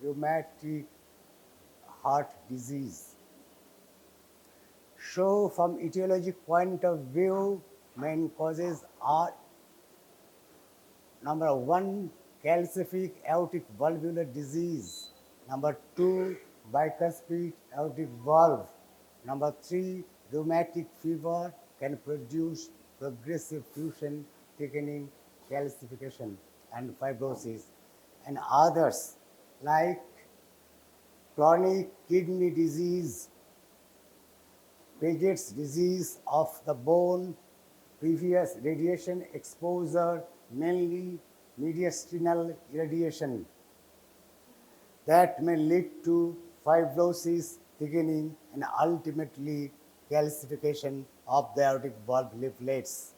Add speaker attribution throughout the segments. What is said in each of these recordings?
Speaker 1: rheumatic heart disease. So, from etiologic point of view, main causes are number one, calcific aortic valvular disease. Number two, bicuspid aortic valve. Number three, rheumatic fever can produce progressive fusion, thickening, calcification, and fibrosis, and others like chronic kidney disease, Paget's disease of the bone, previous radiation exposure, mainly mediastinal irradiation, that may lead to fibrosis, thickening, and ultimately calcification of the aortic valve leaflets,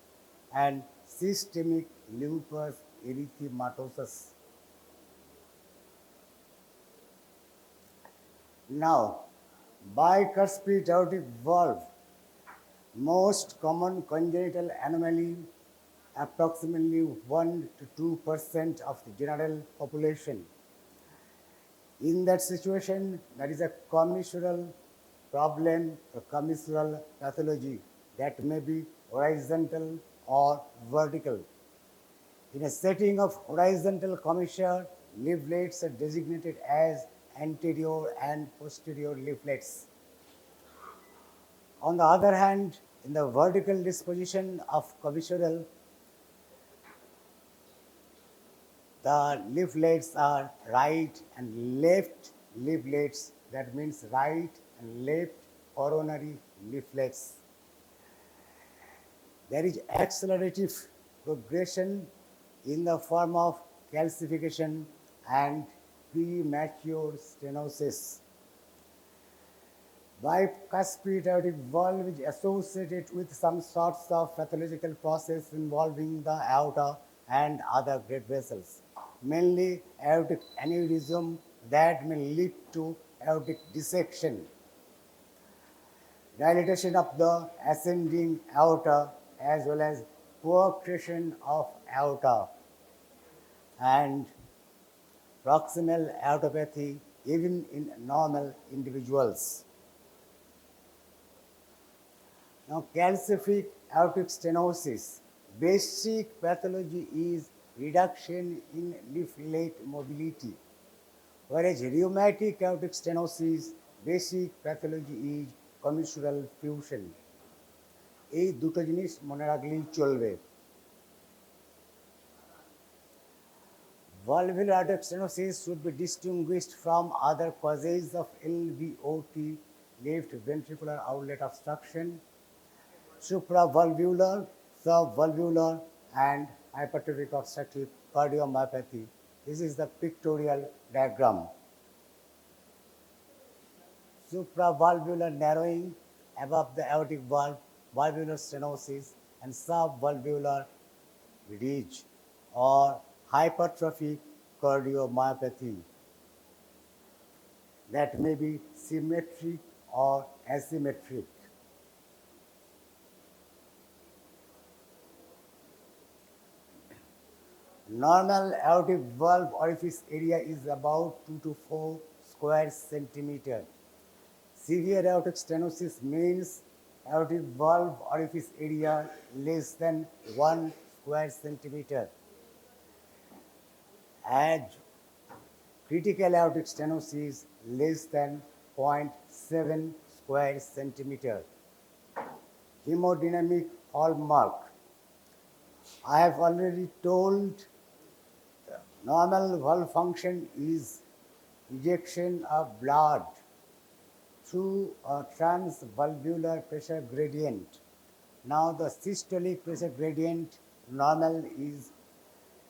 Speaker 1: and systemic lupus erythematosus. Now, bicuspid aortic valve, most common congenital anomaly, approximately 1 to 2% of the general population. In that situation, there is a commissural problem, a commissural pathology that may be horizontal or vertical. In a setting of horizontal commissure, leaflets are designated as anterior and posterior leaflets. On the other hand, in the vertical disposition of commissural, the leaflets are right and left leaflets, that means right and left coronary leaflets. There is accelerative progression in the form of calcification and premature stenosis. Bicuspid aortic valve is associated with some sorts of pathological process involving the aorta and other great vessels, mainly aortic aneurysm that may lead to aortic dissection, dilatation of the ascending aorta as well as coarctation of aorta, and proximal aortopathy even in normal individuals. Now, calcific aortic stenosis, basic pathology is reduction in leaflet mobility, whereas rheumatic aortic stenosis, basic pathology is commissural fusion. এই দুটো জিনিস মনে রাখলেই চলবে। Valvular aortic stenosis should be distinguished from other causes of LVOT, left ventricular outlet obstruction, supravalvular, subvalvular, and hypertrophic obstructive cardiomyopathy. This is the pictorial diagram. Supravalvular narrowing above the aortic valve, valvular stenosis, and subvalvular ridge or hypertrophic cardiomyopathy that may be symmetric or asymmetric. Normal aortic valve orifice area is about 2 to 4 square centimeter. Severe aortic stenosis means aortic valve orifice area less than 1 square centimeter. And critical aortic stenosis less than 0.7 square centimeter. Hemodynamic hallmark. I have already told normal valve function is ejection of blood through a transvalvular pressure gradient. Now the systolic pressure gradient normal is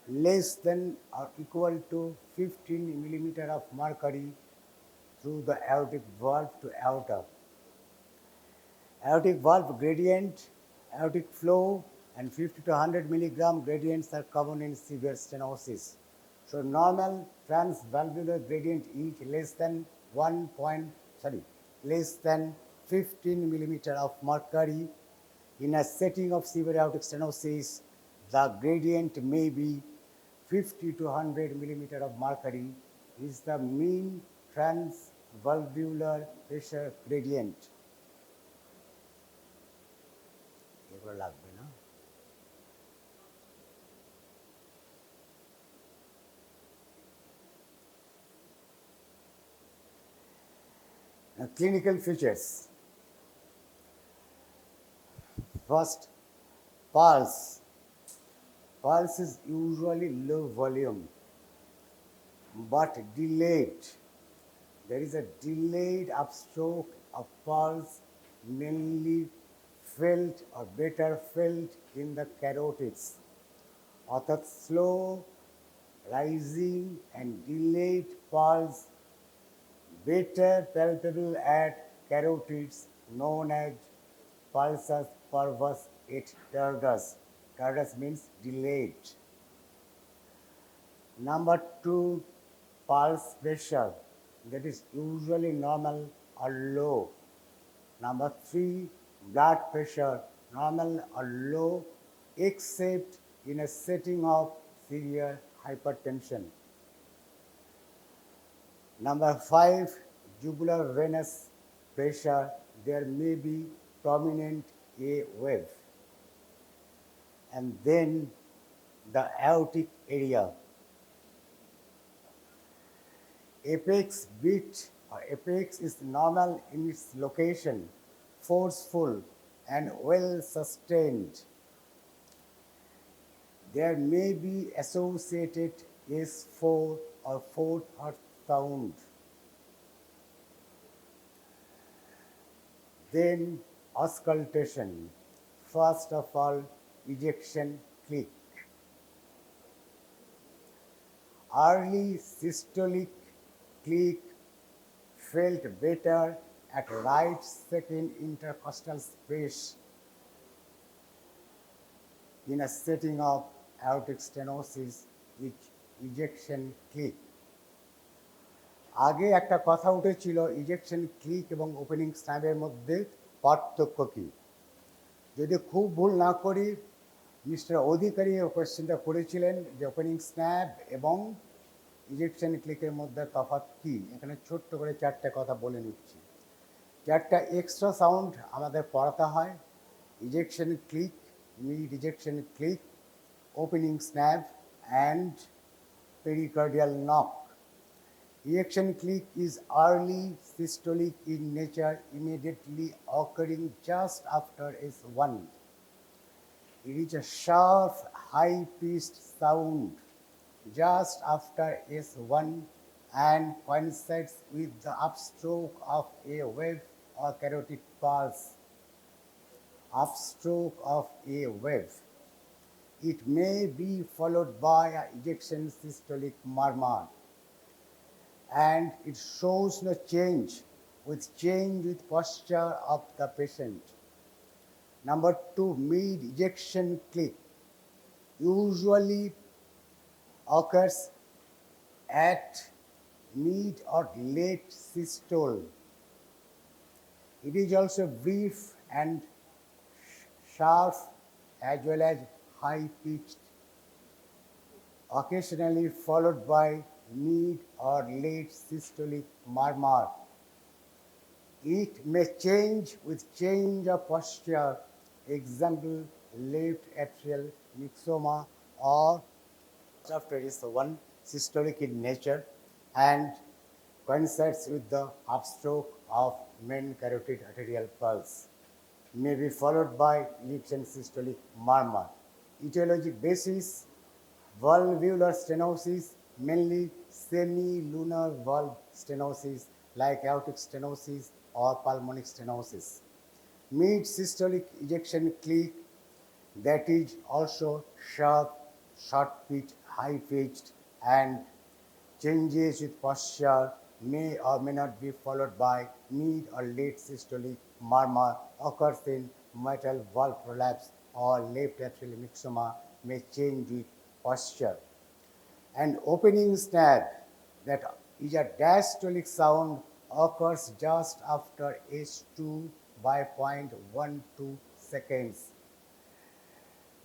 Speaker 1: less than or equal to 15 millimeter of mercury through the aortic valve to aorta. Aortic valve gradient, aortic flow, and 50 to 100 milligram gradients are common in severe stenosis. So normal transvalvular gradient is less than 15 millimeter of mercury. In a setting of severe aortic stenosis, the gradient may be 50 to 100 millimeter of mercury. is the mean transvalvular pressure gradient. এগুলো লাগবে না। Clinical features. First, pulse. Pulse is usually low volume but delayed. There is a delayed upstroke of pulse, mainly felt or better felt in the carotids. অর্থাৎ slow rising and delayed pulse, better palpable at carotids, known as pulsus parvus et tardus. Tardus means delayed. Number two, pulse pressure, that is usually normal or low. Number three, blood pressure, normal or low, except in a setting of severe hypertension. Number five, jugular venous pressure, there may be prominent A wave. And then the aortic area. Apex beat or apex is normal in its location, forceful and well sustained. There may be associated S4 or fourth heart sound. Then auscultation. First of all, ejection click. Early systolic click felt better at right second intercostal space in a setting of aortic stenosis with ejection click. আগে একটা কথা উঠেছিল ejection click এবং opening স্ন্যাবের মধ্যে পার্থক্য কী। যদি খুব ভুল না করি, মিস্টার অধিকারী কোয়েশ্চেনটা করেছিলেন যে ওপেনিং স্ন্যাব এবং ইজেকশন ক্লিকের মধ্যে তফাৎ কী। এখানে ছোট্ট করে চারটে কথা বলে নিচ্ছি। চারটা এক্সট্রা সাউন্ড আমাদের পড়াতে হয়: ejection click, mid ejection click, opening snap and pericardial knock. Ejection click is early systolic in nature, immediately occurring just after S1. It is a sharp, high-pitched sound just after S1 and coincides with the upstroke of a wave or carotid pulse. Upstroke of a wave. It may be followed by an ejection systolic murmur, and it shows no change with posture of the patient. Number two, mid ejection click usually occurs at mid or late systole. It is also brief and sharp as well as high-pitched, occasionally followed by mid or late systolic murmur. It may change with change of posture, example left atrial myxoma, or after S1 systolic in nature and coincides with the upstroke of main carotid arterial pulse. May be followed by ejection systolic murmur. Etiologic basis: valvular stenosis, mainly semi-lunar valve stenosis like aortic stenosis or pulmonic stenosis. Mid systolic ejection click, that is also sharp, short-pitched, high-pitched, and changes with posture, may or may not be followed by mid or late systolic murmur, occurs in mitral valve prolapse or left atrial myxoma, may change with posture. And opening snap, that is a diastolic sound, occurs just after S2 by 0.12 seconds.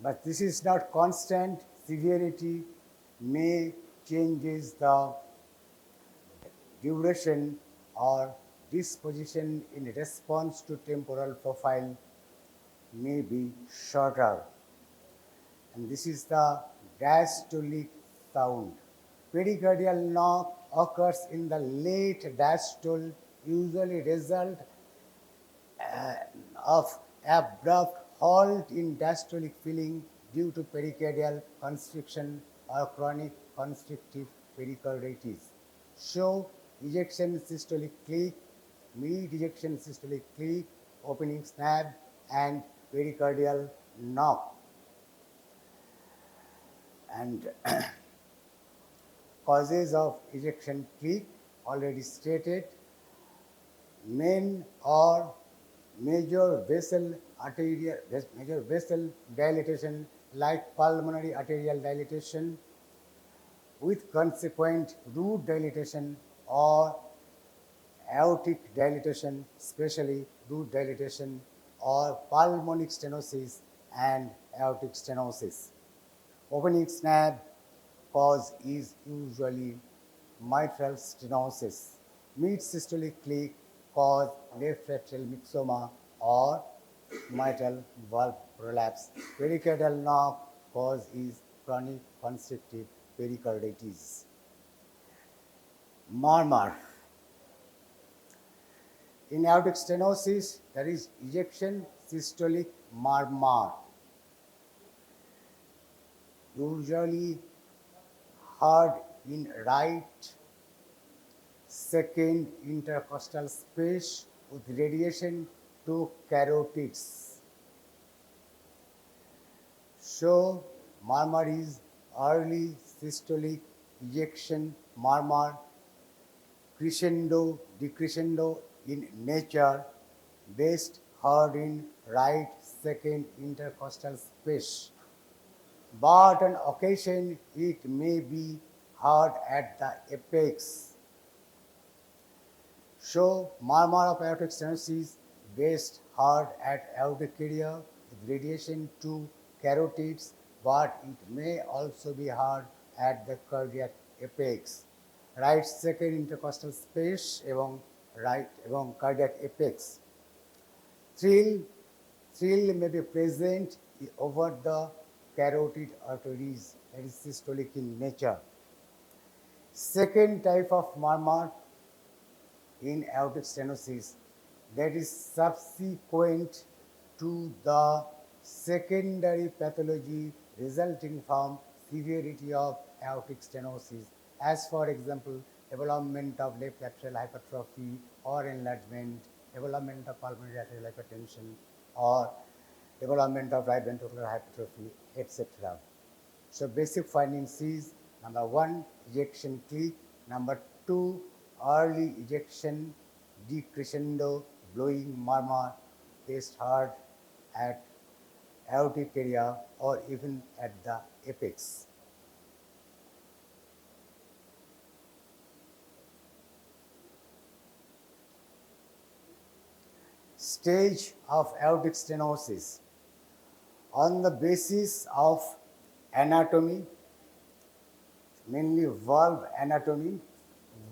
Speaker 1: But this is not constant. Severity may changes the duration or disposition in response to temporal profile may be shorter. And this is the diastolic sound. Pericardial knock occurs in the late diastole, usually result of abrupt halt in diastolic filling due to pericardial constriction or chronic constrictive pericarditis. Show ejection systolic click, mid ejection systolic click, opening snap, and pericardial knock. And causes of ejection click already stated. Main or major vessel dilatation like pulmonary arterial dilatation with consequent root dilatation or aortic dilatation, especially root dilatation or pulmonic stenosis and aortic stenosis. Opening snap cause is usually mitral stenosis. Mid systolic click cause left atrial myxoma or mitral valve prolapse. Pericardial knock cause is chronic constrictive pericarditis. Murmur. In aortic stenosis, there is ejection systolic murmur, usually heard in right second intercostal space with radiation to carotids. So, murmur is early systolic ejection murmur, crescendo, decrescendo in nature, best heard in right second intercostal space. But on occasion it may be heard at the apex. So, murmur of aortic stenosis best heard at aortic area with radiation to carotids, but it may also be heard at the cardiac apex. Right second intercostal space এবং cardiac apex. Thrill may be present over the carotid arteries, that is systolic in nature. Second type of murmur in aortic stenosis, that is subsequent to the secondary pathology resulting from severity of aortic stenosis, as for example, development of left atrial hypertrophy or enlargement, development of pulmonary arterial hypertension, or development of right ventricular hypertrophy, etc. So, basic findings is number 1, ejection click, number 2, early ejection decrescendo blowing murmur best heard at aortic area or even at the apex. Stage of aortic stenosis. On the basis of anatomy, mainly valve anatomy,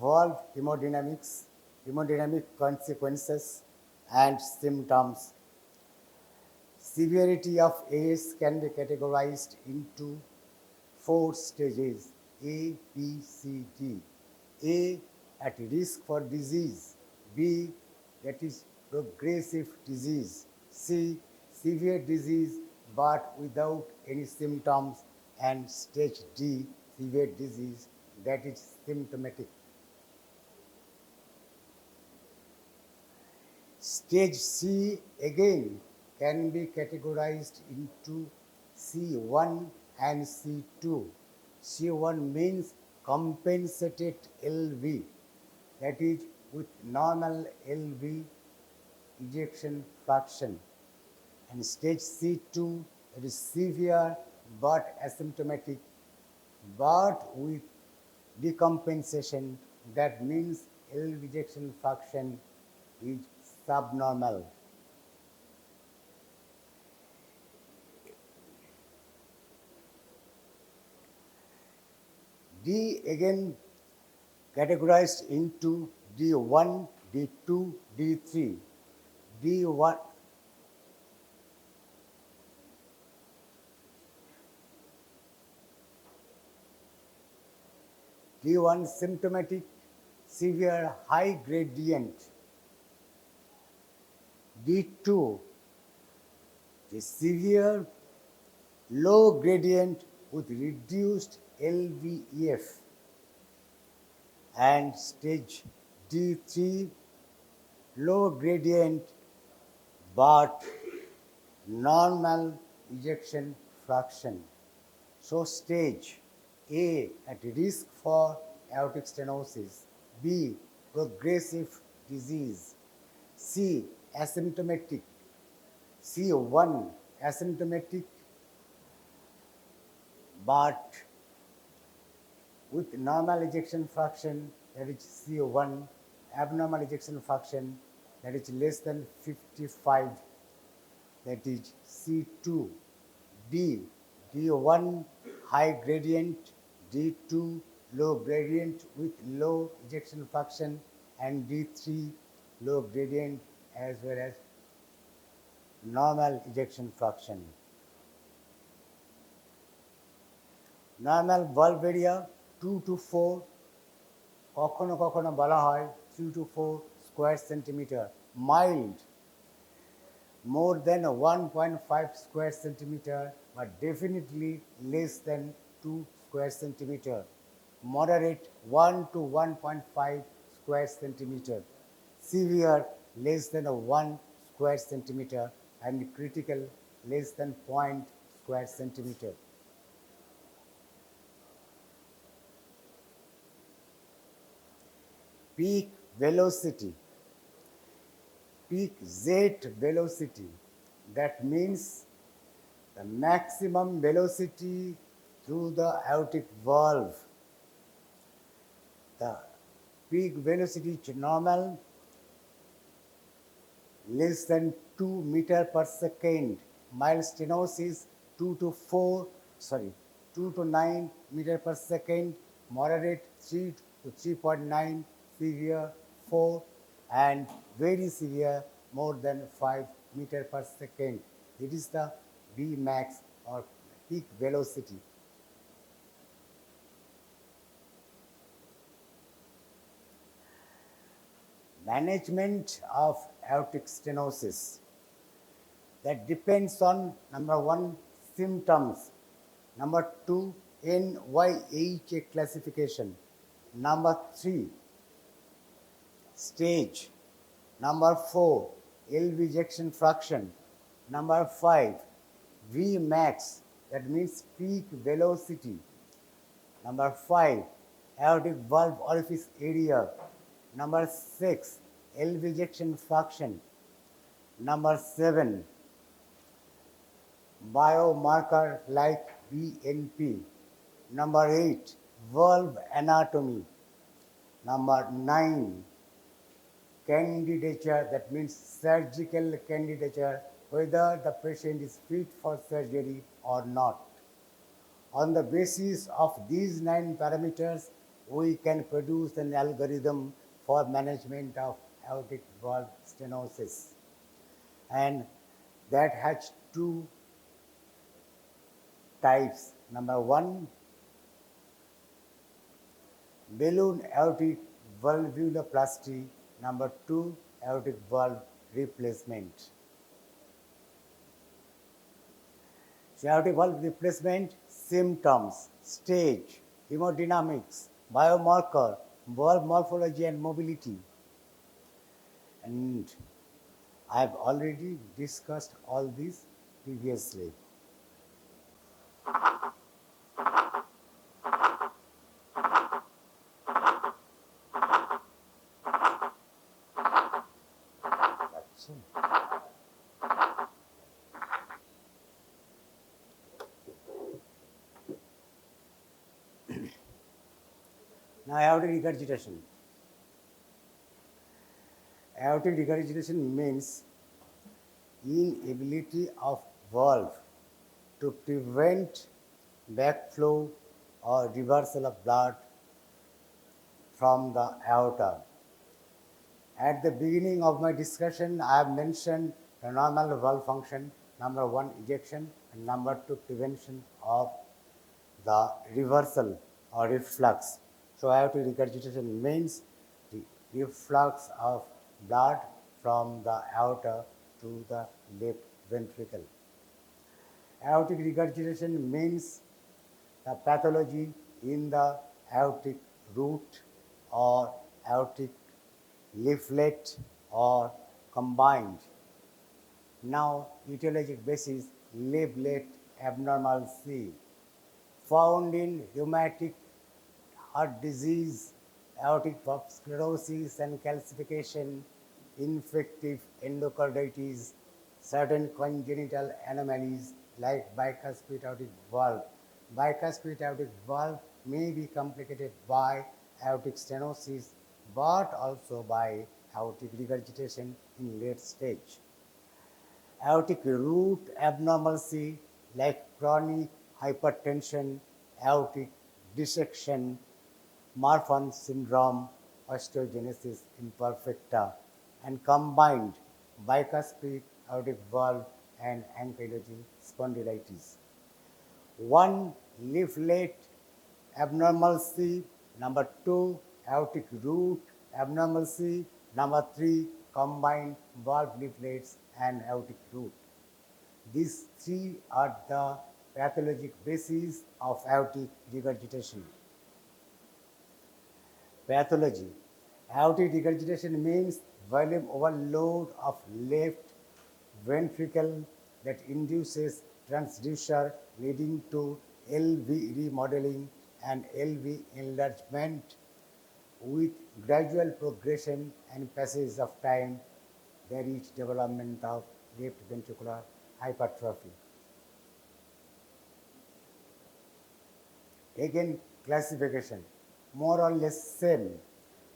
Speaker 1: valve hemodynamics, hemodynamic consequences and symptoms. Severity of AS can be categorized into 4 stages, A, B, C, D. A, at risk for disease. B, that is progressive disease. C, severe disease but without any symptoms. And stage D, severe disease that is symptomatic. Stage C again can be categorized into C1 and C2. C1 means compensated LV, that is with normal LV ejection fraction. And stage C2, that is severe but asymptomatic but with decompensation, that means LV ejection fraction is subnormal. D again categorized into D1, D2, D3. D1, D1 symptomatic, severe, high gradient. D2 is severe, low gradient with reduced LVEF. And stage D3, low gradient but normal ejection fraction. So stage A at risk for aortic stenosis, B progressive disease, C asymptomatic, C1 asymptomatic but with normal ejection fraction, that is C1, abnormal ejection fraction, that is less than 55, that is C2, D, D1 high gradient, D2 low gradient with low ejection fraction, and D3 low gradient as well as normal ejection fraction. Normal valve area 2 to 4, কখনো কখনো বলা হয় 3 to 4 square centimeter, mild more than 1.5 square centimeter but definitely less than 2 square centimeter, moderate 1 to 1.5 square centimeter, severe less than 1 square centimeter, and critical less than 0.0 square centimeter. Peak velocity, peak jet velocity, that means the maximum velocity through the aortic valve. The peak velocity is normal less than 2 meter per second, mild stenosis 2 to 9 meter per second, moderate 3 to 3.9, severe 4, and very severe more than 5 meter per second. It is the Vmax or peak velocity. Management of aortic stenosis, that depends on number 1 symptoms, number 2 NYHA classification, number 3 stage, number 4 LV ejection fraction, number 5 Vmax, that means peak velocity, number 5 aortic valve orifice area, number 6 LV ejection fraction, number 7 biomarker like BNP, number 8 valve anatomy, number 9 candidature, that means surgical candidature, whether the patient is fit for surgery or not. On the basis of these 9 parameters, we can produce an algorithm for management of aortic valve stenosis, and that has 2 types. Number 1, balloon aortic valvuloplasty, number 2 aortic valve replacement. So aortic valve replacement, symptoms, stage, hemodynamics, biomarker, valve morphology and mobility. And I have already discussed all these previously. Now aortic regurgitation. Aortic regurgitation means inability of valve to prevent backflow or reversal of blood from the aorta. At the beginning of my discussion, I have mentioned the normal valve function, number one, ejection, and number two, prevention of the reversal or reflux. So aortic regurgitation means the reflux of blood from the aorta to the left ventricle. Aortic regurgitation means the pathology in the aortic root or aortic leaflet or combined. Now, etiologic basis leaflet abnormalcy found in rheumatic heart disease, aortic valve sclerosis and calcification, infective endocarditis, certain congenital anomalies like bicuspid aortic valve. Bicuspid aortic valve may be complicated by aortic stenosis but also by aortic regurgitation in late stage. Aortic root abnormalcy like chronic hypertension, aortic dissection, Marfan syndrome, osteogenesis imperfecta, and combined bicuspid aortic valve and ankylosing spondylitis. One, leaflet abnormalcy. Number two, aortic root abnormalcy. Number three, combined valve leaflets and aortic root. These three are the pathologic bases of aortic regurgitation. Pathology. Aortic regurgitation means volume overload of left ventricle that induces transducer leading to LV remodeling and LV enlargement. With gradual progression and passage of time, there is development of left ventricular hypertrophy. Again, classification, more or less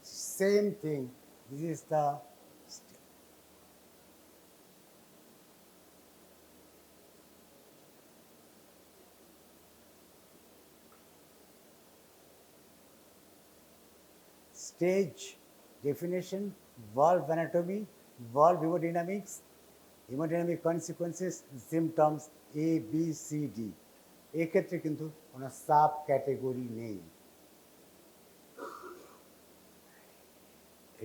Speaker 1: same thing. This is the stage definition, valve anatomy, valve hemodynamics, hemodynamic consequences, symptoms A, B, C, D. এক্ষেত্রে কিন্তু কোনো sub category নেই।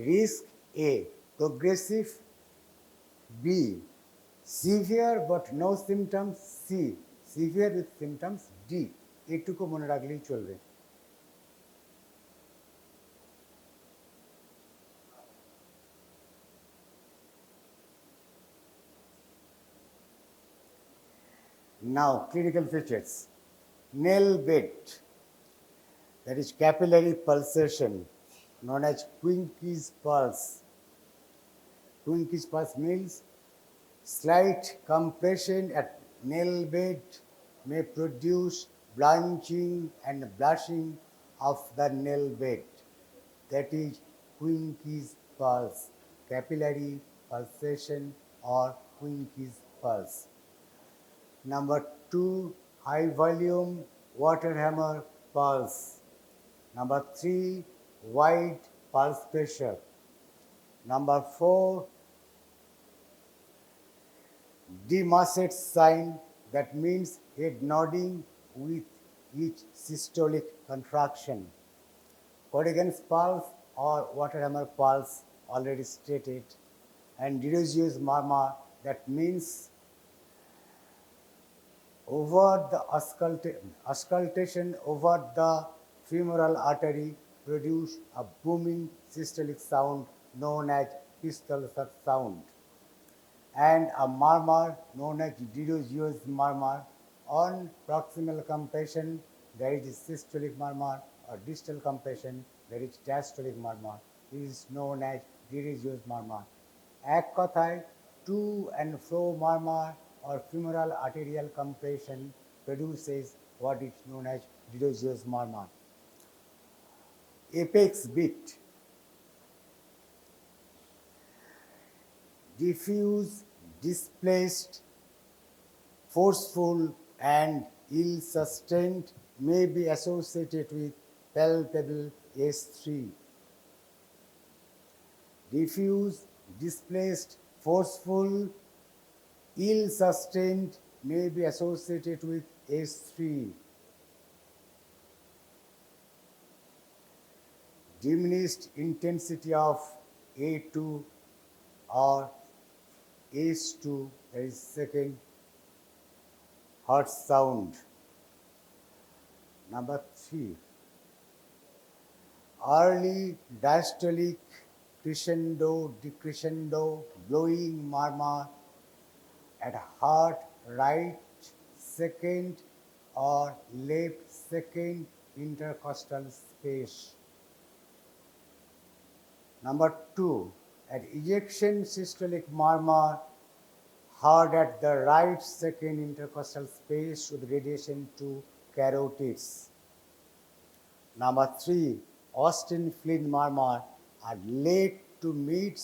Speaker 1: Risk A, progressive. B, severe but no symptoms. C, severe with symptoms. D, এটুকু মনে রাখলেই চলবে। Now, clinical features. Nail bed, that is capillary pulsation, known as Quincke's pulse. Quincke's pulse means slight compression at nail bed may produce blanching and blushing of the nail bed. That is Quincke's pulse, capillary pulsation or Quincke's pulse. Number two, high volume water hammer pulse. Number three, wide pulse pressure. Number four, demasset sign, that means head nodding with each systolic contraction. Corrigan's pulse or water hammer pulse, already stated, and Dirosius murmur, that means over the auscultation over the femoral artery produce a booming systolic sound known as pistol sound, and a murmur known as Dirosius murmur. On proximal compression, there is systolic murmur, or distal compression, there is diastolic murmur. This is known as Dirosius murmur. এক কথায় to and fro murmur or femoral arterial compression produces what is known as Dirosius murmur. Apex beat, diffuse, displaced, forceful and ill-sustained, may be associated with palpable S3. diffuse, displaced, forceful, ill-sustained may be associated with S3. Diminished intensity of A2 or S2, that is second heart sound. Number 3, early diastolic crescendo, decrescendo, blowing murmur at heart right second or left second intercostal space. Number 2, at ejection systolic murmur heard at the right second intercostal space with radiation to carotids. Number 3, Austin Flynn murmur are late to mid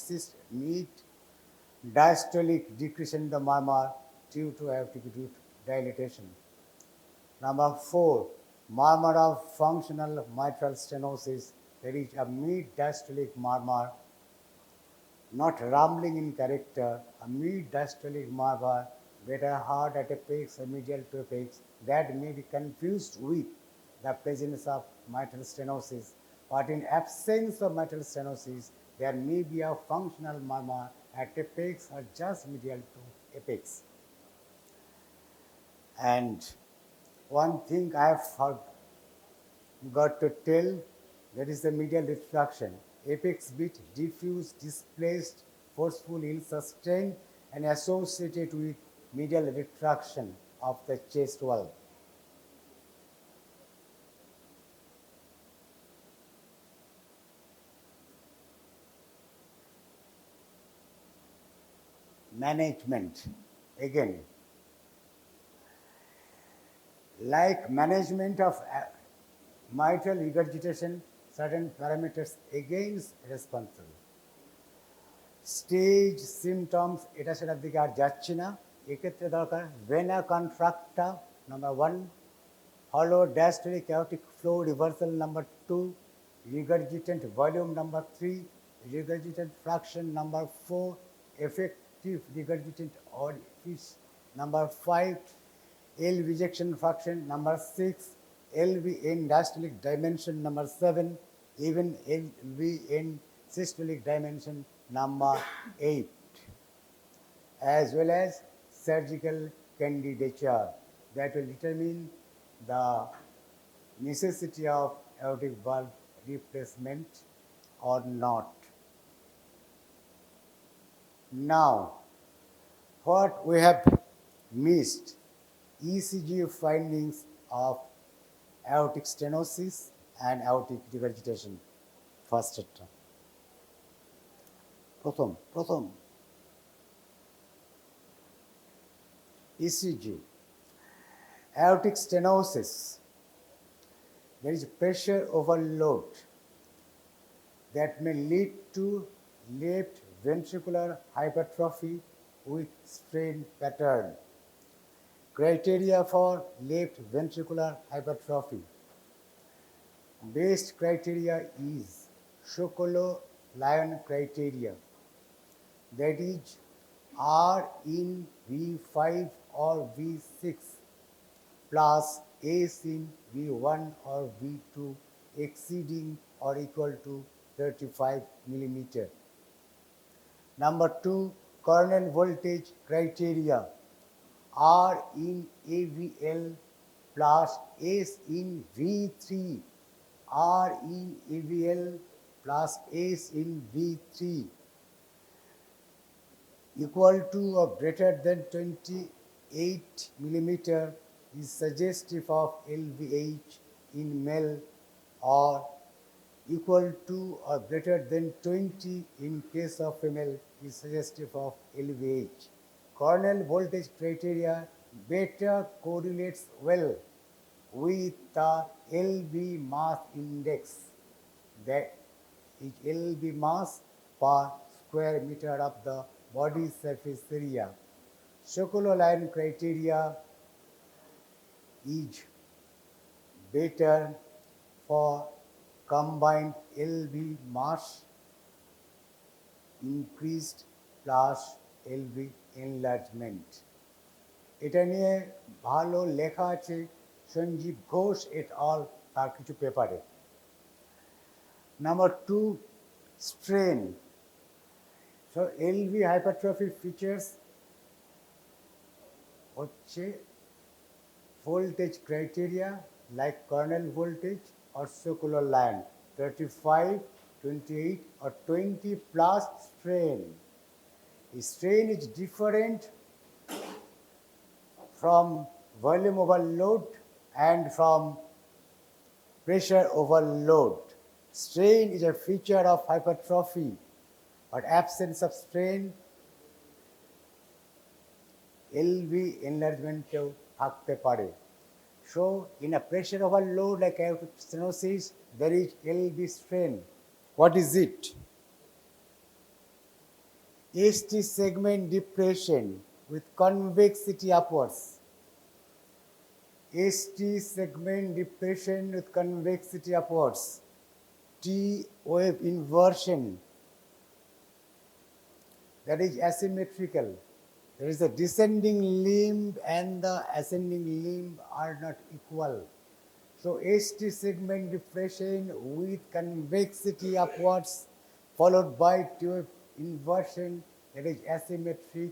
Speaker 1: diastolic decrescendo murmur due to aortic dilatation. Number 4, murmur of functional mitral stenosis, there is a mid diastolic murmur, not rumbling in character, a mid diastolic murmur, better heard at apex or medial to apex, that may be confused with the presence of mitral stenosis. But in absence of mitral stenosis, there may be a functional murmur at apex or just medial to apex. And one thing I have got to tell, that is the medial retraction. Apex bit diffuse, displaced, forceful, ill-sustained, and associated with medial retraction of the chest wall. Management. Again, like management of mitral regurgitation, certain parameters against responsible. Stage symptoms এটা সেটার দিকে আর যাচ্ছি না, এক্ষেত্রে দরকার vena কন্ট্রাক্টা number 1, হলো diastolic aortic flow reversal number 2, regurgitant volume number 3, regurgitant fraction number 4, effective regurgitant orifice number 5, LV ejection fraction number 6, LV in diastolic dimension number 7, even LV in systolic dimension number 8, as well as surgical candidature that will determine the necessity of aortic valve replacement or not. Now, what we have missed, ECG findings of aortic stenosis and aortic regurgitation. First chapter. প্রথম ECG. Aortic stenosis, there is pressure overload that may lead to left ventricular hypertrophy with strain pattern. Criteria for left ventricular hypertrophy. Best criteria is Shokolo-Lyon criteria, that is R in V5 or V6 plus S in V1 or V2 exceeding or equal to 35 millimeter. Number 2, coronal voltage criteria, R in AVL plus S in V3, R in AVL plus S in V3 equal to or greater than 28 millimeter is suggestive of LVH in male, or equal to or greater than 20 in case of female is suggestive of LVH. Coronal voltage criteria better correlates well with the LV mass index, that is LV mass per square meter of the body surface area. Shokolo-Lyon criteria is better for combined LV mass increased plus LV enlargement. এটা নিয়ে ভালো লেখা আছে Sanjeev Ghosh et al. তার কিছু পেপারে। Number 2, strain. So LV hypertrophy features হচ্ছে voltage criteria like corneal voltage or scapular line 35, 28 or 20 plus strain. Strain is different from volume overload and from pressure overload. Strain is a feature of hypertrophy, but absence of strain LV enlargement থাকতে পারে. So in a pressure overload like aortic stenosis, there is LV strain. What is it? ST segment depression with convexity upwards. ST segment depression with convexity upwards. T wave inversion, that is asymmetrical. There is a descending limb and the ascending limb are not equal. So ST segment depression with convexity upwards followed by T wave inversion, that is asymmetric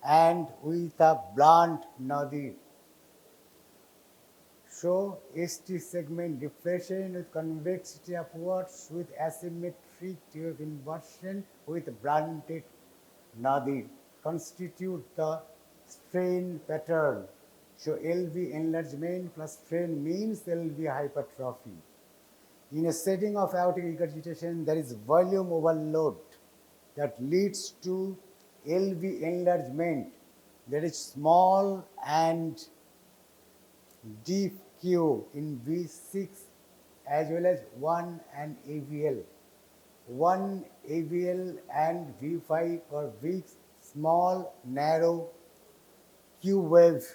Speaker 1: and with a blunt nadir. So ST segment depression with convexity upwards with asymmetric T wave inversion with blunted nadir constitute the strain pattern. So LV enlargement plus strain means LV hypertrophy. In a setting of aortic regurgitation, there is volume overload that leads to LV enlargement, that is small and deep Q in V6 as well as 1 and AVL. 1 AVL and V5 or weak, small, narrow Q wave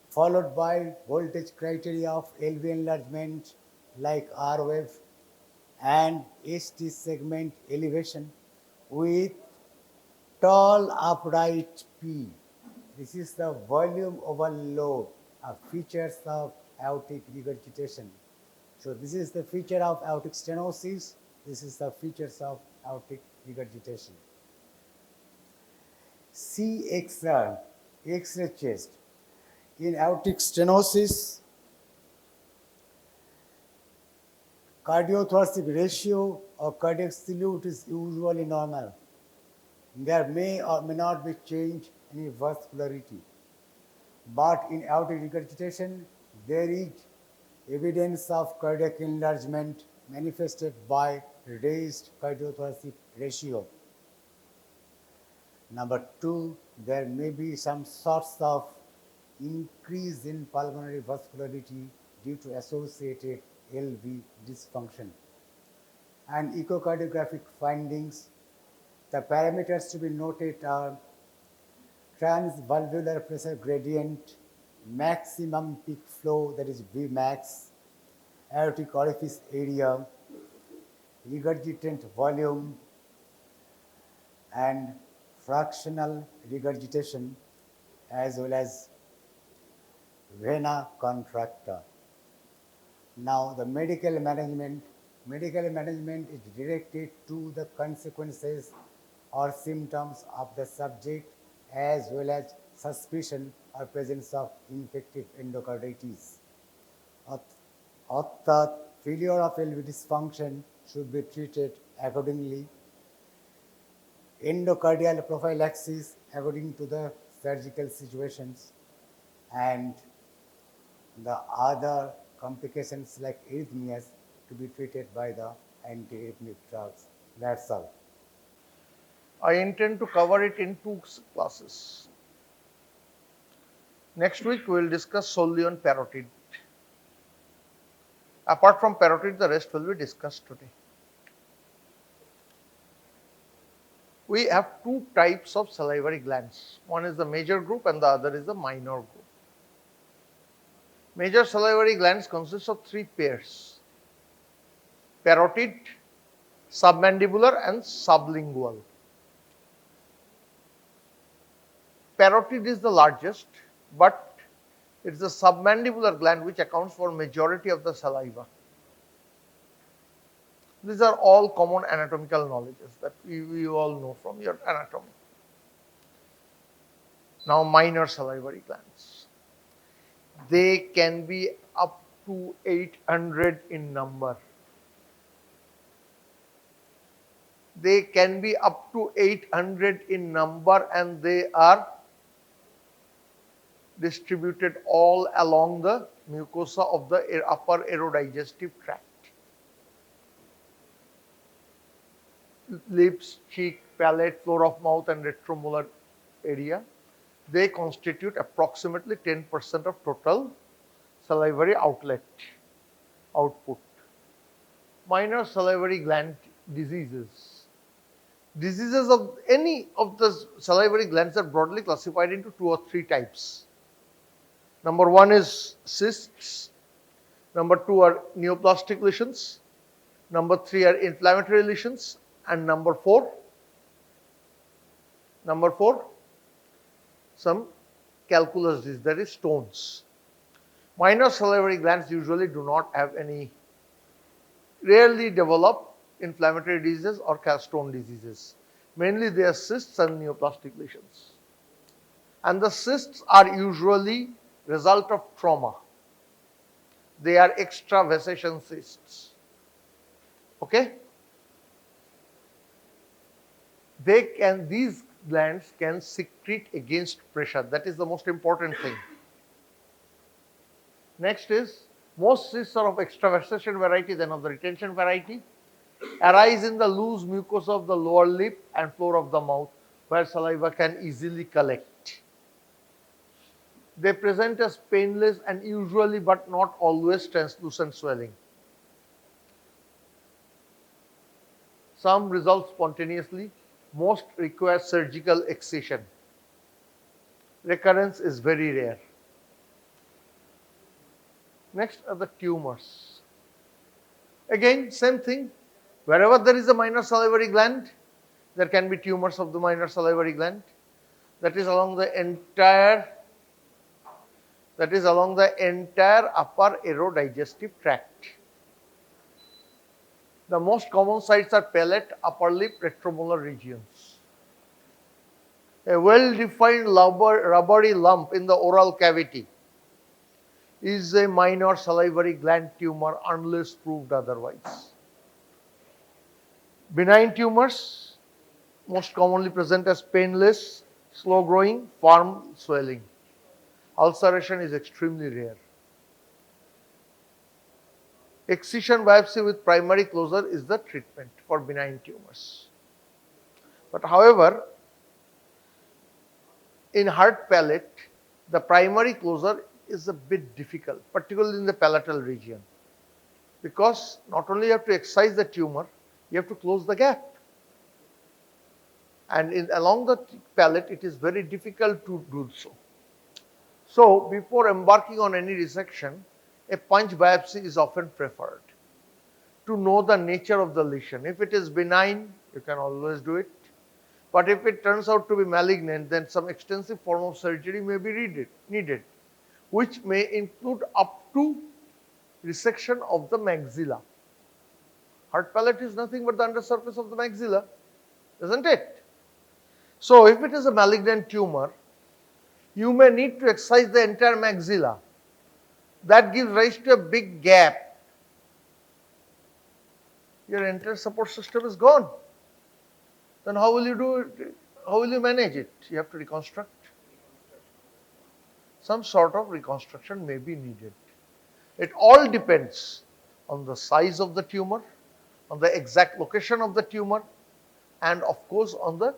Speaker 1: followed by voltage criteria of LV enlargement like R wave and ST segment elevation with tall upright P. This is the volume overload of features of aortic regurgitation. So this is the feature of aortic stenosis. This is the features of aortic regurgitation. CXR, X-ray chest. In aortic stenosis, cardiothoracic ratio or cardiac salute is usually normal. There may or may not be change in vascularity. But in aortic regurgitation, there is evidence of cardiac enlargement manifested by raised cardiothoracic ratio. Number 2, there may be some sorts of increase in pulmonary vascularity due to associated LV dysfunction. And echocardiographic findings, the parameters to be noted are transvalvular pressure gradient, maximum peak flow, that is Vmax, aortic orifice area, regurgitant volume, and fractional regurgitation as well as vena contracta. Now the medical management is directed to the consequences or symptoms of the subject as well as suspicion or presence of infective endocarditis. অর্থাৎ failure of LV dysfunction should be treated accordingly. Endocardial prophylaxis according to the surgical situations, and the other complications like arrhythmias to be treated by the antiarrhythmic drugs. That's all.
Speaker 2: I intend to cover it in 2 classes. Next week we will discuss solely on parotid. Apart from parotid, the rest will be discussed today. We have 2 types of salivary glands. One is the major group and the other is the minor group. Major salivary glands consist of 3 pairs: parotid, submandibular and sublingual. parotid is the largest, but it's the submandibular gland which accounts for majority of the saliva. These are all common anatomical knowledges that we all know from your anatomy. Now, minor salivary glands. They can be up to 800 in number. They can be up to 800 in number, and they are distributed all along the mucosa of the upper aerodigestive tract. Lips, cheek, palate, floor of mouth and retromolar area. They constitute approximately 10% of total salivary output. Minor salivary gland diseases. Diseases of any of the salivary glands are broadly classified into 2 or 3 types. Number 1 is cysts. Number 2 are neoplastic lesions. Number 3 are inflammatory lesions. And number 4, some calculus disease, that is stones. Minor salivary glands usually do not have any, rarely develop inflammatory diseases or stone diseases. Mainly they are cysts and neoplastic lesions. And the cysts are usually result of trauma. They are extravasation cysts. Okay? These glands can secrete against pressure. That is the most important thing. Next is, most cysts are of extravasation variety than of the retention variety. Arise in the loose mucosa of the lower lip and floor of the mouth, where saliva can easily collect. They present as painless and usually but not always translucent swelling. Some resolve spontaneously. Most require surgical excision. Recurrence is very rare. Next are the tumors. Again, same thing. Wherever there is a minor salivary gland, there can be tumors of the minor salivary gland. That is along the entire upper aerodigestive tract. The most common sites are palate, upper lip, retromolar regions. A well-defined rubbery lump in the oral cavity is a minor salivary gland tumor unless proved otherwise. Benign tumors most commonly present as painless, slow-growing, firm swelling. Ulceration is extremely rare. Excision biopsy with primary closure is the treatment for benign tumors. But however, in hard palate, the primary closure is a bit difficult, particularly in the palatal region, because not only you have to excise the tumor, you have to close the gap. And along the palate, it is very difficult to do so. So, before embarking on any resection, a punch biopsy is often preferred to know the nature of the lesion. If it is benign, you can always do it. But if it turns out to be malignant, then some extensive form of surgery may be needed, which may include up to resection of the maxilla. Hard palate is nothing but the undersurface of the maxilla, isn't it? So, if it is a malignant tumor, you may need to excise the entire maxilla. That gives rise to a big gap. Your entire support system is gone. Then how will you do it? How will you manage it? You have to reconstruct. Some sort of reconstruction may be needed. It all depends on the size of the tumor, on the exact location of the tumor, and of course on the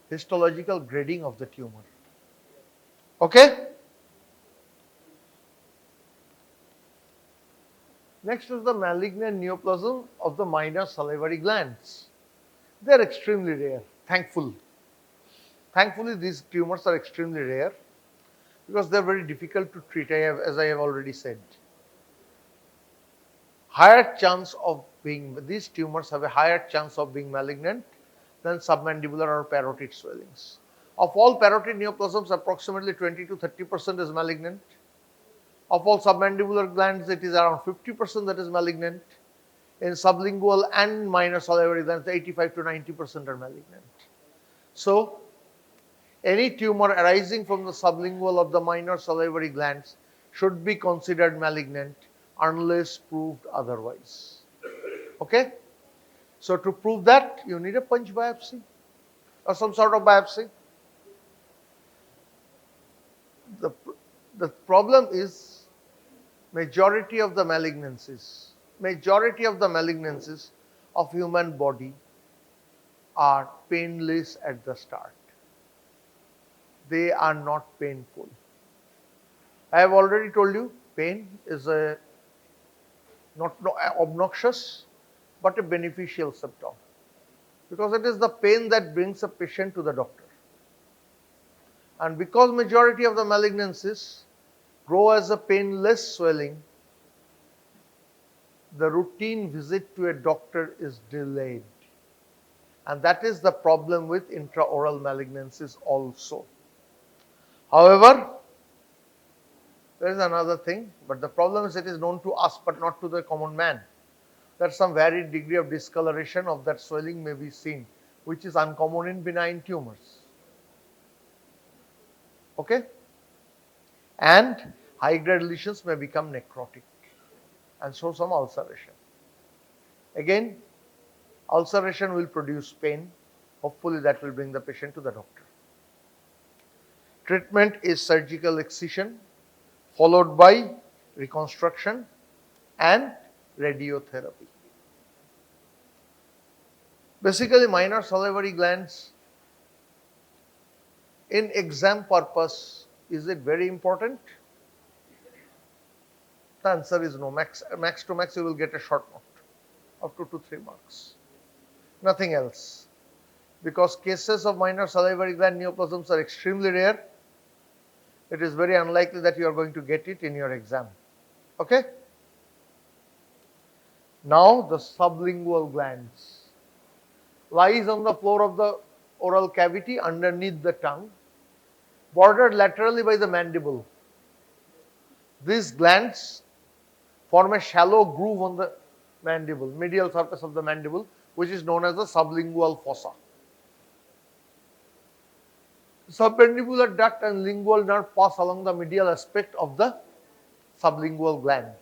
Speaker 2: histological grading of the tumor. Okay? Next is the malignant neoplasm of the minor salivary glands. They are extremely rare, thankfully. Thankfully, these tumors are extremely rare because they are very difficult to treat, as I have already said. These tumors have a higher chance of being malignant than submandibular or parotid swellings. Of all parotid neoplasms, approximately 20 to 30% is malignant. Of all submandibular glands, it is around 50% that is malignant. In sublingual and minor salivary glands, 85 to 90% are malignant. So, any tumor arising from the sublingual or the minor salivary glands should be considered malignant unless proved otherwise. Okay? So, to prove that, you need a punch biopsy or some sort of biopsy. The problem is majority of the malignancies of human body are painless at the start. They are not painful. I have already told you pain is not obnoxious but a beneficial symptom, because it is the pain that brings a patient to the doctor. And because majority of the malignancies grow as a painless swelling, the routine visit to a doctor is delayed. And that is the problem with intraoral malignancies also. However, there is another thing, but the problem is it is known to us but not to the common man, that some varied degree of discoloration of that swelling may be seen, which is uncommon in benign tumors. Okay? And high-grade lesions may become necrotic and show some ulceration. Again, ulceration will produce pain. Hopefully that will bring the patient to the doctor. Treatment is surgical excision followed by reconstruction and radiotherapy. Basically, minor salivary glands, in exam purpose, is it very important? The answer is no. Max to max you will get a short note of 2 to 3 marks. Nothing else. Because cases of minor salivary gland neoplasms are extremely rare, it is very unlikely that you are going to get it in your exam. Okay? Now the sublingual glands lies on the floor of the oral cavity underneath the tongue, bordered laterally by the mandible. These glands form a shallow groove on the mandible, medial surface of the mandible, which is known as the sublingual fossa. Submandibular duct and lingual nerve pass along the medial aspect of the sublingual gland.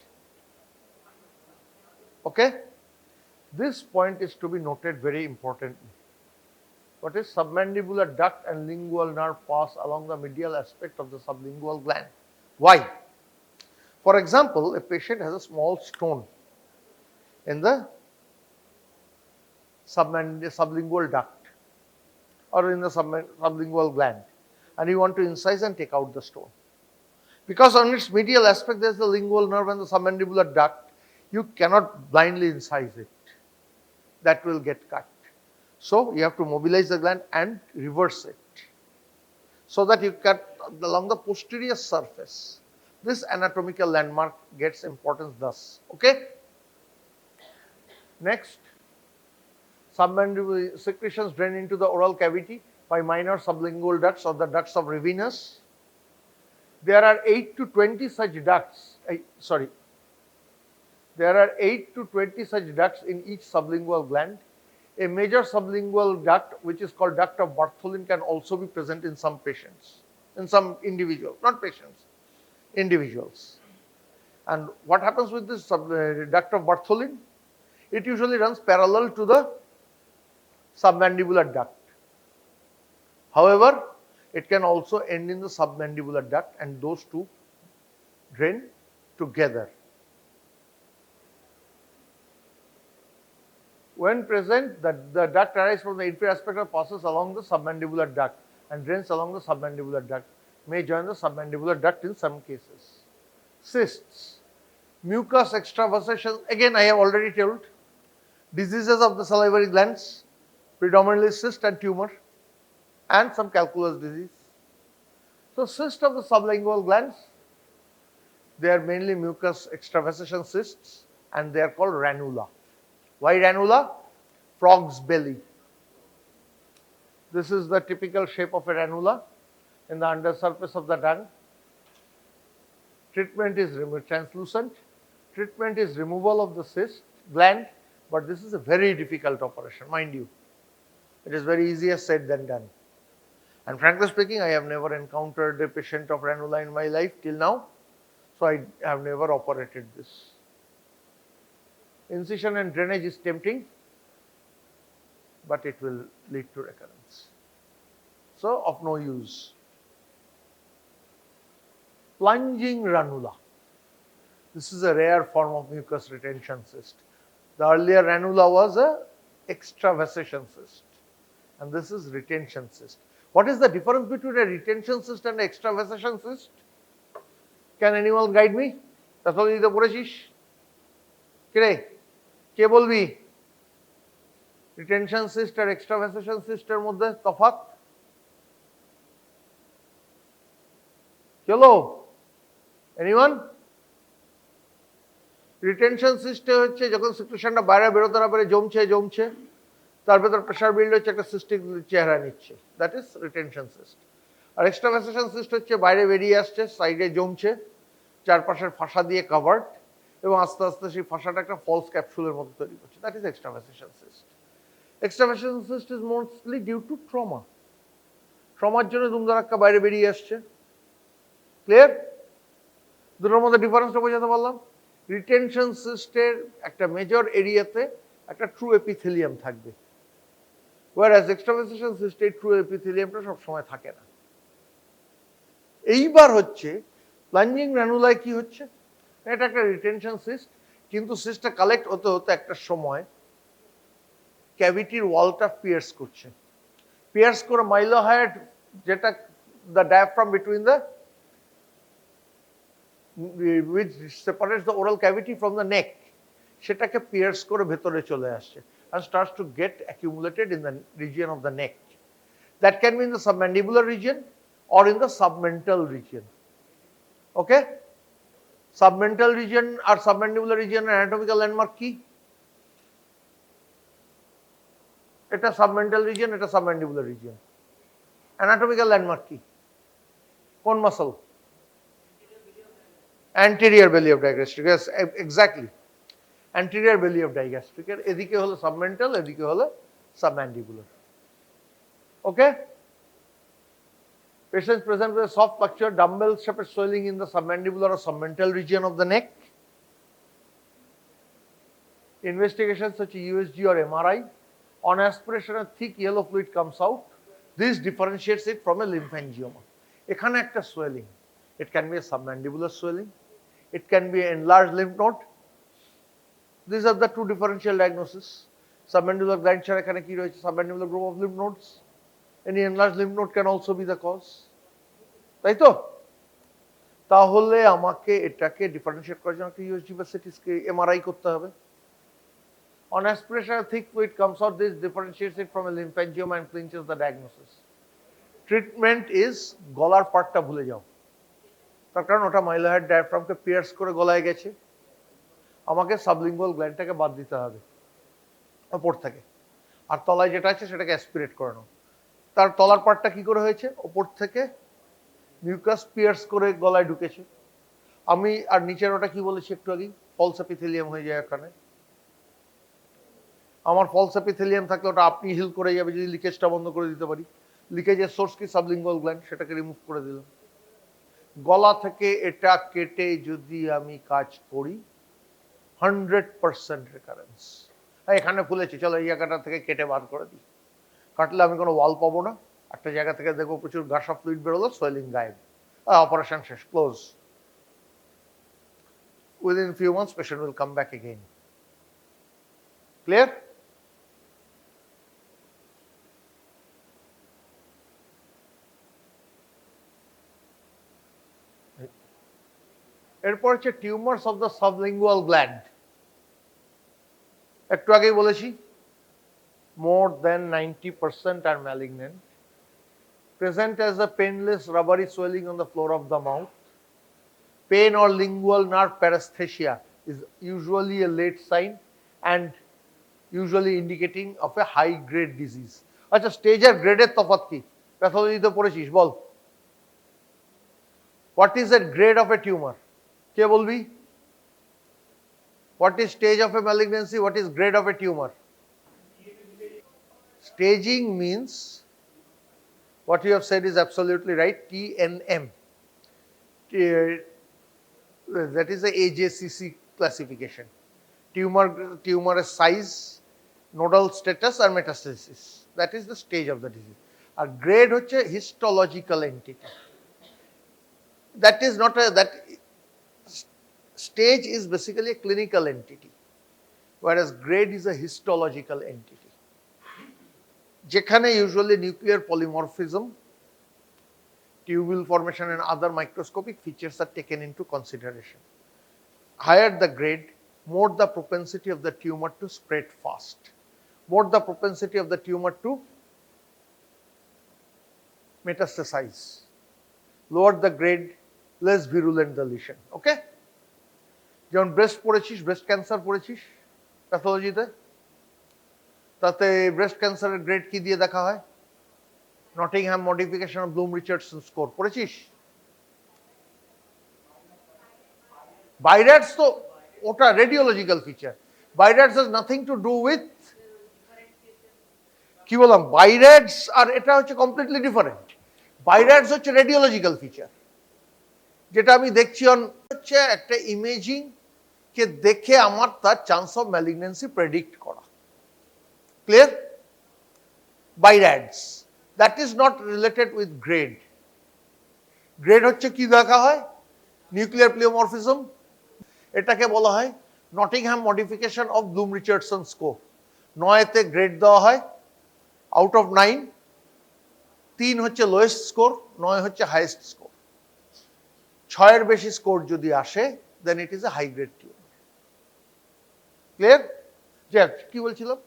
Speaker 2: Okay? This point is to be noted very importantly. What is submandibular duct and lingual nerve pass along the medial aspect of the sublingual gland? Why? For example, a patient has a small stone in the sublingual duct or in the sublingual gland, and you want to incise and take out the stone. Because on its medial aspect there is the lingual nerve and the submandibular duct, you cannot blindly incise it. That will get cut. So you have to mobilize the gland and reverse it, so that you cut along the posterior surface. This anatomical landmark gets importance thus. Okay? Next, submandibular secretions drain into the oral cavity by minor sublingual ducts or the ducts of Ravenous. There are 8 to 20 such ducts. There are 8 to 20 such ducts in each sublingual gland. A major sublingual duct, which is called duct of Bartholin, can also be present in some patients, in some individuals, not patients, individuals. And what happens with this duct of Bartholin? It usually runs parallel to the submandibular duct. However, it can also end in the submandibular duct, and those two drain together. When present, the duct arises from the inferior aspect and passes along the submandibular duct and drains along the submandibular duct, may join the submandibular duct in some cases. Cysts, mucus extravasation, again I have already told, diseases of the salivary glands, predominantly cyst and tumor, and some calculous disease. So cysts of the sublingual glands, they are mainly mucus extravasation cysts, and they are called ranula. Why ranula? Frog's belly. This is the typical shape of a ranula in the undersurface of the tongue. Treatment is translucent. Treatment is removal of the cyst gland, but this is a very difficult operation, mind you. It is very easier said than done. And frankly speaking, I have never encountered a patient of ranula in my life till now, so I have never operated this. Incision and drainage is tempting, but it will lead to recurrence. So, of no use. Plunging ranula. This is a rare form of mucus retention cyst. The earlier ranula was a extravasation cyst, and this is retention cyst. What is the difference between a retention cyst and an extravasation cyst? Can anyone guide me? Tatoli to পড়েছিস? কে কে বলবি? Retention cyst আর extravasation cyst এর মধ্যে তফাৎ? চলো, anyone? Retention সিস্টে হচ্ছে যখন সিক্রেশনটা বাইরে বেরোতে না পারে জমছে তার ভেতর প্রেশার বিল্ড হচ্ছে একটা সিস্টিক চেহারা নিচ্ছে, দ্যাট ইজ রিটেনশন সিস্ট। আর এক্সট্রাভাসেশন সিস্ট হচ্ছে বাইরে বেরিয়ে আসছে, সাইডে জমছে, চারপাশের ফাঁসা দিয়ে কাভার্ড, এবং আস্তে আস্তে সেই ফাঁসাটা একটা ফলস ক্যাপসুলের মতো তৈরি করছে, that is extravasation cyst. Extravasation cyst is mostly due to trauma. ট্রমার জন্য দুমদারাক্কা বাইরে বেরিয়ে আসছে। ক্লিয়ার? দুটোর মধ্যে ডিফারেন্সটা বোঝাতে পারলাম? রিটেনশন সিস্টের একটা মেজর এরিয়াতে একটা ট্রু এপিথেলিয়াম থাকবে, whereas এক্সট্রাভাসেশন সিস্টে ট্রু এপিথেলিয়ামটা সবসময় থাকে না। এইবার হচ্ছে প্লাঞ্জিং গ্র্যানুলায় কি হচ্ছে, এটা একটা রিটেনশন সিস্ট, কিন্তু সিস্টটা কালেক্ট হতে হতে একটা সময় ক্যাভিটির ওয়ালটা পিয়ার্স করছে, পিয়ার্স করে মাইলোহাইড, যেটা the diaphragm between the which separates the oral cavity from the neck, সেটাকে পিয়ার্স করে ভেতরে চলে আসছে and starts to get accumulated in the region of the neck. That can be in the submandibular region or in the submental region. Okay? Submental region or submandibular region anatomical landmark কি? এটা submental region, এটা submandibular region. Anatomical landmark কি? কোন muscle? Anterior belly of digastric, yes, exactly. Anterior belly of digastric, এদিকে হলো submental, এদিকে হলো submandibular. Okay? Patients present with a soft puncture, dumbbell shaped swelling in the submandibular or submental region of the neck. Investigations such as USG or MRI. On aspiration, a thick yellow fluid comes out. This differentiates it from a lymphangioma. এখানে একটা swelling. It can be a submandibular swelling. It can be an enlarged lymph node. These are the two differential diagnoses. Submandibular gland ছাড়া এখানে কি রয়েছে? Submandibular group of lymph nodes. Any enlarged lymph node can also be the cause. তাই তো? তাহলে আমাকে এটাকে differentiate করার জন্য একটা ইউএসজি বা সিটি এমআরআই করতে হবে। On aspiration, a thick fluid comes out. This differentiates it from a lymphangioma and clinches the diagnosis. Treatment is গলার পার্টটা ভুলে যাও, তার কারণ ওটা মাইলোহাইড ডায়াফ্রামকে পিয়ার্স করে গলায় গেছে। আমাকে সাবলিঙ্গুয়াল গ্ল্যান্ডটাকে বাদ দিতে হবে ওপর থেকে, আর তলায় যেটা আছে সেটাকে অ্যাসপিরেট করানো। তার তলার পার্টটা কি করে হয়েছে? ওপর থেকে মিউকাস পিয়ার্স করে গলায় ঢুকেছে। আমি আর নিচের ওটা কি বলেছি একটু আগেই, ফলস এপিথেলিয়াম হয়ে যায় ওখানে। আমার ফলস এপিথেলিয়াম থাকলে ওটা আপনি হিল করে যাবে যদি লিকেজটা বন্ধ করে দিতে পারি। লিকেজের সোর্স কি? সাবলিঙ্গুয়াল গ্ল্যান্ড, সেটাকে রিমুভ করে দিলাম। গলা থেকে এটা কেটে যদি আমি কাজ করি 100% রেকারেন্স। এখানে ফুলেছে, চলো এই জায়গাটা থেকে কেটে বার করে দিই। কাটলে আমি কোনো ওয়াল পাবো না, একটা জায়গা থেকে দেখবো প্রচুর গাসা ফ্লুইড বেরোলো, সোয়েলিং গায়েব, অপারেশন শেষ, close. Within few months patient will come back again. Clear? এরপর হচ্ছে tumours of the sublingual gland. একটু আগেই বলেছি more than 90% are malignant, present as a painless rubbery swelling on the floor of the mouth. Pain or lingual nerve paresthesia is usually a late sign and usually indicating of a high grade disease. আচ্ছা, stage আর গ্রেডের তফাৎ কি? প্যাথোলজিতে পড়েছিস, বল। What is a grade of a tumour? কে বলবি? What is stage of a malignancy? What is grade of a tumor? Staging means, what you have said is absolutely right, TNM. That is the AJCC classification. Tumor size, nodal status or metastasis. That is the stage of the disease. A grade হচ্ছে histological entity. That is not a, that stage is basically a clinical entity, whereas grade is a histological entity. যেখানে usually nuclear polymorphism, tubule formation and other microscopic features are taken into consideration. Higher the grade, more the propensity of the tumor to spread fast, more the propensity of the tumor to metastasize. Lower the grade, less virulent the lesion. Okay? যেমন breast পড়েছিস, breast cancer পড়েছিস প্যাথোলজিতে, তাতে breast ক্যান্সারের grade কি দিয়ে দেখা হয়? Nottingham modification of Bloom Richardson score পড়েছিস? বাইরাটস তো ওটা radiological feature. BIRADS has nothing to do with, কি বললাম, বাইরাটস আর এটা হচ্ছে কমপ্লিটলি ডিফারেন্ট। বাইরাটস হচ্ছে রেডিওলজিক্যাল ফিচার, যেটা আমি দেখছি হচ্ছে একটা ইমেজিং কে দেখে আমার তার চান্স অফ ম্যালিগন্যান্সি প্রেডিক্ট করা। Clear? BIRADS, that is not related with grade. Grade হচ্ছে কি দেখা হয়? নিউক্লিয়ার প্লিওমরফিজম, এটাকে বলা হয় Nottingham modification of Bloom Richardson score. 9-তে গ্রেড দেওয়া হয় আউট অফ 9, 3 হচ্ছে লোয়েস্ট স্কোর, 9 হচ্ছে হাইয়েস্ট স্কোর। 6-এর বেশি স্কোর যদি আসে then it is a high grade tumour. Clear? কি বলছিলাম?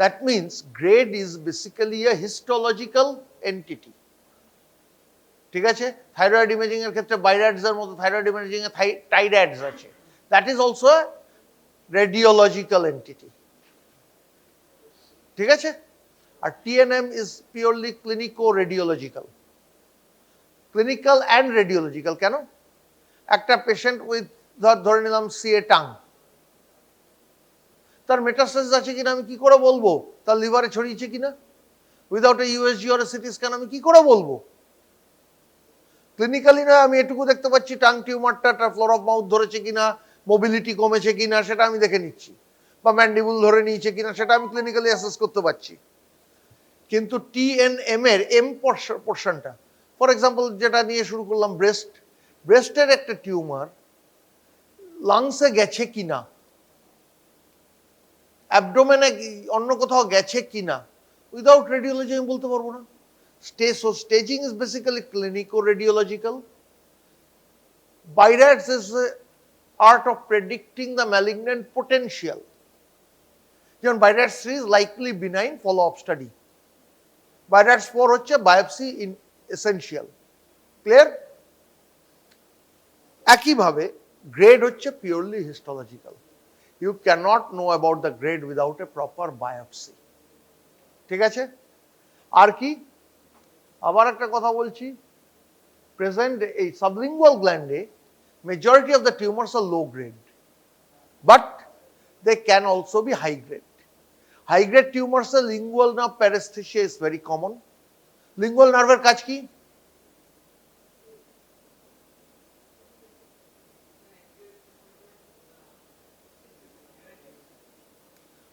Speaker 2: That means grade is basically a histological entity. ঠিক আছে? থাইরয়েড ইমেজিং এর ক্ষেত্রে বাইরাটস এর মতো থাইরয়েড ইমেজিং এ টাইরাডস আছে, that is also a radiological entity. ঠিক আছে? আর TNM is purely clinico radiological. Clinical and radiological কেন? একটা পেশেন্ট উইথ ধরে নিলাম সিএ টাং, তার মেটাস্টাসিস আছে কিনা আমি কি করে বলবো? তার লিভারে ছড়িয়েছে কিনা? Without a USG or CT scan আমি কি করে বলবো? ক্লিনিক্যালি না, আমি এটুকু দেখতে পাচ্ছি টাং টিউমারটা ফ্লোর অফ মাউথ ধরেছে কিনা, মোবিলিটি কমেছে কিনা সেটা আমি দেখে নিচ্ছি, বা ম্যান্ডিবুল ধরে নিয়েছে কিনা সেটা আমি ক্লিনিক্যালি অ্যাসেস করতে পারছি। কিন্তু টিএনএম এর এম পোর্শনটা, ফর এক্সাম্পল যেটা নিয়ে শুরু করলাম ব্রেস্ট, ব্রেস্টের একটা টিউমার লাংসে গেছে কিনা, অ্যাবডোমেনে অন্য কোথাও গেছে কিনা, উইদাউট রেডিওলজি আমি বলতে পারবো না। So staging is basically clinico-radiological. Byrat's is the art of predicting the malignant potential. যেমন Byrat's 3 is likely benign follow-up study. Byrat's 4 হচ্ছে biopsy in essential. Clear? একইভাবে grade হচ্ছে purely histological. You cannot know about the grade without a proper biopsy. ঠিক আছে? আর কি? আবার একটা কথা বলছি, প্রেজেন্ট এই সাবলিঙ্গুয়াল গ্ল্যান্ডে majority of the tumours are low grade, but they can also be high grade. High grade tumours এ lingual nerve paraesthesia is very common. Lingual নার্ভের কাজ কি?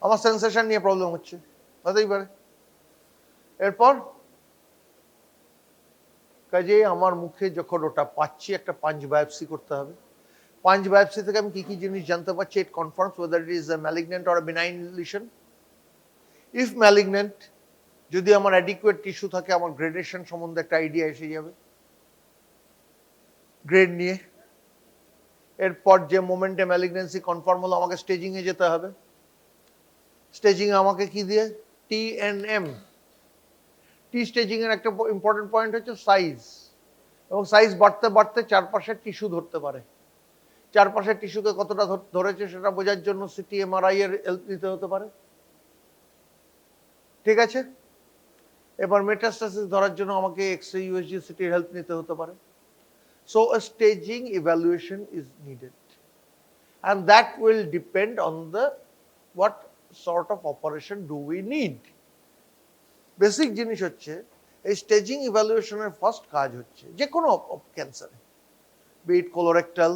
Speaker 2: আমার সেন্সেশন নিয়ে প্রবলেম হচ্ছে, হতেই পারে। এরপর কাজে আমার মুখে যখন ওটা পাচ্ছি একটা পাঞ্চ বায়োপসি করতে হবে। পাঞ্চ বায়োপসি থেকে আমি কি কি জিনিস জানতে পারছি? It confirms whether it is a malignant or a benign lesion. If malignant, যদি আমার অ্যাডিকুয়েট টিস্যু থাকে আমার গ্রেডেশন সম্বন্ধে একটা আইডিয়া এসে যাবে গ্রেড নিয়ে। এরপর যে মোমেন্টে ম্যালিগন্যান্সি কনফার্ম হলো আমাকে স্টেজিং এ যেতে হবে। স্টেজিং আমাকে কি দিয়ে? টিএনএম। টি স্টেজিং এর একটা ইম্পর্টেন্ট পয়েন্ট হচ্ছে সাইজ, এবং সাইজ বাড়তে বাড়তে চারপাশের টিস্যু ধরতে পারে। চারপাশের টিস্যুকে কতটা ধরেছে সেটা বোঝার জন্য সিটি এমআরআই এর হেল্প নিতে হতে পারে। ঠিক আছে? এবার মেটাস্টাসিস ধরার জন্য আমাকে এক্স-রে ইউএসজি সিটির হেল্প নিতে হতে পারে। So a staging evaluation is needed, and that will depend on the what sort of operation do we need. Basic জিনিস হচ্ছে এই স্টেজিং ইভ্যালুয়েশনের ফার্স্ট কাজ হচ্ছে যে কোনো ক্যান্সারে, be it colorectal,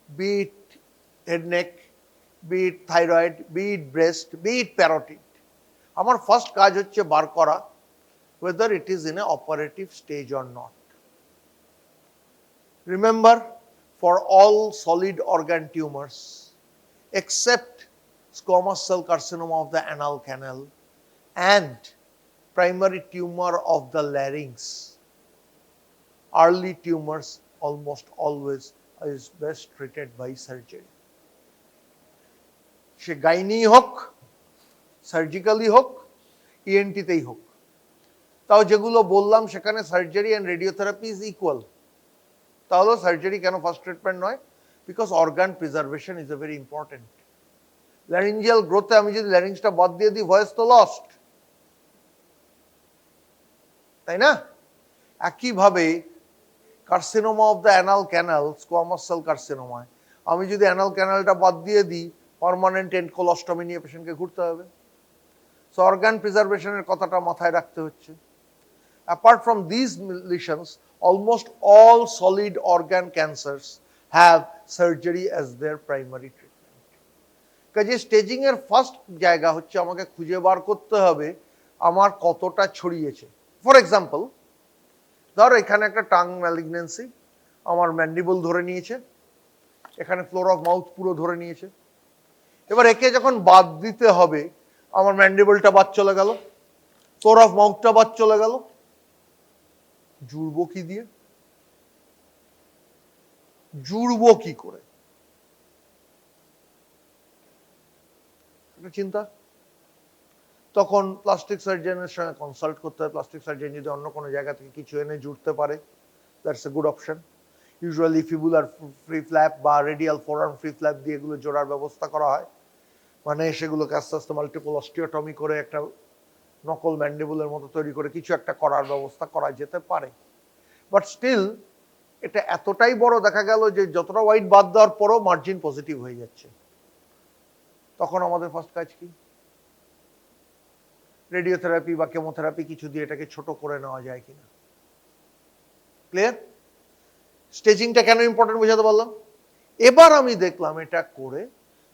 Speaker 2: be it head neck, be it thyroid, be it breast, be it parotid, আমার first কাজ হচ্ছে বার করা whether it is in a operative stage or not. Remember, for all solid organ tumors except squamous cell carcinoma of the anal canal and primary tumor of the larynx, early tumors almost always is best treated by surgery. সে gynae হোক, surgically হোক, ইএনটিতেই হোক। তাও যেগুলো বললাম সেখানে surgery and radiotherapy is equal, তাহলে সার্জারি কেন ফার্স্ট ট্রিটমেন্ট নয়? Because organ preservation is a very important. Laryngeal গ্রোথে আমি যদি ল্যারিঞ্জটা বাদ দিয়ে দিই, ভয়েস তো লস্ট, তাই না? একইভাবে carcinoma of the anal canal, squamous cell কার্সিনোমায় আমি যদি অ্যানাল ক্যানালটা বাদ দিয়ে দিই, পার্মানেন্ট এন্ড কোলস্টমি নিয়ে পেশেন্টকে ঘুরতে হবে। সো অর্গান প্রিজার্ভেশনের কথাটা মাথায় রাখতে হচ্ছে। Apart from these lesions, almost all solid organ cancers have surgery as their primary treatment. কাজে স্টেজিং এর ফার্স্ট জায়গা হচ্ছে আমাকে খুঁজে বার করতে হবে আমার কতটা ছড়িয়েছে। ফর এক্সাম্পল, ধর এখানে একটা টাং ম্যালিগন্যান্সি, আমার ম্যান্ডিবল ধরে নিয়েছে, এখানে ফ্লোর অফ মাউথ পুরো ধরে নিয়েছে। এবার একে যখন বাদ দিতে হবে, আমার ম্যান্ডিবলটা বাদ চলে গেল, ফ্লোর অফ মাউথটা বাদ চলে গেল, জুড়বো কি দিয়ে? জুড়বো কি করে? একটা চিন্তা। তখন প্লাস্টিক সার্জনের সঙ্গে কনসাল্ট করতে হয়। প্লাস্টিক সার্জন যদি অন্য কোনো জায়গা থেকে কিছু এনে জুড়তে পারে, that's a good option. Usually fibular free flap বা রেডিয়াল ফোরআর্ম ফ্রি ফ্ল্যাপ দিয়ে এগুলো জোড়ার ব্যবস্থা করা হয়, মানে সেগুলোকে আস্তে আস্তে মাল্টিপল অস্টিওটমি করে একটা নকল ম্যান্ডিবুলের মতো তৈরি করে কিছু একটা করার ব্যবস্থা করা যেতে পারে। বাট স্টিল এটা এতটাই বড় দেখা গেল যে যতটা ওয়াইড বাদ দেওয়ার পরও মার্জিন পজিটিভ হয়ে যাচ্ছে, তখন আমাদের ফার্স্ট কাজ কি? রেডিওথেরাপি বা কেমোথেরাপি কিছু দিয়ে এটাকে ছোট করে নেওয়া যায় কিনা। ক্লিয়ার? স্টেজিংটা কেন ইম্পর্টেন্ট বোঝাতে পারলাম। এবার আমি দেখলাম এটা করে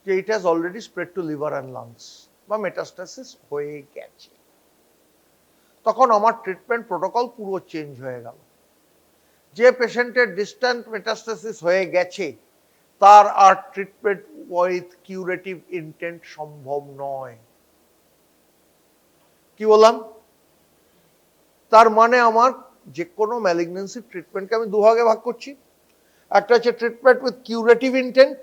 Speaker 2: যে it has already spread to liver and lungs বা মেটাস্টাসিস হয়ে গেছে, তখন আমার ট্রিটমেন্ট প্রোটোকল পুরো চেঞ্জ হয়ে গেল। যে পেশেন্টের ডিস্ট্যান্ট মেটাস্টাসিস হয়ে গেছে তার আর ট্রিটমেন্ট উইথ কিউরেটিভ ইন্টেন্ট সম্ভব নয়। কি বললাম? তার মানে আমার যে কোনো ম্যালিগন্যান্সি ট্রিটমেন্টকে আমি দুভাগে ভাগ করছি। একটা হচ্ছে ট্রিটমেন্ট উইথ কিউরেটিভ ইন্টেন্ট,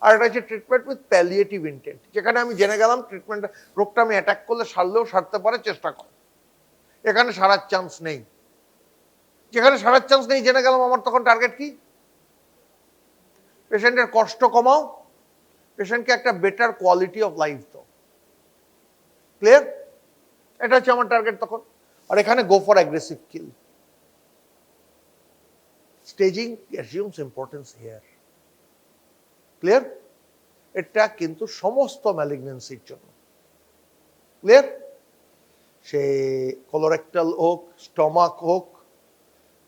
Speaker 2: আর একটা হচ্ছে ট্রিটমেন্ট উইথ প্যালিয়েটিভ ইন্টেন্ট, যেখানে আমি জেনে গেলাম ট্রিটমেন্ট রোগটা আমি অ্যাটাক করলে সারলেও সারতে পারে, চেষ্টা কর। এখানে সারার চান্স নেই। যেখানে সারার চান্স নেই জেনে গেলাম, আমার তখন টার্গেট কি? পেশেন্টের কষ্ট কমাও, পেশেন্টকে একটা বেটার কোয়ালিটি অফ লাইফ দাও। ক্লিয়ার? এটা হচ্ছে আমার টার্গেট তখন। আর এখানে go for aggressive kill. Staging assumes importance here. Clear? এটা কিন্তু সমস্ত ম্যালিগন্যান্সির জন্য। ক্লিয়ার? সে কোলোরেক্টাল হোক, স্টমাক হোক,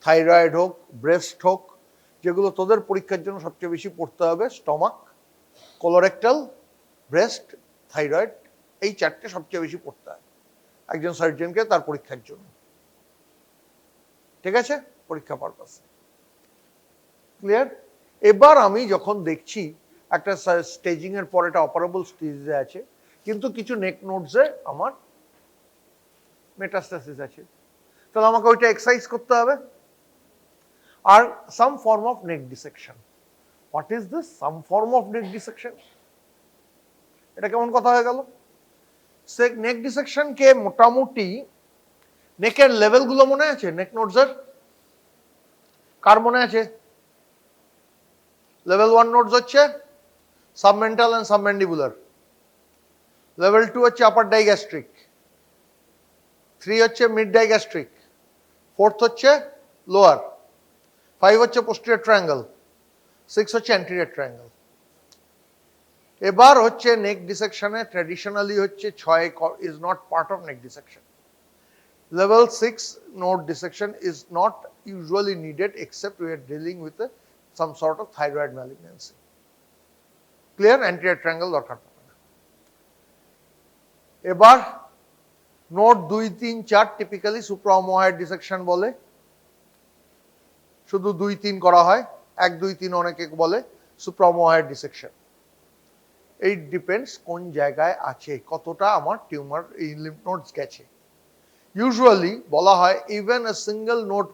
Speaker 2: থাইরয়েড হোক, ব্রেস্ট হোক, যেগুলো তোদের পরীক্ষার জন্য সবচেয়ে বেশি পড়তে হবে, স্টমাক, কোলোরেক্টাল, ব্রেস্ট, থাইরয়েড, এই চারটে সবচেয়ে বেশি পড়তে হয় একজন সার্জনকে তার পরীক্ষার জন্য। ঠিক আছে? পরীক্ষা পারপাসে। ক্লিয়ার? এবার আমি যখন দেখছি একটা স্টেজিং এর পর এটা অপারেবল স্টেজে আছে, কিন্তু কিছু নেক নোডসে আমার মেটাস্টাসিস আছে, তাহলে আমাকে ওইটা এক্সারসাইজ করতে হবে। আর some form of neck dissection. What is this some form of neck dissection? এটা কেমন কথা হয়ে গেল? নেক ডিসেকশনকে মোটামুটি নেকের লেভেলগুলো মনে আছে? নেক নোডসের কার মনে আছে? লেভেল 1 নোডস হচ্ছে সাবমেন্টাল এন্ড সাবম্যান্ডিবুলার, লেভেল 2 হচ্ছে আপার ডাইগ্যাস্ট্রিক, 3 হচ্ছে মিড ডাইগ্যাস্ট্রিক, 4th হচ্ছে লোয়ার, 5 হচ্ছে পোস্টেরিয়র ট্রায়াঙ্গেল, 6 হচ্ছে অ্যান্টেরিয়র ট্রায়াঙ্গেল। এবার হচ্ছে নেক ডিসেকশনে ট্র্যাডিশনালি হচ্ছে 6 is not part of neck dissection. Level 6 node dissection is not usually needed except we are dealing with some sort of thyroid malignancy. Clear? Anterior triangle দরকার পড়ে না। এবার node 2, 3, 4 typically সুপ্রাওমোহাইড dissection বলে, শুধু 2, 3 করা হয়, 1, 2, 3 অনেকে বলে সুপ্রাওমোহাইড ডিসেকশন। ইট ডিপেন্ডস কোন জায়গায় আছে, কতটা আমার টিউমার এই লিম্ফ নোডস গেছে। ইউজুয়ালি বলা হয় even a single node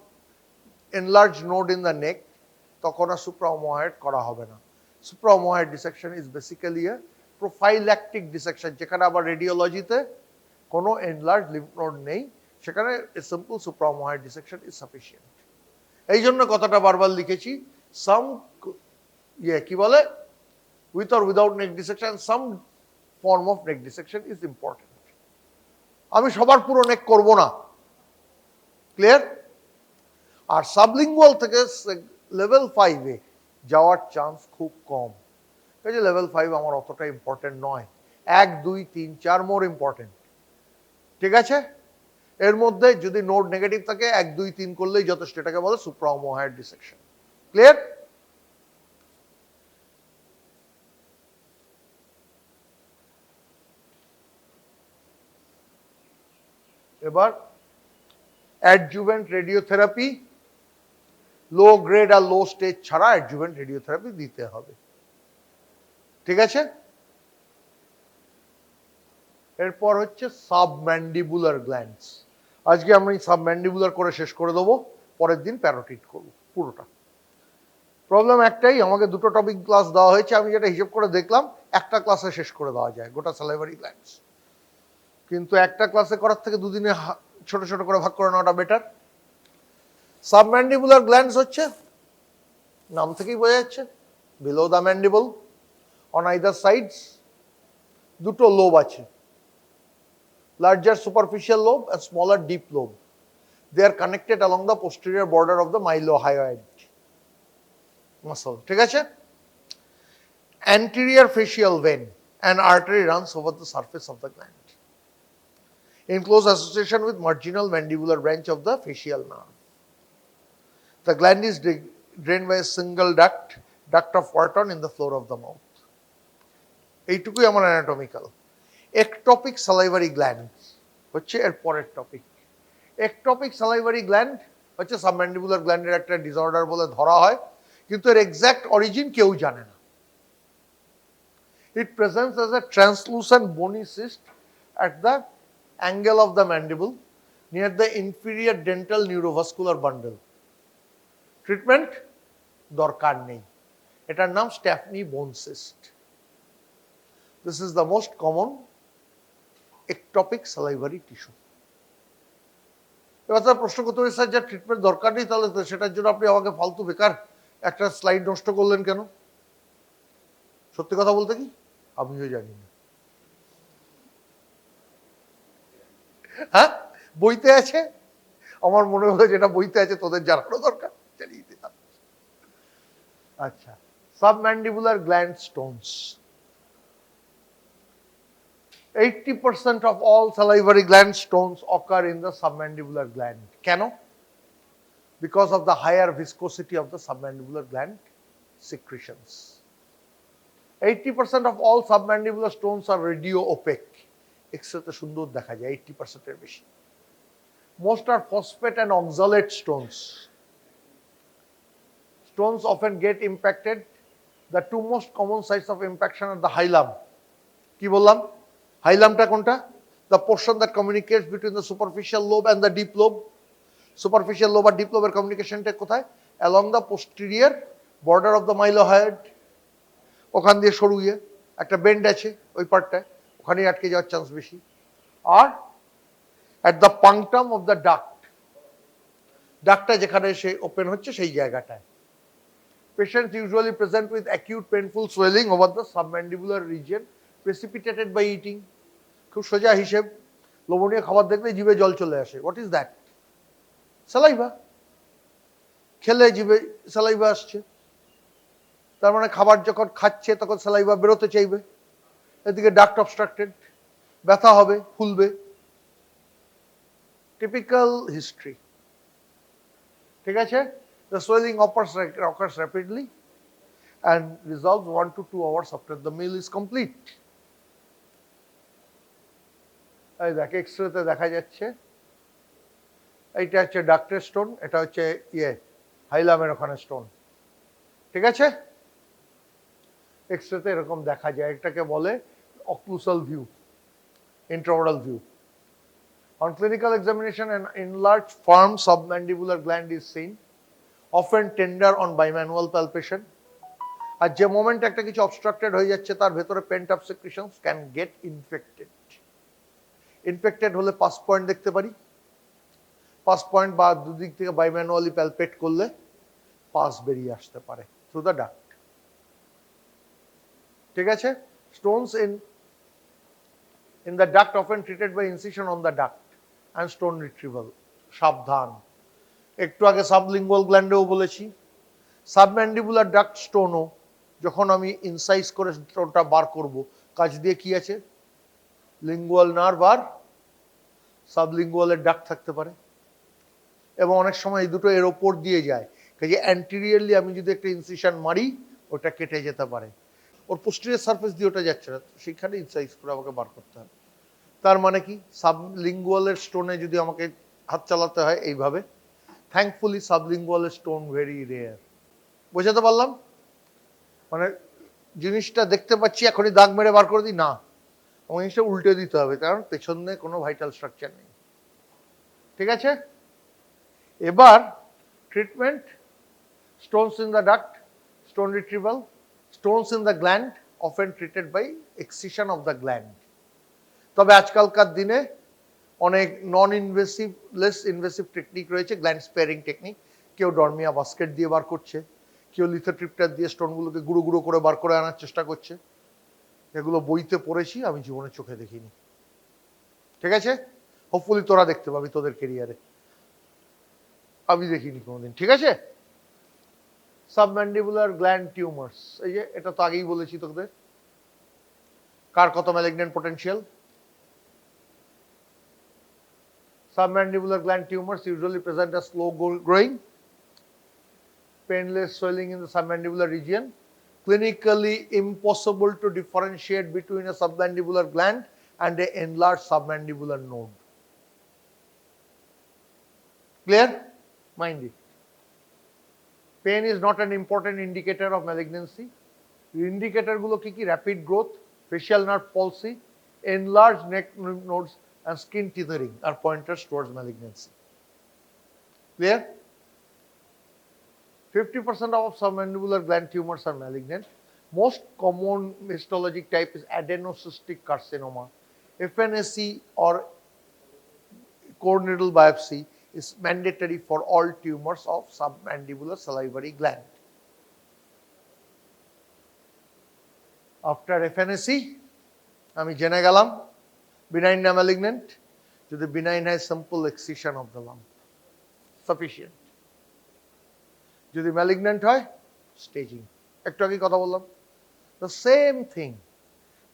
Speaker 2: enlarge node in the neck তখন আর সুপ্রাওমোহাইড করা হবে না। Supraomohyoid dissection is basically a prophylactic dissection, যেখানে আবার রেডিওলজিতে কোনো এনলার্জ লিম্ফ নোড নেই, সেখানে a simple supraomohyoid dissection is sufficient. এই জন্য কথাটা বারবার লিখেছি, সাম কি বলে with or without neck dissection, some form of neck dissection is important. আমি সবার পুরো নেক করব না, ক্লিয়ার? আর সাবলিঙ্গুয়াল থেকে লেভেল 5 এ যাওয়ার চান্স খুব কম, এই যে লেভেল 5 আমার অতটা ইম্পর্টেন্ট নয়, 1, 2, 3, 4 মোর ইম্পর্টেন্ট। ঠিক আছে, এর মধ্যে যদি নোড নেগেটিভ থাকে 1, 2, 3 করলেই যথেষ্ট, এটাকে বলে সুপ্রাওমোহাইড ডিসেকশন। ক্লিয়ার? এবার অ্যাডজুভেন্ট রেডিওথেরাপি, লো গ্রেড আর লো স্টেজ ছাড়া অ্যাডজুভেন্ট রেডিওথেরাপি দিতে হবে। ঠিক আছে, এরপর হচ্ছে সাবম্যান্ডিবুলার গ্ল্যান্ডস। আজকে আমরা সাবম্যান্ডিবুলার করে শেষ করে দেবো, পরের দিন প্যারোটিড করব পুরোটা। প্রবলেম একটাই, আমাকে 2টো টপিক ক্লাস দেওয়া হয়েছে, আমি যেটা হিসেব করে দেখলাম একটা ক্লাসে শেষ করে দেওয়া যায় গোটা স্যালাইভারি গ্ল্যান্ডস, কিন্তু একটা ক্লাসে করার থেকে 2 দিনে ছোট ছোট করে ভাগ করে নেওয়াটা বেটার। সাবম্যান্ডিবুলার গ্ল্যান্ডস হচ্ছে নাম থেকেই বোঝা যাচ্ছে below the mandible, on either sides 2টো লোব আছে, larger superficial lobe and smaller deep lobe. They are connected along the posterior border of the mylohyoid muscle. ঠিক আছে, anterior facial vein and artery runs over the surface of the gland in close association with marginal mandibular branch of the facial nerve. The gland is drained by a single duct of Wharton in the floor of the mouth. এইটুকুই আমার anatomical. Ectopic সালাইভারি gland হচ্ছে এর পরের topic. Ectopic সালাইভারি gland হচ্ছে submandibular গ্ল্যান্ডের একটা disorder বলে ধরা হয়, কিন্তু এর এক্সাক্ট অরিজিন কেউ জানে না। It presents as a translucent bony cyst at the angle of the mandible near the inferior dental neurovascular bundle. Treatment দরকার নেই, এটার নাম স্ট্যাফনি বোন cyst. This is the most common ectopic salivary tissue. এবার তার প্রশ্ন করতে হবে, স্যার যা ট্রিটমেন্ট দরকার নেই, তাহলে সেটার জন্য আপনি আমাকে ফালতু বেকার একটা স্লাইড নষ্ট করলেন কেন? সত্যি কথা বলতে কি আমিও জানি না। হ্যাঁ, বইতে আছে, আমার মনে হলো যেটা বইতে আছে তোদের জানানো দরকার, জানিয়ে দিলাম। আচ্ছা, submandibular gland Stones. 80% of all salivary gland stones occur in the submandibular gland. কেন? Because of the higher viscosity of the submandibular gland secretions. 80% of all submandibular stones are radio opaque. X-ray সুন্দর দেখা যায়, 80% এর বেশি। Most are phosphate and oxalate stones. Stones often get impacted. The two most common sites of impaction are the hilum. কি বললাম? হাইলামটা কোনটা? The portion that communicates between the superficial lobe and the deep lobe. Superficial lobe R deep lobe এর কমিউনিকেশনটা কোথায়? Along the posterior border of the mylohyoid. ওখান দিয়ে সরুয়ে একটা bend আছে, ওই পার্টটায় ওখানেই আটকে যাওয়ার চান্স বেশি। আর at the punctum of the duct, ডাক্টটা যেখানে সে ওপেন হচ্ছে সেই জায়গাটায়। Patients usually present with acute painful swelling over the submandibular region precipitated by eating. খুব সোজা হিসেব, লোভনীয় খাবার দেখলে জিভে জল চলে আসে, হোয়াট ইজ দ্যাট? স্যালাইভা। খেলে জিভে স্যালাইভা আসছে, তার মানে খাবার যখন খাচ্ছে তখন স্যালাইভা বেরোতে চাইবে, এদিকে ডাক্ট অবস্ট্রাক্টেড, ব্যথা হবে, ফুলবে। টিপিক্যাল হিস্ট্রি, ঠিক আছে? The swelling occurs rapidly and resolves 1 to 2 hours after the meal is complete. এই দেখ এক্সরেতে দেখা যাচ্ছে, এইটা হচ্ছে ডাক্টের স্টোন, এটা হচ্ছে হাইলামের ওখানে স্টোন, ঠিক আছে? এক্সরেতে এরকম দেখা যায়, এটাকে বলে occlusal view, intraoral view. On clinical examination, an enlarged firm submandibular gland is seen, often tender on bimanual palpation. আর যে মোমেন্ট একটা কিছু অবস্ট্রাক্টেড হয়ে যাচ্ছে তার ভেতরে pent up secretions can get infected. Infected হলে পাস পয়েন্ট দেখতে পারি, পাস পয়েন্ট বা দুদিক থেকে বাইম্যানুয়ালি প্যালপেট করলে পাস বেরিয়ে আসতে পারে থ্রু দ্য ডাক্ট, ঠিক আছে? Stones in the duct often treated by incision on the duct and stone retrieval. সাবধান, একটু আগে সাবলিঙ্গুয়াল গ্ল্যান্ডেও বলেছি, সাবম্যান্ডিবুলার ডাক্ট স্টোনও যখন আমি ইনসাইজ করে স্টোনটা বার করব, কাজ দিয়ে কি আছে? লিঙ্গুয়াল নার্ভ আর সাবলিঙ্গুয়ালের ডাক্ট থাকতে পারে, এবং অনেক সময় এই দুটো এর ওপর দিয়ে যায়, কাজে অ্যান্টিরিয়ারলি আমি যদি একটা ইনসিশন মারি ওটা কেটে যেতে পারে, ওর পোস্টেরিয়র সারফেস দিয়ে ওটা যাচ্ছে না, সেখানে ইনসাইজ করে আমাকে বার করতে হবে। তার মানে কি, সাবলিঙ্গুয়ালের স্টোনে যদি আমাকে হাত চালাতে হয় এইভাবে, থ্যাঙ্কফুলি সাবলিঙ্গুয়ালের স্টোন ভেরি রেয়ার। বোঝাতে পারলাম? মানে জিনিসটা দেখতে পাচ্ছি এখনই দাগ মেরে বার করে দিই না, আমার জিনিসটা উল্টে দিতে হবে, কারণ পেছনে কোনো ভাইটাল স্ট্রাকচার নেই, ঠিক আছে? এবার treatment, stones in the duct, stone retrieval, stones in the gland often treated by excision of the gland. তবে আজকালকার দিনে অনেক non invasive, less invasive technique রয়েছে, গ্ল্যান্ড স্পেয়ারিং টেকনিক। কেউ ডরমিয়া বাস্কেট দিয়ে বার করছে, কেউ লিথোট্রিপ্টার দিয়ে স্টোনগুলোকে গুঁড়ো গুঁড়ো করে বার করে আনার চেষ্টা করছে। এগুলো বইতে পড়েছি, আমি জীবনে চোখে দেখিনি, ঠিক আছে? হোপফুলি তোরা দেখতে পাবি তোদের কেরিয়ারে, আমি দেখিনি কোনোদিন, ঠিক আছে? সাবম্যান্ডিবুলার গ্ল্যান্ড টিউমার্স, এই যে এটা তো আগেই বলেছি তোদের, কার কত malignant potential. Submandibular gland tumors usually present as slow growing, painless swelling in the submandibular region, clinically impossible to differentiate between a submandibular gland and an enlarged submandibular node. Clear? Mind it. Pain is not an important indicator of malignancy. The indicator gulo ki rapid growth, facial nerve palsy, enlarged neck nodes and skin tethering are pointers towards malignancy. Clear? 50% of submandibular gland tumors are malignant. Most common histologic type is adenocystic carcinoma. FNAC or core needle biopsy is mandatory for all tumors of submandibular salivary gland. After FNAC, আমি জেনে গেলাম benign না malignant, যদি benign হয় simple excision of the lump sufficient, যদি malignant হয় staging। একটু আগে কথা বললাম, the same thing,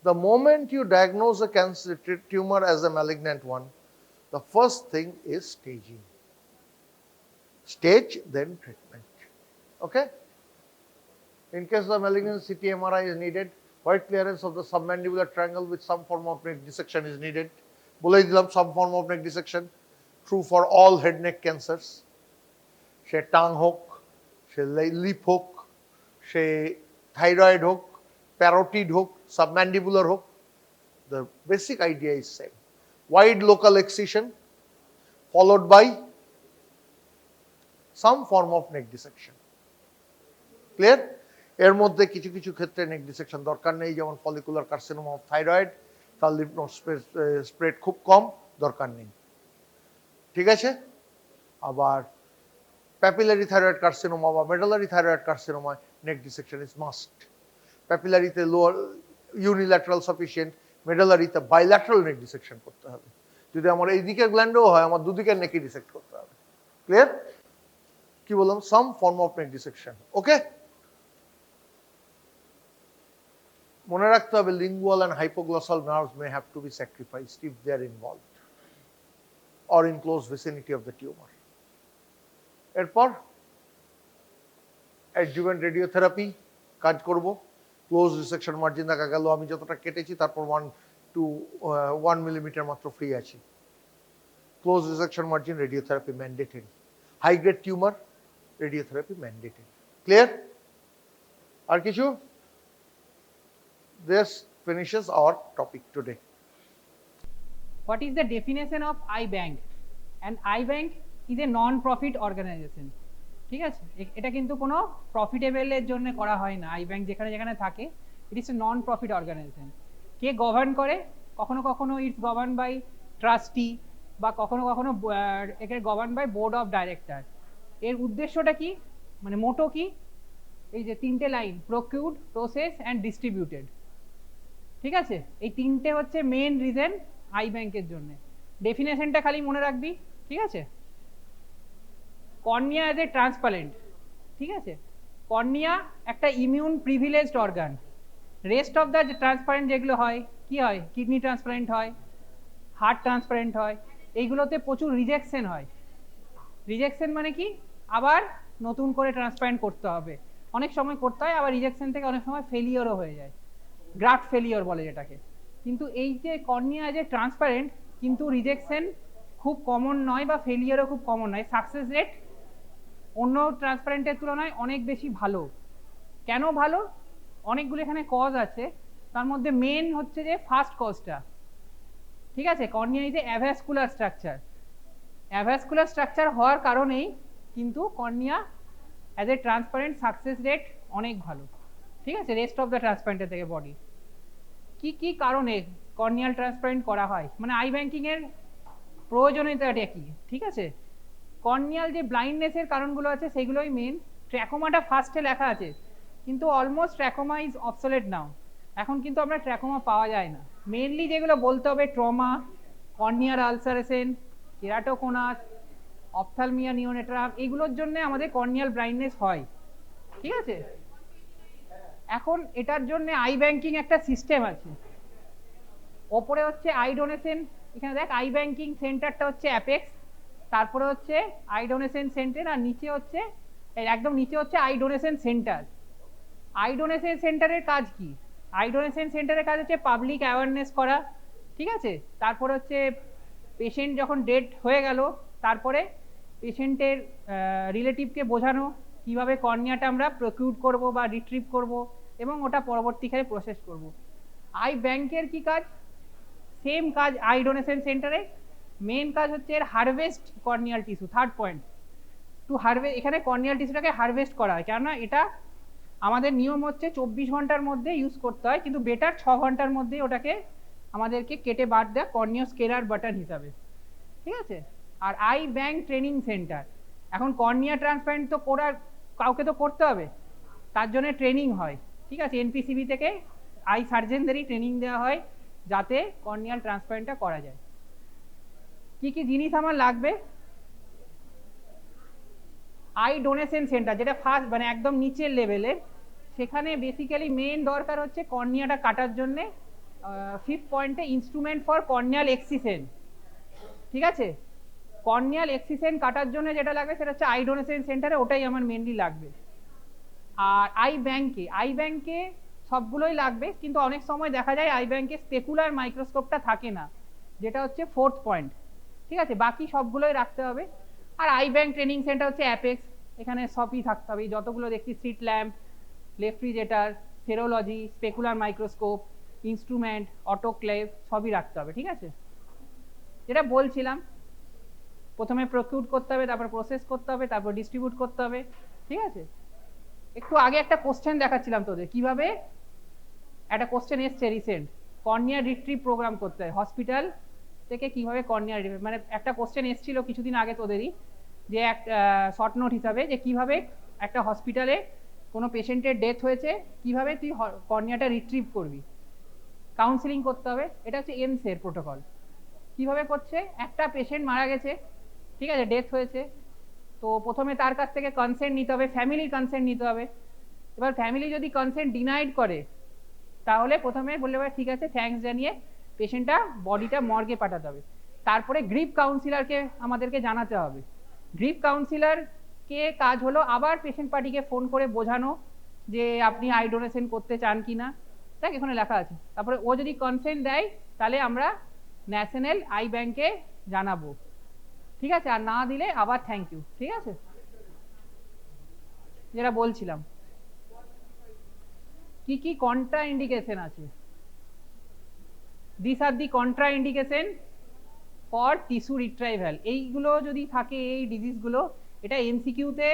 Speaker 2: the moment you diagnose a cancer tumor as a malignant one, the first thing is staging. Stage, then treatment. Okay? In case the malignant CT MRI is needed, white clearance of the submandibular triangle with some form of neck dissection is needed. বলেই দিলাম, some form of neck dissection, true for all head neck cancers. Say tongue হোক, সে lip হোক, সে thyroid হোক, parotid হোক, submandibular হোক, the basic idea is same. Wide local excision followed by some form of neck dissection. Clear? এর মধ্যে কিছু কিছু ক্ষেত্রে নেক ডিসেকশন দরকার নেই, যেমন ফলিকুলার কার্সিনোমা অফ থাইরয়েড, তার লিম্ফ নোড স্প্রেড খুব কম, দরকার নেই, ঠিক আছে? আবার প্যাপিলারি থাইরয়েড কার্সিনোমা বা medullary thyroid carcinoma neck dissection is must. প্যাপিলারিতে লোয়ার ইউনিল্যাটারাল সাফিসিয়েন্ট, মেডালারিতে বাইল্যাটারাল নেক ডিসেকশন করতে হবে। যদি আমার এই দিকের গ্ল্যান্ডও হয় আমার দুদিকের নেকই ডিসেক্ট করতে হবে। ক্লিয়ার? কি বললাম? Some form of neck dissection. Okay, মনে রাখতে হবে lingual and hypoglossal nerves may have to be sacrificed if they are involved or in close vicinity of the tumor. এরপর adjuvant radiotherapy কাজ করব। ক্লোজ রিসেকশন মার্জিন দেখা গেল আমি যতটা কেটেছি তারপর 1 to 1 মিলিমিটার মাত্র ফ্রি আছে। Close resection margin radiotherapy mandatory. High grade tumour radiotherapy mandatory. Clear? আর কিছু? This finishes our topic today.
Speaker 3: What is the definition of eye bank? An eye bank is a non-profit organization. ঠিক আছে, এটা কিন্তু কোনো প্রফিটেবলের জন্য করা হয় না। আই ব্যাংক যেখানে যেখানে থাকে, it is a non profit organization. কে গভর্ন করে? কখনো কখনো ইটস গভর্ন বাই ট্রাস্টি, বা কখনো কখনো একে govern by board of director. এর উদ্দেশ্যটা কি, মানে মোটো কি? এই যে তিনটে line, procured, process and distributed. ঠিক আছে, এই তিনটে হচ্ছে মেন রিজন আই ব্যাংকের জন্য। ডেফিনেশনটা খালি মনে রাখবি। ঠিক আছে, কর্নিয়া এজ এ ট্রান্সপারেন্ট। ঠিক আছে, কর্নিয়া একটা immune privileged organ. Rest of the transparent যেগুলো হয়, কি হয়? কিডনি ট্রান্সপারেন্ট হয়, হার্ট ট্রান্সপারেন্ট হয়, এইগুলোতে প্রচুর রিজেকশন হয়। রিজেকশন মানে কি? আবার নতুন করে ট্রান্সপ্লান্ট করতে হবে, অনেক সময় করতে হয়, আবার রিজেকশন থেকে অনেক সময় ফেলিওরও হয়ে যায়, গ্রাফট ফেলিওর বলে যেটাকে। কিন্তু এই যে কর্নিয়া যে ট্রান্সপারেন্ট, কিন্তু রিজেকশন খুব কমন নয় বা ফেলিওরও খুব কমন নয়। সাকসেস রেট অন্য ট্রান্সপারেন্টের তুলনায় অনেক বেশি ভালো। কেন ভালো? অনেকগুলো এখানে কজ আছে, তার মধ্যে মেন হচ্ছে যে ফার্স্ট কজটা। ঠিক আছে, cornea is a avascular structure. Avascular structure হওয়ার কারণেই কিন্তু cornea as a transparent success rate অনেক ভালো। ঠিক আছে, রেস্ট অফ দ্য ট্রান্সপ্লান্টের থেকে বডি। কি কি কারণে কর্নিয়াল ট্রান্সপ্লান্ট করা হয়, মানে আই ব্যাংকিংয়ের প্রয়োজনীয়তাটা কি? ঠিক আছে, কর্নিয়াল যে ব্লাইন্ডনেসের কারণগুলো আছে সেগুলোই মেন। ট্র্যাকোমাটা ফার্স্টে লেখা আছে, কিন্তু অলমোস্ট ট্র্যাকোমা ইজ অবসোলেট নাও। এখন কিন্তু আমরা ট্র্যাকোমা পাওয়া যায় না। মেনলি যেগুলো বলতে হবে, ট্রমা, কর্নিয়ার আলসারেশন, কেরাটোকোনাস, অপথ্যালমিয়া নিওনেট্রাম, এগুলোর জন্য আমাদের কর্নিয়াল ব্লাইন্ডনেস হয়। ঠিক আছে, এখন এটার জন্য আই ব্যাংকিং একটা সিস্টেম আছে। ওপরে হচ্ছে আই ডোনেশন, এখানে দেখ আই ব্যাংকিং সেন্টারটা হচ্ছে অ্যাপেক্স, তারপরে হচ্ছে আই ডোনেশন সেন্টার, আর নিচে হচ্ছে একদম নিচে হচ্ছে eye donation centre. Eye donation সেন্টারের কাজ কি? আই ডোনেশন সেন্টারের কাজ হচ্ছে পাবলিক অ্যাওয়ারনেস করা। ঠিক আছে, তারপরে হচ্ছে পেশেন্ট যখন ডেড হয়ে গেল, তারপরে পেশেন্টের রিলেটিভকে বোঝানো কিভাবে কর্নিয়াটা আমরা প্রকিউট করব বা রিট্রিভ করব, এবং ওটা পরবর্তীকালে প্রসেস করব। আই ব্যাংকের কি কাজ? সেম কাজ আই ডোনেশন সেন্টারে। মেন কাজ হচ্ছে এর harvest corneal tissue. Third point, to harvest. এখানে কর্নিয়াল টিস্যুটাকে হারভেস্ট করা হয়, কেননা এটা আমাদের নিয়ম হচ্ছে 24 ঘন্টার মধ্যে ইউজ করতে হয়, কিন্তু বেটার 6 ঘন্টার মধ্যে ওটাকে আমাদেরকে কেটে বাদ দেয় কর্নিয়াল স্কেলার বাটন হিসাবে। ঠিক আছে, আর আই ব্যাংক ট্রেনিং সেন্টার। এখন কর্নিয়া ট্রান্সপ্লান্ট তো করার কাউকে তো করতে হবে, তার জন্য ট্রেনিং হয়। ঠিক আছে, এনপিসিবি থেকে আই সার্জেনদেরই ট্রেনিং দেওয়া হয় যাতে কর্নিয়াল ট্রান্সপ্লান্টটা করা যায়। কি কি জিনিস আমার লাগবে? আই ডোনেশন সেন্টার, যেটা ফার্স্ট মানে একদম নিচের লেভেলের, সেখানে বেসিক্যালি মেন দরকার হচ্ছে কর্নিয়াটা কাটার জন্যে 5th পয়েন্টে ইনস্ট্রুমেন্ট ফর কর্নিয়াল এক্সিশন। ঠিক আছে, কর্নিয়াল এক্সিশন কাটার জন্য যেটা লাগবে সেটা হচ্ছে আই ডোনেশন সেন্টারে, ওটাই আমার মেনলি লাগবে। আর আই ব্যাংকে সবগুলোই লাগবে, কিন্তু অনেক সময় দেখা যায় আই ব্যাংকে স্পেকুলার মাইক্রোস্কোপটা থাকে না, যেটা হচ্ছে 4th পয়েন্ট। ঠিক আছে, বাকি সবগুলোই রাখতে হবে। আর আই ব্যাংক ট্রেনিং সেন্টার হচ্ছে অ্যাপেক্স, এখানে সবই থাকতে হবে, যতগুলো দেখছি slit lamp, refrigerator, serology, specular microscope, instrument, autoclave, সবই রাখতে হবে। ঠিক আছে, যেটা বলছিলাম, প্রথমে প্রকিউট করতে হবে, তারপর প্রসেস করতে হবে, তারপর ডিস্ট্রিবিউট করতে হবে। ঠিক আছে, একটু আগে একটা কোশ্চেন দেখাচ্ছিলাম তোদের, কিভাবে একটা কোশ্চেন এসছে রিসেন্ট, কর্নিয়া রিট্রিভ প্রোগ্রাম করতে হয় হসপিটাল থেকে, কিভাবে কর্নিয়া রিট্রিভ, মানে একটা কোশ্চেন এসেছিল কিছুদিন আগে তোদেরই, যে এক শর্ট নোট হিসাবে, যে কিভাবে একটা হসপিটালে কোনো পেশেন্টের ডেথ হয়েছে, কিভাবে তুই কর্নিয়াটা রিট্রিভ করবি, কাউন্সিলিং করতে হবে। এটা হচ্ছে এমস এর প্রোটোকল। কিভাবে করছে, একটা পেশেন্ট মারা গেছে, ঠিক আছে, ডেথ হয়েছে, তো প্রথমে তার কাছ থেকে কনসেন্ট নিতে হবে, ফ্যামিলির কনসেন্ট নিতে হবে। এবার ফ্যামিলি যদি কনসেন্ট ডিনাইড করে তাহলে প্রথমে বললে ঠিক আছে থ্যাঙ্কস জানিয়ে পেশেন্টটা বডিটা মর্গে পাঠাতে হবে। তারপরে গ্রিফ কাউন্সিলরকে আমাদেরকে জানাতে হবে। গ্রিফ কাউন্সিলরকে কাজ হলো আবার পেশেন্ট পার্টিকে ফোন করে বোঝানো যে আপনি আই ডোনেশন করতে চান কি না, দেখ এখানে লেখা আছে। তারপরে ও যদি কনসেন্ট দেয় তাহলে আমরা ন্যাশনাল আই ব্যাংকে জানাবো, ঠিক আছে, আর না দিলে আবার থ্যাংক ইউ, ঠিক আছে, যেটা বলছিলাম। কি কি কন্ট্রা ইন্ডিকেশন আছে, this are the contraindication for tissue retrieval. এইগুলো যদি থাকে, এই ডিজিজগুলো, এটা এমসিকিউতে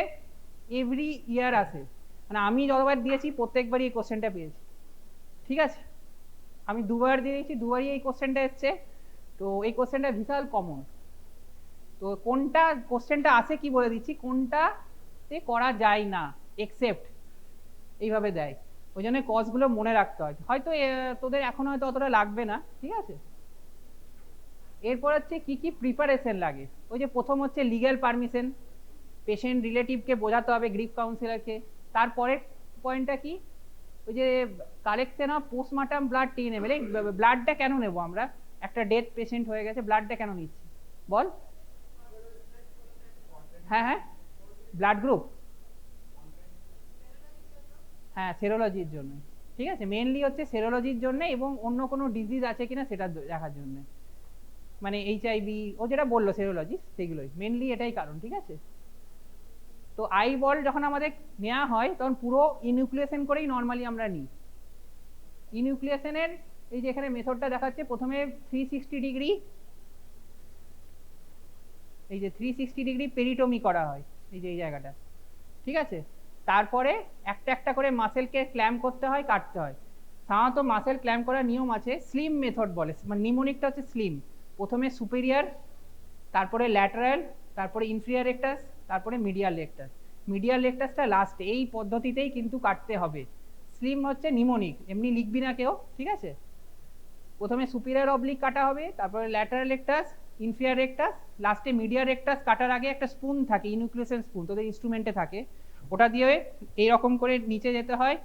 Speaker 3: এভরি ইয়ার আসে, মানে আমি যতবার দিয়েছি প্রত্যেকবারই এই কোশ্চেনটা পেয়েছি, ঠিক আছে, আমি দুবার দিয়েছি, দুবারই এই কোশ্চেনটা এসছে, তো এই কোশ্চেনটা বিশাল কমন। তো কোনটা কোশ্চেনটা আসে কি বলে দিচ্ছি, কোনটাতে করা যায় না এক্সেপ্ট এইভাবে দেয়, ওই জন্য কজগুলো মনে রাখতে হয়, হয়তো তোদের এখন হয়তো অতটা লাগবে না, ঠিক আছে। এরপর হচ্ছে কি কি প্রিপারেশন লাগে, ওই যে প্রথম হচ্ছে লিগ্যাল পারমিশন, পেশেন্ট রিলেটিভকে বোঝাতে হবে, গ্রিফ কাউন্সিলরকে। তারপরে পয়েন্টটা কি, ওই যে collection of post-mortem blood 10 ml। এই ব্লাডটা কেন নেবো আমরা, একটা ডেথ পেশেন্ট হয়ে গেছে, ব্লাডটা কেন নিচ্ছি বল? হ্যাঁ হ্যাঁ, ব্লাড গ্রুপ, হ্যাঁ সেরোলজির জন্য, ঠিক আছে, মেনলি হচ্ছে সেরোলজির জন্য, এবং অন্য কোনো ডিজিজ আছে কিনা সেটা দেখার জন্য, মানে এইচআইভি ও যেটা বললো সেরোলজি, সেগুলোই মেনলি, এটাই কারণ, ঠিক আছে। তো আই বল যখন আমাদের নেওয়া হয় তখন পুরো ইনিউক্লিয়েশন করেই নর্মালি আমরা নিই। ইনিউক্লিয়েশনের এই যে এখানে মেথডটা দেখাচ্ছে, প্রথমে 360 ডিগ্রি, এই যে 360 ডিগ্রি পেরিটমি করা হয়, এই যে এই জায়গাটা, ঠিক আছে। তারপরে একটা একটা করে মাসেলকে ক্ল্যাম্প করতে হয়, কাটতে হয়। সাধারণত মাসেল ক্ল্যাম্প করার নিয়ম আছে, স্লিম মেথড বলে, মানে নিমোনিকটা হচ্ছে স্লিম, প্রথমে সুপেরিয়ার, তারপরে ল্যাটারাল, তারপরে ইনফিরিয়ার রেক্টাস, তারপরে মিডিয়াল রেক্টাস, মিডিয়াল রেক্টাসটা লাস্টে। এই পদ্ধতিতেই কিন্তু কাটতে হবে। স্লিম হচ্ছে নিমোনিক, এমনি লিখবি না কেউ, ঠিক আছে। প্রথমে সুপিরিয়ার অবলিক কাটা হবে, তারপরে ল্যাটারাল রেক্টাস, ইনফিরিয়ার রেক্টাস, লাস্টে মিডিয়াল রেক্টাস। কাটার আগে একটা স্পুন থাকে, ইনুক্লিয়েশন স্পুন, তোদের ইনস্ট্রুমেন্টে থাকে, ওটা দিয়ে এইরকম করে নিচে যেতে হয়,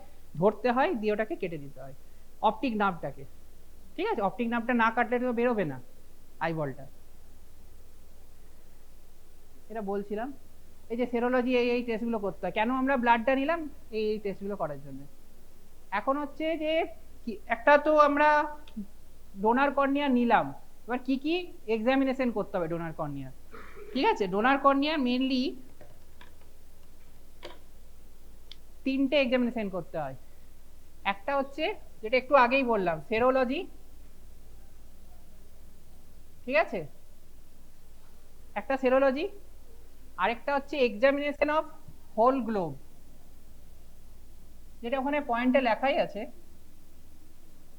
Speaker 3: ধরতে হয়, দিয়ে ওটাকে কেটে দিতে হয় অপটিক নার্ভটাকে, ঠিক আছে। অপটিক নার্ভটা না কাটলে তো বেরোবে না আইবলটা, এটা বলছিলাম। এই যে সেরোলজি, এই টেস্টগুলো করতে হয়, কেন আমরা ব্লাডটা নিলাম, এই টেস্টগুলো করার জন্য। এখন হচ্ছে যে একটা তো আমরা ডোনার কর্নিয়া নিলাম, এবার কি কি এক্সামিনেশন করতে হবে ডোনার কর্নিয়া, ঠিক আছে। ডোনার কর্নিয়া মেনলি 3টে এক্সামিনেশন করতে হয়। একটা হচ্ছে যেটা একটু আগেই বললাম, সেরোলজি, ঠিক আছে, একটা সেরোলজি, আরেকটা হচ্ছে এক্সামিনেশন অফ হোল গ্লোব, যেটা ওখানে পয়েন্টে লেখাই আছে,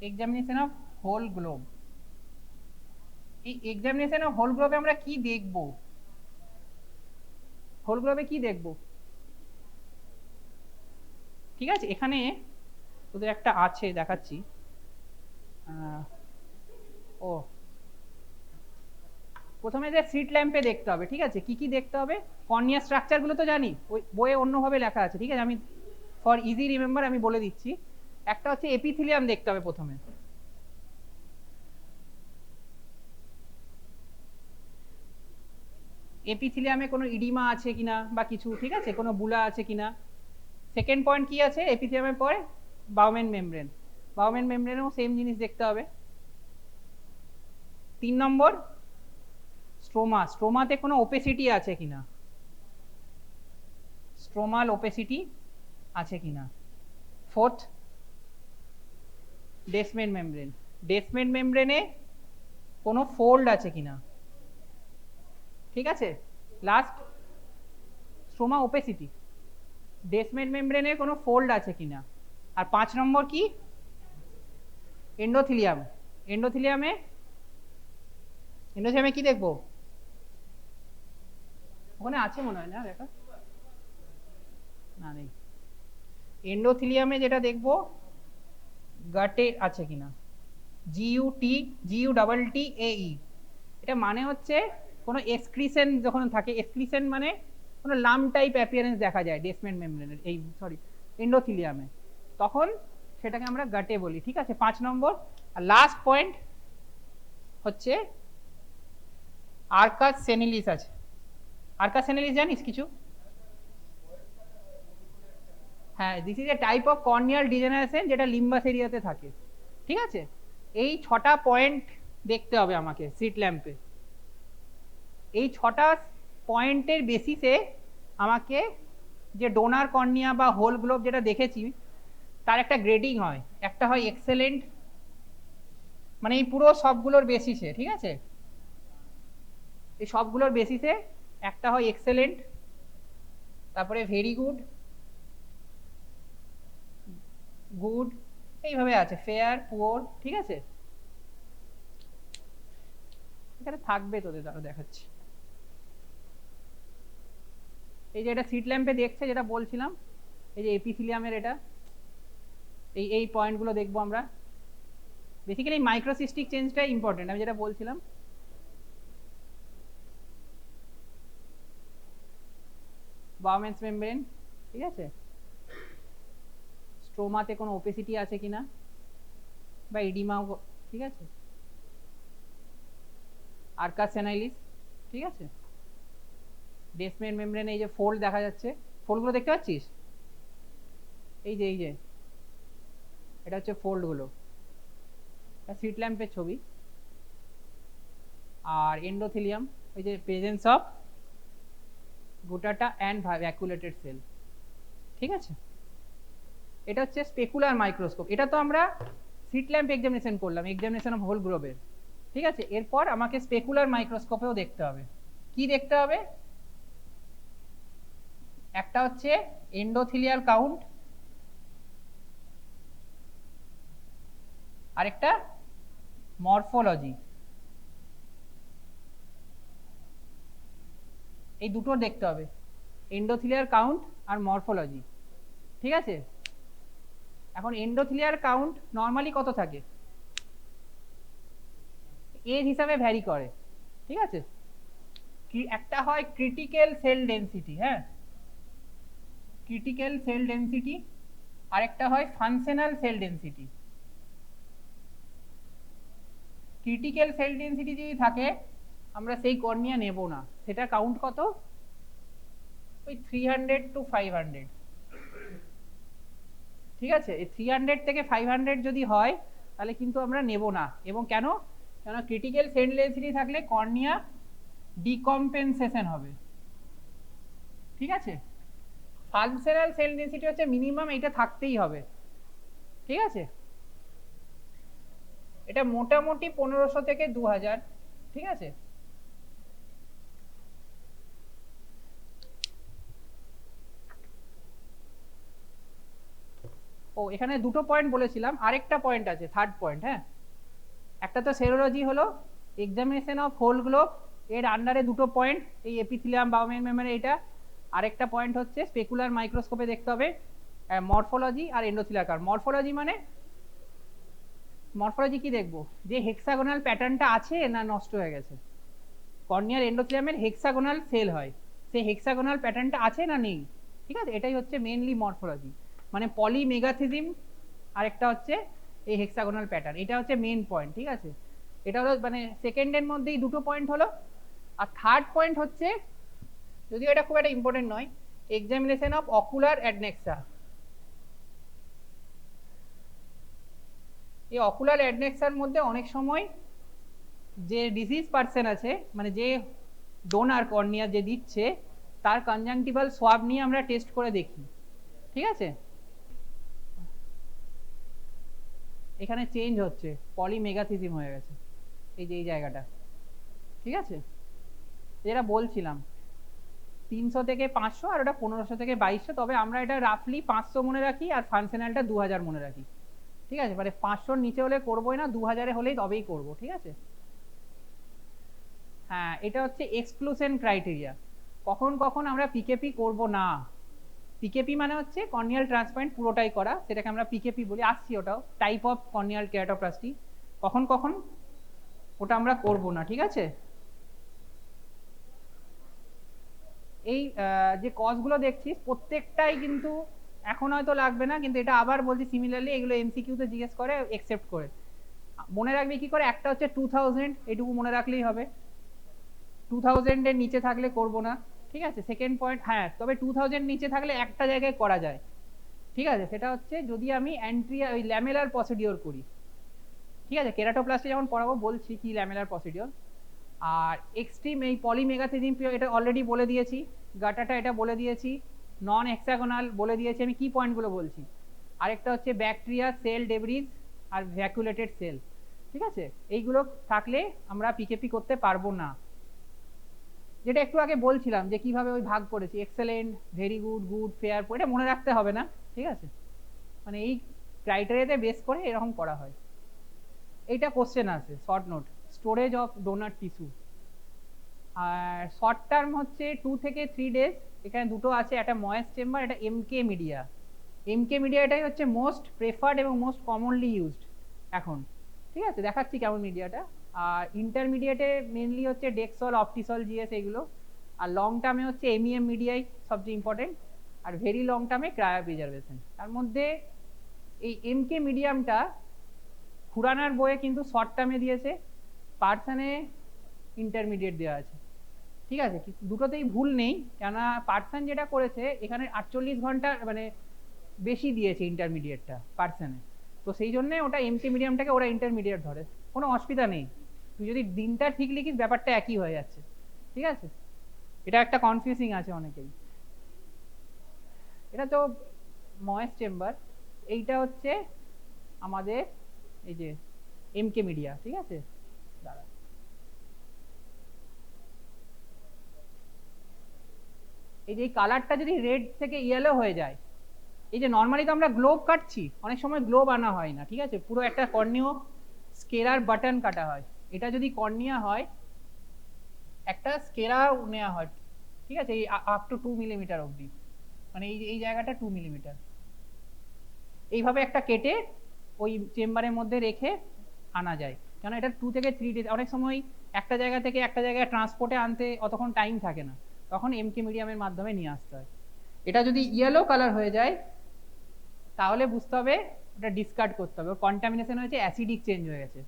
Speaker 3: এক্সামিনেশন অফ হোল গ্লোব। এই এক্সামিনেশন অফ হোল গ্লোবে আমরা কি দেখব, হোল গ্লোবে কি দেখব, ঠিক আছে। এখানে তোদের একটা আছে, দেখাচ্ছি। ও প্রথমে যে স্ট্রিট ল্যাম্পে দেখতে হবে, ঠিক আছে। কি কি দেখতে হবে, কর্নিয়া স্ট্রাকচারগুলো তো জানি, ওই বইয়ে অন্যভাবে লেখা আছে, ঠিক আছে, আমি ফর ইজি রিমেম্বার আমি বলে দিচ্ছি। একটা হচ্ছে এপিথিলিয়াম দেখতে হবে প্রথমে, এপিথিলিয়ামে কোনো ইডিমা আছে কিনা বা কিছু, ঠিক আছে, কোনো বুলা আছে কিনা। সেকেন্ড পয়েন্ট কি আছে এপিথিলিয়ামের পরে, বাউমেন মেমব্রেন, বাউমেন মেমব্রেনেও সেম জিনিস দেখতে হবে। 3 নম্বর স্ট্রোমা, স্ট্রোমাতে কোনো ওপেসিটি আছে কিনা, স্ট্রোমাল ওপেসিটি আছে কিনা। 4th ডেসমেন্ট মেমব্রেন, ডেসমেন্ট মেমব্রেনে কোনো ফোল্ড আছে কিনা, ঠিক আছে। লাস্ট স্ট্রোমা ওপেসিটি, ডেসমেন্ট মেমব্রেনে কোনো ফোল্ড আছে কিনা। আর 5 নম্বর কি, এন্ডোথিলিয়াম, এন্ডোথিলিয়ামে এন্ডোথিলিয়ামে কি দেখবো, ওখানে আছে মনে হয় না, দেখা না নেই। এন্ডোথিলিয়ামে যেটা দেখবো গাটে আছে কিনা, GUTAE, এটা মানে হচ্ছে কোনো এক্সক্রিশন যখন থাকে, এক্সক্রিশন মানে কোনো লাম টাইপ অ্যাপিয়ারেন্স দেখা যায় বেসমেন্ট মেমব্রেনের, এই সরি এন্ডোথিলিয়ামে, তখন সেটাকে আমরা গাটে বলি। ঠিক আছে, 5 নম্বর। আর লাস্ট পয়েন্ট হচ্ছে আর্কাস সেনিলিস আছে। আর্কাস সেনিলিস জানিস কিছু? হ্যাঁ, this is a type of corneal degeneration যেটা লিম্বাস এরিয়াতে থাকে। ঠিক আছে, এই 6টা পয়েন্ট দেখতে হবে আমাকে সিট ল্যাম্পে। এই 6টা পয়েন্টের বেসিসে আমাকে যে ডোনার কর্নিয়া বা হোল গ্লোব যেটা দেখেছি তার একটা গ্রেডিং হয়। একটা হয় এক্সেলেন্ট, মানে এই পুরো সবগুলোর বেসিসে, ঠিক আছে, এই সবগুলোর বেসিসে একটা হয় এক্সেলেন্ট, তারপরে ভেরি গুড, গুড, এইভাবে আছে ফেয়ার, পুয়ার। ঠিক আছে, এখানে থাকবে তোদের দ্বারা দেখাচ্ছি। এই যে এটা সিট ল্যাম্পে দেখছে যেটা বলছিলাম, এই যে এপিথিলিয়ামের এটা, এই পয়েন্টগুলো দেখবো আমরা। বেসিক্যালি মাইক্রোসিস্টিক চেঞ্জটাই ইম্পর্টেন্ট, আমি যেটা বলছিলাম। বাউমেন্স মেমব্রেন, ঠিক আছে, স্ট্রোমাতে কোনো ওপেসিটি আছে কিনা বা ইডিমাও, ঠিক আছে, আর্কাস সেনাইলিস, ঠিক আছে, বেসমেন্ট মেমব্রেনে এই যে ফোল্ড দেখা যাচ্ছে, ফোল্ডগুলো দেখতে পাচ্ছিস, এই যে এটা হচ্ছে ফোল্ডগুলো, সিট ল্যাম্পের ছবি। আর এন্ডোথিলিয়াম, এই যে প্রেজেন্স অফ গুটাটা অ্যান্ড ভ্যাকুলেটেড সেল। ঠিক আছে, এটা হচ্ছে স্পেকুলার মাইক্রোস্কোপ। এটা তো আমরা সিট ল্যাম্প এক্সামিনেশন করলাম, এক্সামিনেশন অফ হোল গ্লোবের। ঠিক আছে, এরপর আমাকে স্পেকুলার মাইক্রোস্কোপেও দেখতে হবে। কি দেখতে হবে? একটা হচ্ছে এন্ডোথিলিয়াল কাউন্ট, আরেকটা মরফোলজি। এই দুটো দেখতে হবে, এন্ডোথিলিয়াল কাউন্ট আর মরফোলজি। ঠিক আছে, এখন এন্ডোথিলিয়াল কাউন্ট নর্মালি কত থাকে? এজ হিসাবে ভ্যারি করে। ঠিক আছে, একটা হয় ক্রিটিক্যাল সেল ডেনসিটি, হ্যাঁ, ক্রিটিক্যাল সেল ডেনসিটি, আরেকটা হয় functional cell density. Critical cell density যদি থাকে আমরা সেই কর্নিয়া নেব না। সেটা কাউন্ট কত? ওই 300 to 500। ঠিক আছে, এই 300 থেকে 500 যদি হয় তাহলে কিন্তু আমরা নেব না। এবং কেন? কেন ক্রিটিক্যাল সেল ডেনসিটি থাকলে কর্নিয়া ডিকম্পেনসেশন হবে। ঠিক আছে, ফাংশনাল সেল ডেনসিটি হচ্ছে মিনিমাম, এটা থাকতেই হবে। ঠিক আছে, এটা মোটামুটি 1500 থেকে 2000। ঠিক আছে, ও এখানে দুটো পয়েন্ট বলেছিলাম, আরেকটা পয়েন্ট আছে, থার্ড পয়েন্ট। হ্যাঁ, একটা তো সেরোলজি হলো এক্সামিনেশন অফ হোল গ্লোব, এর আন্ডারে দুটো পয়েন্ট, এই এপিথিলিয়াম বাউমেন মেমব্রেন এটা। আরেকটা পয়েন্ট হচ্ছে স্পেকুলার মাইক্রোস্কোপে দেখতে হবে মরফোলজি আর এন্ডোথিলিয়াল কাউন্ট। মরফোলজি মানে, মরফোলজি কি দেখবো? যে হেক্সাগোনাল প্যাটার্নটা আছে না নষ্ট হয়ে গেছে। কর্নিয়াল এন্ডোথিলিয়ামের হেক্সাগোনাল সেল হয়, সেই হেক্সাগোনাল প্যাটার্নটা আছে না নেই। ঠিক আছে, এটাই হচ্ছে মেইনলি মরফোলজি, মানে পলিমেগাথিজম আর একটা হচ্ছে এই হেক্সাগোনাল প্যাটার্ন, এটা হচ্ছে মেইন পয়েন্ট। ঠিক আছে, এটা হলো মানে সেকেন্ডের মধ্যেই দুটো পয়েন্ট হলো। আর থার্ড পয়েন্ট হচ্ছে, যদিও এটা খুব একটা ইম্পর্টেন্ট নয়, এক্সামিনেশন অফ অকুলার অ্যাডনেক্সা। এই অকুলার অ্যাডনেক্সার মধ্যে অনেক সময় যে ডিজিজ পার্সন আছে, মানে যে ডোনার কর্নিয়া যে দিচ্ছে, তার কনজাংটিভাল সোয়াব নিয়ে আমরা টেস্ট করে দেখি। ঠিক আছে, এখানে চেঞ্জ হচ্ছে, পলিমেগাথিজম হয়ে গেছে এই যে এই জায়গাটা। ঠিক আছে, যেটা বলছিলাম 300 থেকে 500 আর ওটা 1500 থেকে 2200, তবে আমরা এটা রাফলি 500 মনে রাখি আর ফাংশনালটা 2000 মনে রাখি। ঠিক আছে, মানে 500-র নিচে হলে করবোই না, 2000-এ হলেই তবেই করবো। ঠিক আছে, হ্যাঁ, এটা হচ্ছে এক্সক্লুশন ক্রাইটেরিয়া। কখন কখন আমরা পিকেপি করব না। পিকেপি মানে হচ্ছে কর্নিয়াল ট্রান্সপ্লান্ট পুরোটাই করা, সেটাকে আমরা পিকেপি বলি, আসছি ওটাও, টাইপ অফ কর্নিয়াল কেরাটোপ্লাস্টি। কখন কখন ওটা আমরা করব না। ঠিক আছে, এই যে কজগুলো দেখছিস প্রত্যেকটাই কিন্তু এখন হয়তো লাগবে না, কিন্তু এটা আবার বলছি সিমিলারলি এগুলো এমসিকিউতে জিজ্ঞেস করে একসেপ্ট করে। মনে রাখবি কি করে, একটা হচ্ছে 2000, এটুকু মনে রাখলেই হবে। 2000 এর নিচে থাকলে করব না, ঠিক আছে। সেকেন্ড পয়েন্ট, হ্যাঁ তবে 2000 নিচে থাকলে একটা জায়গায় করা যায়, ঠিক আছে, সেটা হচ্ছে যদি আমি অ্যান্ট্রিয়া ওই ল্যামেলার প্রসিডিওর করি, ঠিক আছে। কেরাটোপ্লাস্টি যখন পড়াবো বলছি কি ল্যামেলার প্রসিডিওর। আর এক্সট্রিম এই পলিমেগাথিজিম এটা অলরেডি বলে দিয়েছি, গাটাটা এটা বলে দিয়েছি, নন হেক্সাগোনাল বলে দিয়েছি। আমি কি পয়েন্টগুলো বলছি, আরেকটা হচ্ছে ব্যাকটেরিয়া, সেল ডেব্রিজ আর ভ্যাকুলেটেড সেল, ঠিক আছে। এইগুলো থাকলে আমরা পিকেপি করতে পারবো না। যেটা একটু আগে বলছিলাম যে কিভাবে ওই ভাগ করেছি, excellent, very good, good, fair, এটা মনে রাখতে হবে না, ঠিক আছে। মানে এই ক্রাইটেরিয়াতে বেস করে এরকম করা হয়। এইটা কোশ্চেন আছে short note, storage of donor tissue. আর শর্ট টার্ম হচ্ছে 2 থেকে 3 ডেজ। এখানে দুটো আছে, একটা ময়েস্ট চেম্বার, একটা এমকে মিডিয়া। এমকে মিডিয়া এটাই হচ্ছে মোস্ট প্রেফার্ড এবং মোস্ট কমনলি ইউজড এখন, ঠিক আছে। দেখাচ্ছি কেমন মিডিয়াটা। আর ইন্টারমিডিয়েটে মেনলি হচ্ছে ডেক্সল, অপটিসল, জিএস এগুলো। আর লং টার্মে হচ্ছে এমইএম মিডিয়াই সবচেয়ে ইম্পর্টেন্ট। আর ভেরি লং টার্মে ক্রায়ো প্রিজারভেশন। তার মধ্যে এই এমকে মিডিয়ামটা খুরানার বইয়ে কিন্তু শর্ট টার্মে দিয়েছে, পার্সনে ইন্টারমিডিয়েট দেওয়া আছে, ঠিক আছে। দুটোতেই ভুল নেই, কেননা পার্সন যেটা করেছে এখানে 48 ঘন্টা মানে বেশি দিয়েছে ইন্টারমিডিয়েটটা পার্সনে, তো সেই জন্য ওটা এমকে মিডিয়ামটাকে ওরা ইন্টারমিডিয়েট ধরে। কোনো অসুবিধা নেই, তুই যদি দিনটা ঠিক লিখিস ব্যাপারটা একই হয়ে যাচ্ছে, ঠিক আছে। এটা একটা কনফিউজিং আছে অনেকেই। এটা তো ময়েস্ট চেম্বার, এইটা হচ্ছে আমাদের এই যে এমকে মিডিয়া, ঠিক আছে। দাঁড়া, এই যে কালারটা যদি রেড থেকে ইয়েলো হয়ে যায়, এই যে নর্মালি তো আমরা গ্লোব কাটছি, অনেক সময় গ্লোব আনা হয় না, ঠিক আছে, পুরো একটা কর্নিও স্কেলার বাটন কাটা হয়। এটা যদি কর্নিয়া হয় একটা স্কেলা নেওয়া হয়, ঠিক আছে, এই আপ টু 2 মিলিমিটার অবধি, মানে এই জায়গাটা 2 মিলিমিটার। এইভাবে একটা কেটে ওই চেম্বারের মধ্যে রেখে আনা যায়, কেন এটা 2 থেকে 3 ডেজ। অনেক সময় একটা জায়গা থেকে একটা জায়গায় ট্রান্সপোর্টে আনতে অতক্ষণ টাইম থাকে না, তখন এমকে মিডিয়ামের মাধ্যমে নিয়ে আসতে হয়। এটা যদি ইয়েলো কালার হয়ে যায় তাহলে বুঝতে হবে ওটা ডিসকার্ড করতে হবে, ওর কন্টামিনেশন হয়েছে, অ্যাসিডিক চেঞ্জ হয়ে গেছে।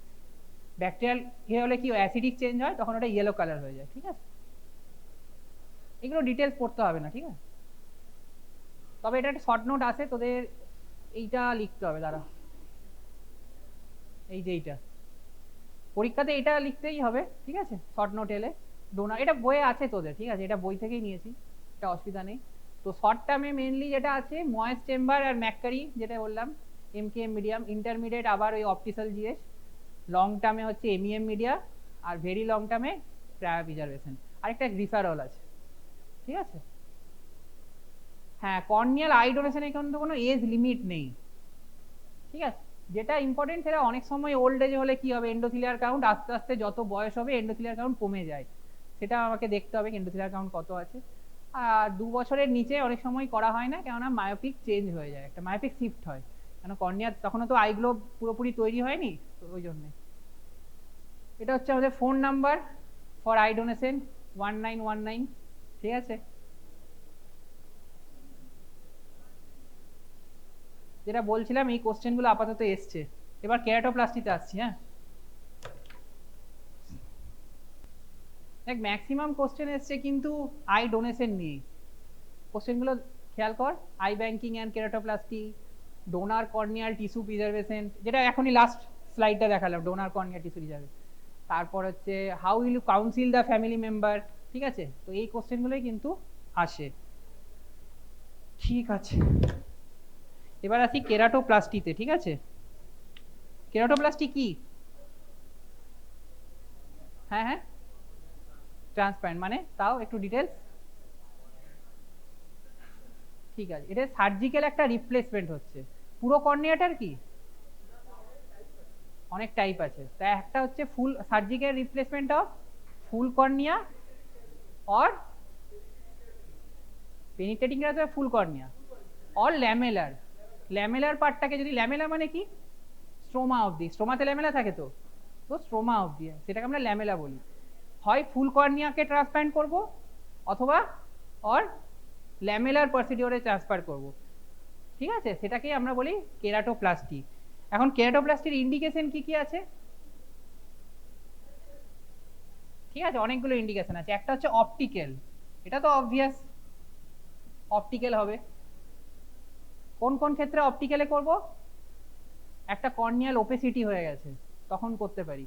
Speaker 3: ব্যাকটেরিয়াল ইয়ে হলে কি অ্যাসিডিক চেঞ্জ হয়, তখন ওটা ইয়েলো কালার হয়ে যায়, ঠিক আছে। এগুলো ডিটেলস পড়তে হবে না, ঠিক আছে। তবে এটা একটা শর্ট নোট আছে তোদের, এইটা লিখতে হবে। দাঁড়া, এই যে এইটা পরীক্ষাতে এটা লিখতেই হবে, ঠিক আছে। শর্ট নোট এলে ডোনার, এটা বইয়ে আছে তোদের, ঠিক আছে, এটা বই থেকেই নিয়েছি, এটা অসুবিধা নেই। তো শর্ট টার্মে মেনলি যেটা আছে ময়েস্ট চেম্বার আর ম্যাককারি যেটা বললাম, এমকেএম মিডিয়াম। ইন্টারমিডিয়েট আবার ওই অপটিক্যাল জিএস। লং টার্মে হচ্ছে এমইএম মিডিয়া। আর ভেরি লং টার্মে ক্রায়ো প্রিজারভেশন। আরেকটা রিফারল আছে, ঠিক আছে। হ্যাঁ, কর্নিয়াল আই ডোনেশনের কিন্তু কোনো এজ লিমিট নেই, ঠিক আছে। যেটা ইম্পর্টেন্ট সেটা অনেক সময় ওল্ড এজে হলে কি হবে, এন্ডোথিলিয়ার কাউন্ট আস্তে আস্তে যত বয়স হবে এন্ডোথিলিয়ার কাউন্ট কমে যায়, সেটা আমাকে দেখতে হবে এন্ডোথিলিয়ার কাউন্ট কত আছে। আর 2 বছরের নিচে অনেক সময় করা হয় না, কেননা মায়োপিক চেঞ্জ হয়ে যায়, একটা মায়োপিক শিফট হয়, কেন কর্নিয়া তখনও তো আইগুলো পুরোপুরি তৈরি হয়নি, তো ওই জন্যে। এটা হচ্ছে আমাদের phone number for eye donation 1919, ঠিক আছে। যেটা বলছিলাম এই কোশ্চেনগুলো আপাতত এসছে। এবার কেরাটোপ্লাস্টিতে আসছি। হ্যাঁ, দেখ ম্যাক্সিমাম কোশ্চেন এসছে কিন্তু আই ডোনেশন নিয়ে। কোশ্চেনগুলো খেয়াল কর, eye banking and keratoplasty, donor corneal tissue preservation, যেটা এখনই লাস্ট স্লাইডটা দেখালাম, ডোনার কর্নিয়াল টিস্যু প্রিজারভেশন। তারপর হচ্ছে how will you counsel the family member, ঠিক আছে। তো এই কোশ্চেনগুলোই কিন্তু আসে, ঠিক আছে। এবার আসি কেরাটোপ্লাস্টিতে, ঠিক আছে। কেরাটোপ্লাস্টি কি? হ্যাঁ হ্যাঁ, ট্রান্সপ্যারেন্ট মানে তাও একটু ডিটেলস। ঠিক আছে, এটা সার্জিক্যাল একটা রিপ্লেসমেন্ট হচ্ছে। পুরো কর্নিয়াটার কি অনেক টাইপ আছে, তাই একটা হচ্ছে full surgical replacement of full cornea or penetrating full cornea or lamellar. Lamellar পার্টটাকে যদি, ল্যামেলা মানে কি, স্ট্রোমা অবধি, স্ট্রোমাতে ল্যামেলা থাকে, তো তো স্ট্রোমা অবধি সেটাকে আমরা ল্যামেলা বলি। হয় ফুল কর্নিয়াকে ট্রান্সপ্ল্যান্ট করব, অথবা অর ল্যামেলার প্রসিডিওরে ট্রান্সফার করব, ঠিক আছে, সেটাকেই আমরা বলি কেরাটোপ্লাস্টি। এখন কেরাটোপ্লাস্টির ইন্ডিকেশন কি কি আছে? ঠিক আছে, অনেকগুলো ইন্ডিকেশন আছে। একটা হচ্ছে অপটিক্যাল, এটা তো অবভিয়াস, অপটিক্যাল হবে। কোন কোন ক্ষেত্রে অপটিক্যালে করব? একটা কর্নিয়াল ওপেসিটি হয়ে গেছে তখন করতে পারি,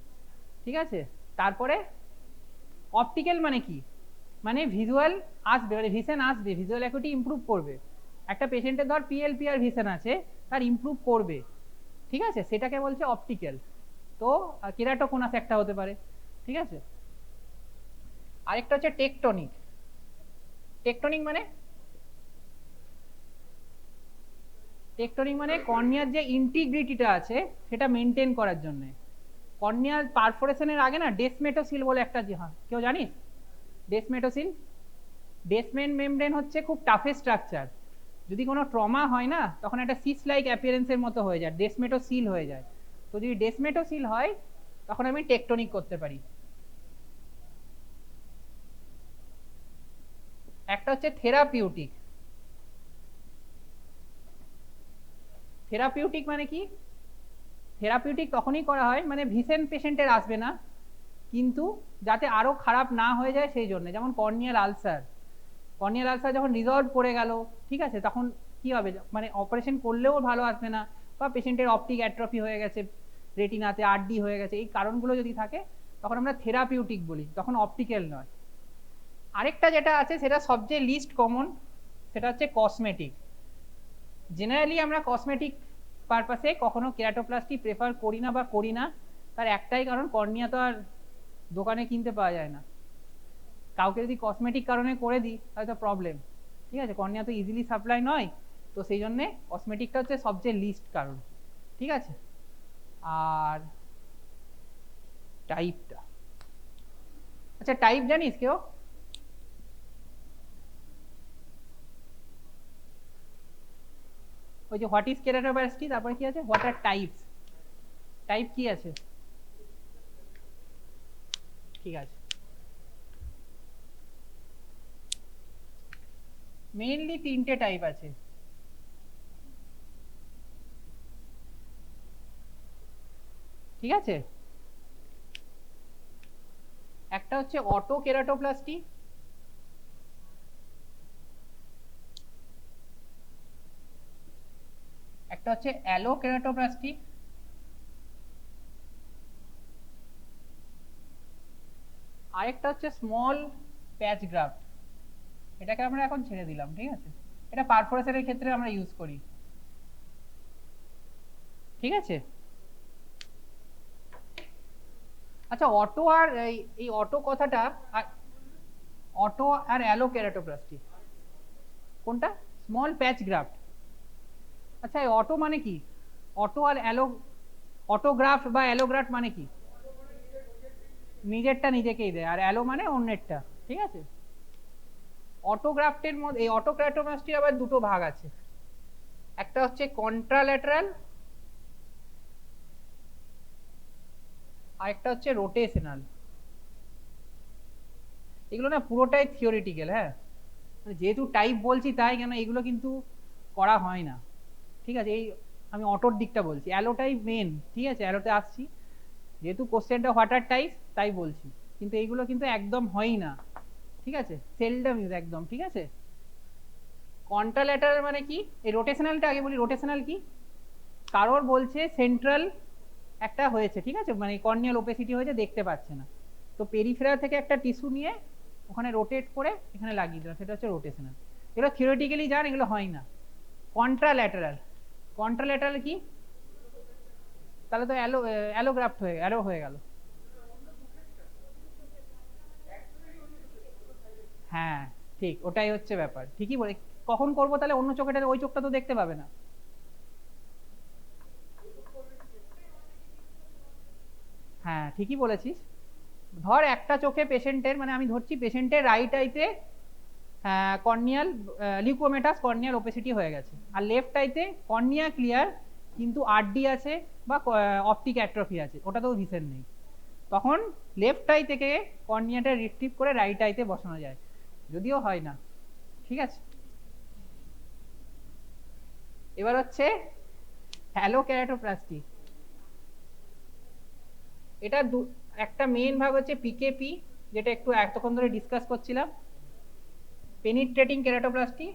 Speaker 3: ঠিক আছে। তারপরে অপটিক্যাল মানে কি? মানে ভিজুয়াল আসবে, মানে ভিশন আসবে, ভিজুয়াল অ্যাকুইটি ইমপ্রুভ করবে। একটা পেশেন্টের ধর পিএলপিআর ভিশন আছে, তার ইমপ্রুভ করবে, ঠিক আছে, সেটাকে বলছে অপটিক্যাল। তো কেরাটোকোনাস একটা হতে পারে, ঠিক আছে। আরেকটা হচ্ছে টেকটনিক। টেকটনিক মানে টেকটনিক মানে কর্নিয়ার যে ইন্টিগ্রিটিটা আছে সেটা মেনটেন করার জন্য। কর্নিয়ার পারফোরেশনের আগে না ডেসমেটোসিল বলে একটা, কেউ জানিস ডেসমেটোসিল? বেসমেন্ট মেমব্রেন হচ্ছে খুব টাফেস্ট স্ট্রাকচার। যদি কোনো ট্রমা হয় না তখন একটা সিস লাইক অ্যাপিয়ারেন্সের মতো হয়ে যায়, ডেসমেটোসিল হয়ে যায়। তো যদি ডেসমেটোসিল হয় তখন আমি টেকটনিক করতে পারি। একটা হচ্ছে থেরাপিউটিক। থেরাপিউটিক মানে কি? থেরাপিউটিক তখনই করা হয় মানে ভিসেন পেশেন্টের আসবে না, কিন্তু যাতে আরো খারাপ না হয়ে যায় সেই জন্য। যেমন কর্নিয়াল আলসার, কর্নিয়াল আলসার যখন রিজলভ করে গেল, ঠিক আছে, তখন কি হবে, মানে অপারেশন করলেও ভালো আসবে না, বা পেশেন্টের অপটিক অ্যাট্রফি হয়ে গেছে, রেটিনাতে আরডি হয়ে গেছে, এই কারণগুলো যদি থাকে তখন আমরা থেরাপিউটিক বলি, তখন অপটিক্যাল নয়। আরেকটা যেটা আছে সেটা সবচেয়ে লিস্ট কমন, সেটা হচ্ছে কসমেটিক। জেনারেলি আমরা কসমেটিক পারপাসে কখনো কেরাটোপ্লাস্টি প্রেফার করি না বা করি না, তার একটাই কারণ, কর্নিয়া তো আর দোকানে কিনতে পাওয়া যায় না। কাউকে যদি কসমেটিক কারণে করে দিই তাহলে তো প্রবলেম, ঠিক আছে, কর্নিয়া তো ইজিলি সাপ্লাই নয়। তো সেই জন্যে কসমেটিকটা হচ্ছে সবচেয়ে লিস্ট কারণ, ঠিক আছে। আর টাইপটা, আচ্ছা টাইপ জানিস কেউ? ওই যে হোয়াট ইজ কেরাটোপ্লাস্টি, তারপরে কি আছে, হোয়াট আর টাইপস, টাইপ কি আছে? ঠিক আছে, মেইনলি তিনটে টাইপ আছে। ঠিক আছে, একটা হচ্ছে অটো কেরাটোপ্লাস্টি, একটা হচ্ছে অ্যালো কেরাটোপ্লাস্টি, আরেকটা হচ্ছে স্মল প্যাচ গ্রাফট। এটাকে আমরা এখন ছেড়ে দিলাম, ঠিক আছে, এটা পারফোরেশনের ক্ষেত্রে আমরা ইউজ করি, ঠিক আছে। আচ্ছা অটো আর এই অটো কথাটা, অটো আর অ্যালো কেরাটোপ্লাস্টি কোনটা? স্মল প্যাচ গ্রাফট। আচ্ছা এই অটো মানে কি? অটো আর অ্যালো, অটোগ্রাফট বা অ্যালোগ্রাফট মানে কি? নিজেরটা নিজেকেই দেয়, আর অ্যালো মানে অন্যেরটা, ঠিক আছে। অটোগ্রাফটের মধ্যে, এই অটো কেরাটোপ্লাস্টির আবার দুটো ভাগ আছে, একটা হচ্ছে কন্ট্রাল্যাটারাল আর একটা হচ্ছে রোটেশনাল। এগুলো না পুরোটাই থিওরিটিক্যাল, হ্যাঁ, মানে যেহেতু টাইপ বলছি তাই, কেন এগুলো কিন্তু করা হয় না, ঠিক আছে। এই আমি অটোর দিকটা বলছি, অ্যালোটাই মেন, ঠিক আছে, অ্যালোতে আসছি। যেহেতু কোশ্চেনটা হোয়াটার টাইপ তাই বলছি, কিন্তু এইগুলো কিন্তু একদম হয়ই না, ঠিক আছে, সেলডম ইউজ একদম, ঠিক আছে। কন্ট্রাল্যাটারাল মানে কি? এই রোটেশনালটা আগে বলি, রোটেশনাল কি? কারোর বলছে সেন্ট্রাল একটা হয়েছে, ঠিক আছে, মানে কর্নিয়াল ওপেসিটি হয়েছে, দেখতে পাচ্ছে না, তো পেরিফেরাল থেকে একটা টিস্যু নিয়ে ওখানে রোটেট করে এখানে লাগিয়ে দিলাম, সেটা হচ্ছে রোটেশনাল। এগুলো থিওরিটিক্যালি জান, এগুলো হয় না। কন্ট্রাল্যাটারাল, কন্ট্রাল্যাটারাল কি? তাহলে তো অ্যালোগ্রাফট হয়ে অ্যালো হয়ে গেল। হ্যাঁ ঠিক, ওটাই হচ্ছে ব্যাপার, ঠিকই বলে। কখন করবো তাহলে অন্য চোখেটা, ওই চোখটা তো দেখতে পাবে না। হ্যাঁ ঠিকই বলেছিস। ধর একটা চোখে পেশেন্টের, মানে আমি ধরছি পেশেন্টের রাইট আইতে কর্নিয়াল লিউকোমেটাস কর্নিয়াল ওপেসিটি হয়ে গেছে, আর লেফট আইতে কর্নিয়া ক্লিয়ার কিন্তু আরডি আছে বা অপটিক অ্যাট্রফি আছে, ওটাতেও ভিশন নেই। তখন লেফট আই থেকে কর্নিয়াটা রিট্রিভ করে রাইট আইতে বসানো যায়, যদিও হয় না, ঠিক আছে। এবার হচ্ছে হ্যালো কেরাটোপ্লাস্টি। এটা একটা মেইন ভাগ হচ্ছে পিকেপি, যেটা একটু এতক্ষণ ধরে ডিসকাস করছিলাম, পেনিট্রেটিং কেরাটোপ্লাস্টি,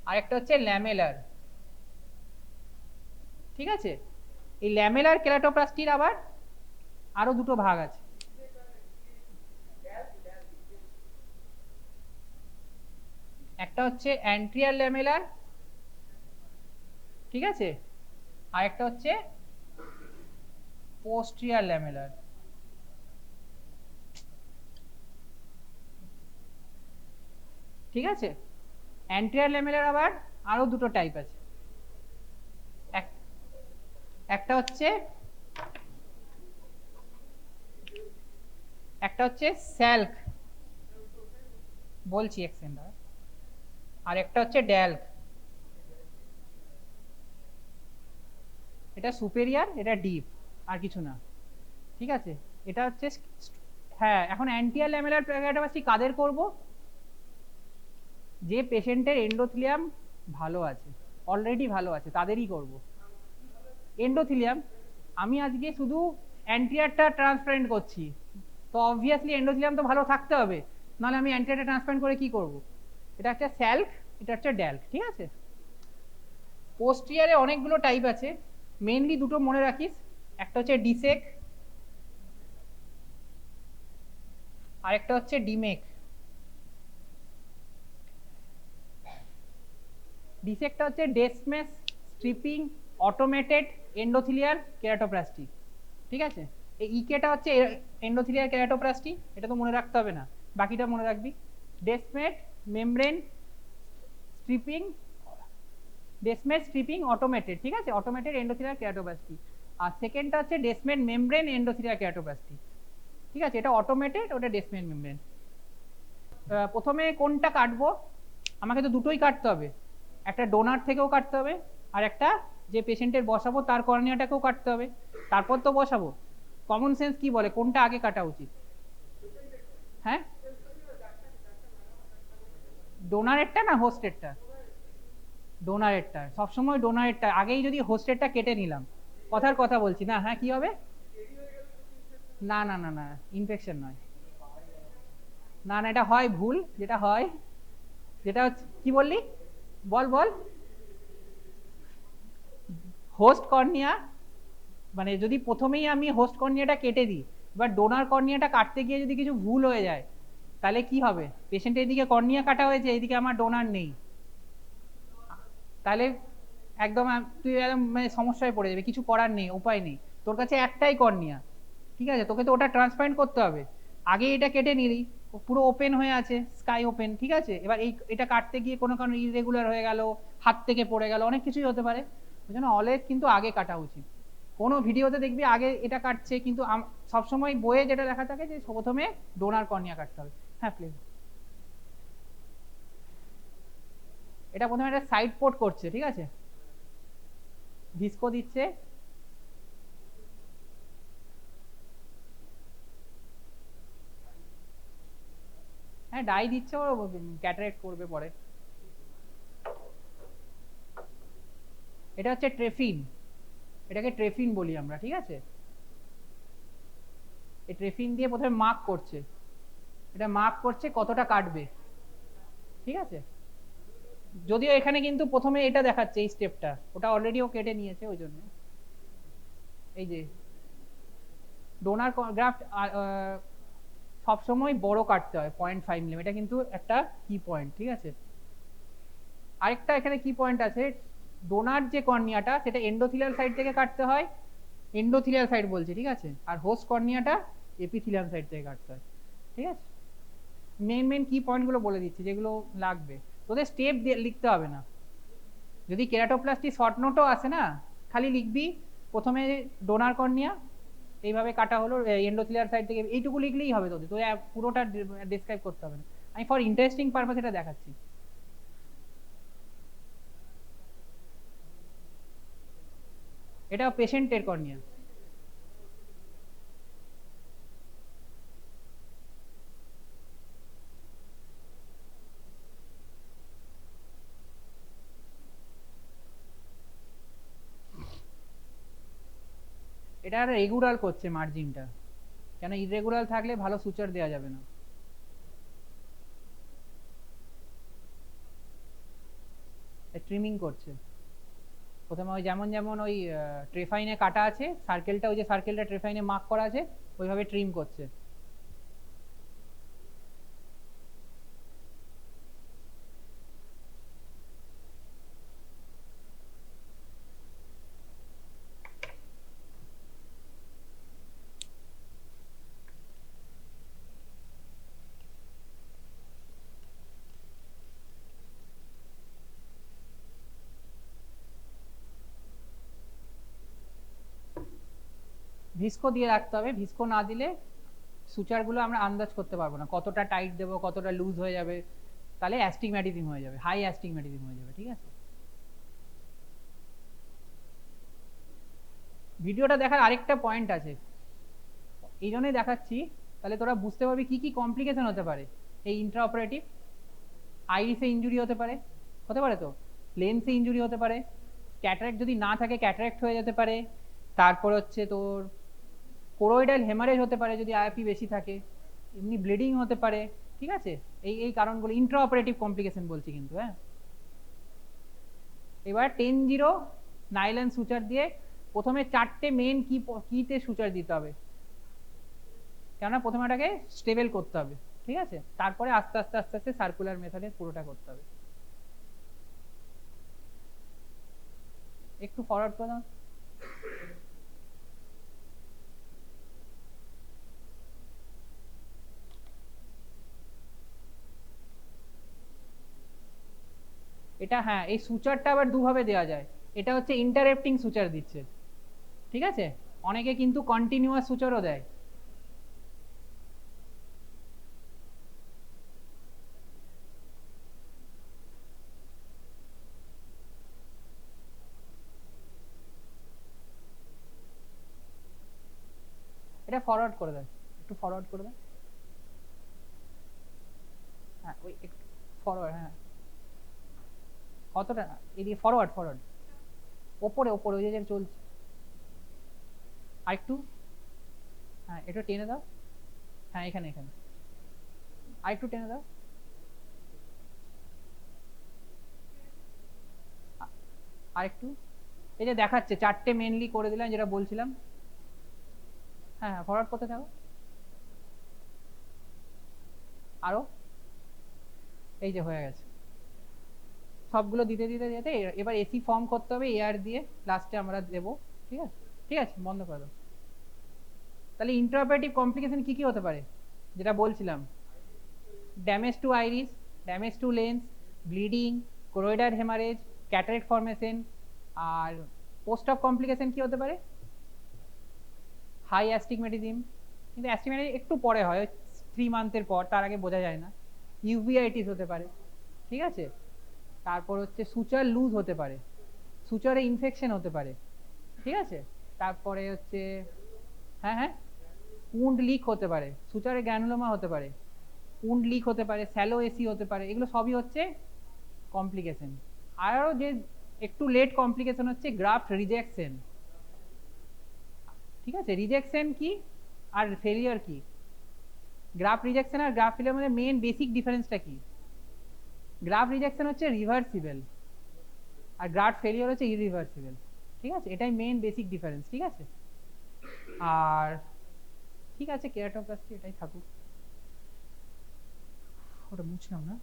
Speaker 3: আর একটা হচ্ছে ল্যামেলার। ঠিক আছে, এই ল্যামেলার কেরাটোপ্লাস্টির আবার আরো দুটো ভাগ আছে। একটা হচ্ছে অ্যান্ট্রিয়ার ল্যামেলার, ঠিক আছে, আর একটা হচ্ছে পোস্টিরিয়ার ল্যামেলার। ঠিক আছে, অ্যান্ট্রিয়ার ল্যামেলার আবার আরো দুটো টাইপ আছে। একটা হচ্ছে স্যাল্ক, বলছি এক্সেন্ডার, আর একটা হচ্ছে ড্যাল্ক। এটা সুপেরিয়ার, এটা ডিপ, আর কিছু না। ঠিক আছে, এটা হচ্ছে হ্যাঁ। এখন অ্যান্টিয়ার ল্যামেলার কেরাটোপ্লাস্টি কাদের করব? যে পেশেন্টের এন্ডোথিলিয়াম ভালো আছে, অলরেডি ভালো আছে, তাদেরই করব। এন্ডোথিলিয়াম, আমি আজকে শুধু অ্যান্টিয়ারটা ট্রান্সপ্লান্ট করছি, তো অবভিয়াসলি এন্ডোথিলিয়াম তো ভালো থাকতে হবে, নাহলে আমি অ্যান্টিয়ারটা ট্রান্সপ্লান্ট করে কি করব? এটা হচ্ছে স্যাল্ক, এটা হচ্ছে ড্যাল্ক। ঠিক আছে, পোস্টিয়ারে অনেকগুলো টাইপ আছে, মেইনলি দুটো মনে রাখিস, একটা হচ্ছে ডিসেক, আর একটা হচ্ছে ডিমেক। ডিসেকটা হচ্ছে ডেসমেস স্ট্রিপিং অটোমেটেড এন্ডোথিলিয়ার কেরাটোপ্লাস্টি। ঠিক আছে, এই ইকেটা হচ্ছে এন্ডোথিলিয়ার কেরাটোপ্লাস্টি, এটা তো মনে রাখতে হবে না, বাকিটা মনে রাখবি। ডেসমেট মেমব্রেন স্ট্রিপিং, ডেসমেট স্ট্রিপিং অটোমেটেড, ঠিক আছে, অটোমেটেড এন্ডোথিলিয়ার কেরাটোপ্লাস্টি। আর সেকেন্ডটা হচ্ছে ডেসমেট মেমব্রেন এন্ডোথিলিয়ার কেরাটোপ্লাস্টি। ঠিক আছে, এটা অটোমেটেড, ওটা ডেসমেট মেমব্রেন। প্রথমে কোনটা কাটবো? আমাকে তো দুটোই কাটতে হবে, একটা ডোনার থেকেও কাটতে হবে, আর একটা যে পেশেন্টের বসাবো তার কর্নিয়াটাকেও কাটতে হবে, তারপর তো বসাবো। কমন সেন্স কি বলে কোনটা আগে কাটা উচিত? হ্যাঁ, ডোনারেরটা না হোস্টেরটা? ডোনারেরটা, সবসময় ডোনারেরটা আগেই, যদি হোস্টেরটা কেটে নিলাম, কথার কথা বলছি না। হ্যাঁ, কি হবে? না না না না, ইনফেকশন নয়, না না, এটা হয় ভুল, যেটা হয়, যেটা কি বললি, বল বল। হোস্ট কর্নিয়া, মানে যদি প্রথমেই আমি হোস্ট কর্নিয়াটা কেটে দিই, এবার ডোনার কর্নিয়াটা কাটতে গিয়ে যদি কিছু ভুল হয়ে যায়, তাহলে কি হবে? পেশেন্টের এদিকে কর্নিয়া কাটা হয়েছে, এদিকে আমার ডোনার নেই, তাহলে একদম তুই একদম মানে সমস্যায় পড়ে যাবে, কিছু করার নেই, উপায় নেই, তোর কাছে একটাই কর্নিয়া। ঠিক আছে, তোকে তো ওটা ট্রান্সপ্লান্ট করতে হবে, আগে এটা কেটে নিলি, পুরো ওপেন হয়ে আছে, স্কাই ওপেন। ঠিক আছে, এবার এটা কাটতে গিয়ে কোনো কারণে ইরেগুলার হয়ে গেল, হাত থেকে পড়ে গেল, অনেক কিছুই হতে পারে, ওই জন্য অলওয়েজ কিন্তু আগে কাটা উচিত। কোনো ভিডিওতে দেখবি আগে এটা কাটছে, কিন্তু সবসময় বইয়ে যেটা লেখা থাকে যে প্রথমে ডোনার কর্নিয়া কাটতে হবে। হ্যাঁ প্লিজ। এটা প্রথমে একটা সাইড পোর্ট করছে, ঠিক আছে, ভিস্কো দিচ্ছে, হ্যাঁ ডাই দিচ্ছে, ও ক্যাটারেক্ট করবে পরে। এটা হচ্ছে ট্রেফিন, এটাকে ট্রেফিন বলি আমরা। ঠিক আছে, এই ট্রেফিন দিয়ে প্রথমে মার্ক করছে, এটা মার্ক করছে কতটা কাটবে। ঠিক আছে, যদিও এখানে কিন্তু প্রথমে এটা দেখাচ্ছে এই স্টেপটা, ওটা অলরেডি ও কেটে নিয়েছে, ওই জন্য। এই যে ডোনার গ্রাফট সবসময় বড় কাটতে হয়, 0.5 মিলি, এটা কিন্তু একটা কি পয়েন্ট। ঠিক আছে, আরেকটা এখানে কি পয়েন্ট আছে, ডোনার যে কর্নিয়াটা সেটা এন্ডোথিলিয়াল সাইড থেকে কাটতে হয়, এন্ডোথিলিয়াল সাইড বলছে, ঠিক আছে, আর হোস্ট কর্নিয়াটা এপিথিলিয়াল সাইড থেকে কাটতে হয়। ঠিক আছে, মেন মেন কি পয়েন্টগুলো বলে দিচ্ছি, যেগুলো লাগবে, তোদের স্টেপ লিখতে হবে না। যদি কেরাটোপ্লাস্টি শর্ট নোটও আসে না, খালি লিখবি প্রথমে ডোনার কর্নিয়া এইভাবে কাটা হলো এন্ডোথিলিয়ার সাইড থেকে, এইটুকু লিখলেই হবে, তোদের পুরোটা ডেসক্রাইব করতে হবে না, আমি ফর ইন্টারেস্টিং পারপাস এটা দেখাচ্ছি। এটা পেশেন্টের কর্নিয়া। এটা রেগুলার করছে মার্জিনটা, কেন ইরেগুলার থাকলে ভালো সুচার দেওয়া যাবে না। ট্রিমিং করছে প্রথমে, ওই যেমন যেমন ওই ট্রেফাইনে কাটা আছে সার্কেলটা, ওই যে সার্কেলটা ট্রেফাইনে মার্ক করা আছে ওইভাবে ট্রিম করছে। ভিস্কো দিয়ে রাখতে হবে, ভিস্কো না দিলে সুচারগুলো আমরা আন্দাজ করতে পারবো না, কতটা টাইট দেবো কতটা লুজ হয়ে যাবে, তাহলে অ্যাস্টিগম্যাটিজম হয়ে যাবে, হাই অ্যাস্টিগম্যাটিজম হয়ে যাবে। ঠিক আছে, ভিডিওটা দেখার আরেকটা পয়েন্ট আছে, এই জন্যই দেখাচ্ছি, তাহলে তোরা বুঝতে পারবি কি কি কমপ্লিকেশন হতে পারে এই ইন্ট্রা অপারেটিভ। আইরিসে ইঞ্জুরি হতে পারে, হতে পারে তো, লেন্সে ইঞ্জুরি হতে পারে, ক্যাটারাক্ট যদি না থাকে ক্যাটারাক্ট হয়ে যেতে পারে, তারপর হচ্ছে তোর কোরোইডাল হেমারেজ হতে পারে যদি আইএপি বেশি থাকে, এমনি ব্লিডিং হতে পারে। ঠিক আছে, এই এই কারণগুলো ইন্ট্রা অপারেটিভ কমপ্লিকেশন বলছি কিন্তু। হ্যাঁ, এবার 10-0 নাইলন সুচার দিয়ে প্রথমে 4টে মেন কিতে সুচার দিতে হবে, কেননা প্রথমে এটাকে স্টেবল করতে হবে। ঠিক আছে, তারপরে আস্তে আস্তে আস্তে আস্তে সার্কুলার মেথডে পুরোটা করতে হবে। একটু ফরওয়ার্ড করে দাও। এটা হ্যাঁ, এই সুচারটা আবার দুভাবে দেওয়া যায়, এটা হচ্ছে ইন্টারেপ্টিং সুচার দিচ্ছে। ঠিক আছে, অনেকে কিন্তু কন্টিনিউয়াস সুচারও দেয়। এটা ফরওয়ার্ড করে দেয়, একটু ফরওয়ার্ড করে দেয়। হ্যাঁ, ওই একটু ফরওয়ার্ড, হ্যাঁ কতটা এদিকে ফরওয়ার্ড, ফরওয়ার্ড ওপরে ওপরে ওই যে চলছে আরেকটু, হ্যাঁ একটু টেনে দাও, হ্যাঁ এখানে এখানে আরেকটু টেনে দাও, আরেকটু। এই যে দেখাচ্ছে 4টে মেনলি করে দিলাম যেটা বলছিলাম। হ্যাঁ হ্যাঁ ফরওয়ার্ড করতে থাকো আরো, এই যে হয়ে গেছে সবগুলো দিতে দিতে দিতে। এবার এসি ফর্ম করতে হবে এয়ার দিয়ে, লাস্টে আমরা দেবো। ঠিক আছে, ঠিক আছে, বন্ধ করে দাও। তাহলে ইন্ট্রাঅপারেটিভ কমপ্লিকেশন কি কি হতে পারে যেটা বলছিলাম, damage to iris, damage to lens, bleeding, choroidal haemorrhage, cataract formation. আর পোস্ট অফ কমপ্লিকেশন কি হতে পারে, হাই অ্যাস্টিগম্যাটিজম, কিন্তু অ্যাস্টিগম্যাটিজম একটু পরে হয় 3 মান্থের পর, তার আগে বোঝা যায় না। ইউভিআইটিস হতে পারে। ঠিক আছে, তারপর হচ্ছে সুচার লুজ হতে পারে, সুচারে ইনফেকশন হতে পারে। ঠিক আছে, তারপরে হচ্ছে হ্যাঁ হ্যাঁ উন্ড লিক হতে পারে, সুচারে গ্র্যানুলোমা হতে পারে, উন্ড লিক হতে পারে, স্যালো এসি হতে পারে, এগুলো সবই হচ্ছে কমপ্লিকেশন। আরও যে একটু লেট কমপ্লিকেশন হচ্ছে গ্রাফট রিজেকশন। ঠিক আছে, রিজেকশন কি আর ফেলিয়ার কি, গ্রাফট রিজেকশন আর গ্রাফট ফেলিয়ার মধ্যে মেন বেসিক ডিফারেন্সটা কি, গ্রাফট রিজেকশন হচ্ছে রিভার্সিবল আর গ্রাফট ফেলিয়ার হচ্ছে ইরিভার্সিবল। ঠিক আছে, এটাই মেন বেসিক ডিফারেন্স। ঠিক আছে, আর ঠিক আছে কেরাটোপ্লাস্টি এটাই থাকুক, ওটা মুছলাম না।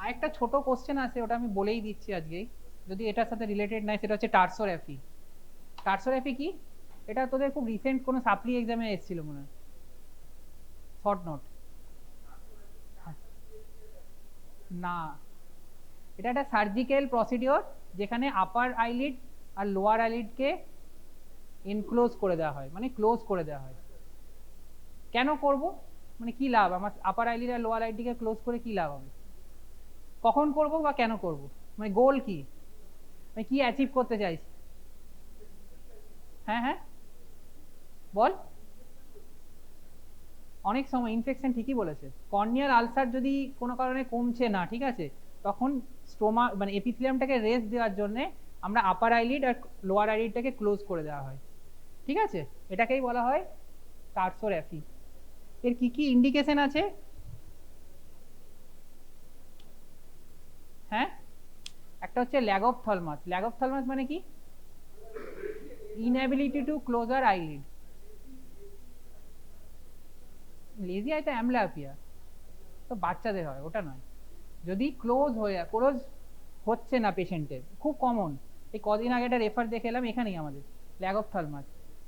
Speaker 3: আরেকটা ছোট কোশ্চেন আছে, ওটা আমি বলেই দিচ্ছি আজকেই, যদি এটার সাথে রিলেটেড নাই, সেটা হচ্ছে টার্সোরফি। টার্সোরফি কি, এটা তোদের খুব রিসেন্ট কোনো সাপ্লি এক্সামে এসেছিল মনে হয়, শর্ট নোট। না, এটা একটা সার্জিক্যাল প্রসিডিওর যেখানে আপার আইলিড আর লোয়ার আইলিডকে এনক্লোজ করে দেওয়া হয়, মানে ক্লোজ করে দেওয়া হয়। কেন করব, মানে কি লাভ আমার আপার আইলিড আর লোয়ার আইলিডকে ক্লোজ করে, কি লাভ হবে, কখন করব বা কেন করব, মানে গোল কি, মানে কি অ্যাচিভ করতে চাইছি। হ্যাঁ হ্যাঁ বল, অনেক সময় ইনফেকশন, ঠিকই বলেছে, কর্নিয়াল আলসার যদি কোনো কারণে কমছে না, ঠিক আছে, তখন স্টোমা মানে এপিথেলিয়ামটাকে রেস্ট দেওয়ার জন্য আমরা আপার আইলিড আর লোয়ার আইলিডটাকে ক্লোজ করে দেওয়া হয়, ঠিক আছে, এটাকেই বলা হয় টার্সোর‍্যাফি। এর কি কি ইন্ডিকেশন আছে? হ্যাঁ, একটা হচ্ছে ল্যাগোপথলমাস। ল্যাগোপথলমাস মানে কি? Inability to close your eyelid. Lazy eye তো অ্যামব্লায়োপিয়া, তো বাচ্চাদের হয়, ওটা নয়। যদি ক্লোজ হচ্ছে না পেশেন্টের, খুব কমন, এই কদিন আগে একটা রেফার দেখে এলাম এখানেই আমাদের, ল্যাগোপথলমাস।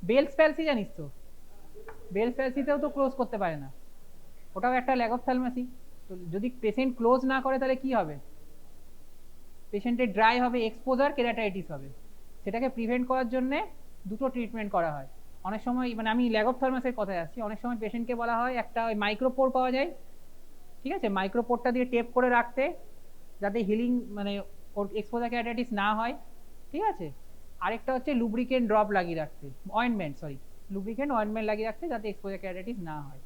Speaker 3: বেলস প্যালসি জানিস তো? বেলস প্যালসিতেও তো ক্লোজ করতে পারে না, ওটাও একটা ল্যাগোপথলমাসই। তো যদি পেশেন্ট ক্লোজ না করে তাহলে কি হবে? পেশেন্টের ড্রাই হবে, এক্সপোজার কেরাটাইটিস হবে। সেটাকে প্রিভেন্ট করার জন্য দুটো ট্রিটমেন্ট করা হয়। অনেক সময়, মানে আমি ল্যাগোপথলমাসের কথায় আসছি, অনেক সময় পেশেন্টকে বলা হয় একটা ওই মাইক্রোপোর পাওয়া যায়, ঠিক আছে, মাইক্রোপোরটা দিয়ে টেপ করে রাখতে, যাতে হিলিং মানে ওর এক্সপোজার কেরাটাইটিস না হয়, ঠিক আছে। আরেকটা হচ্ছে লুব্রিকেন্ট ড্রপ লাগিয়ে রাখতে, লুব্রিকেন্ট অয়েন্টমেন্ট লাগিয়ে রাখতে, যাতে এক্সপোজার কেরাটাইটিস না হয়।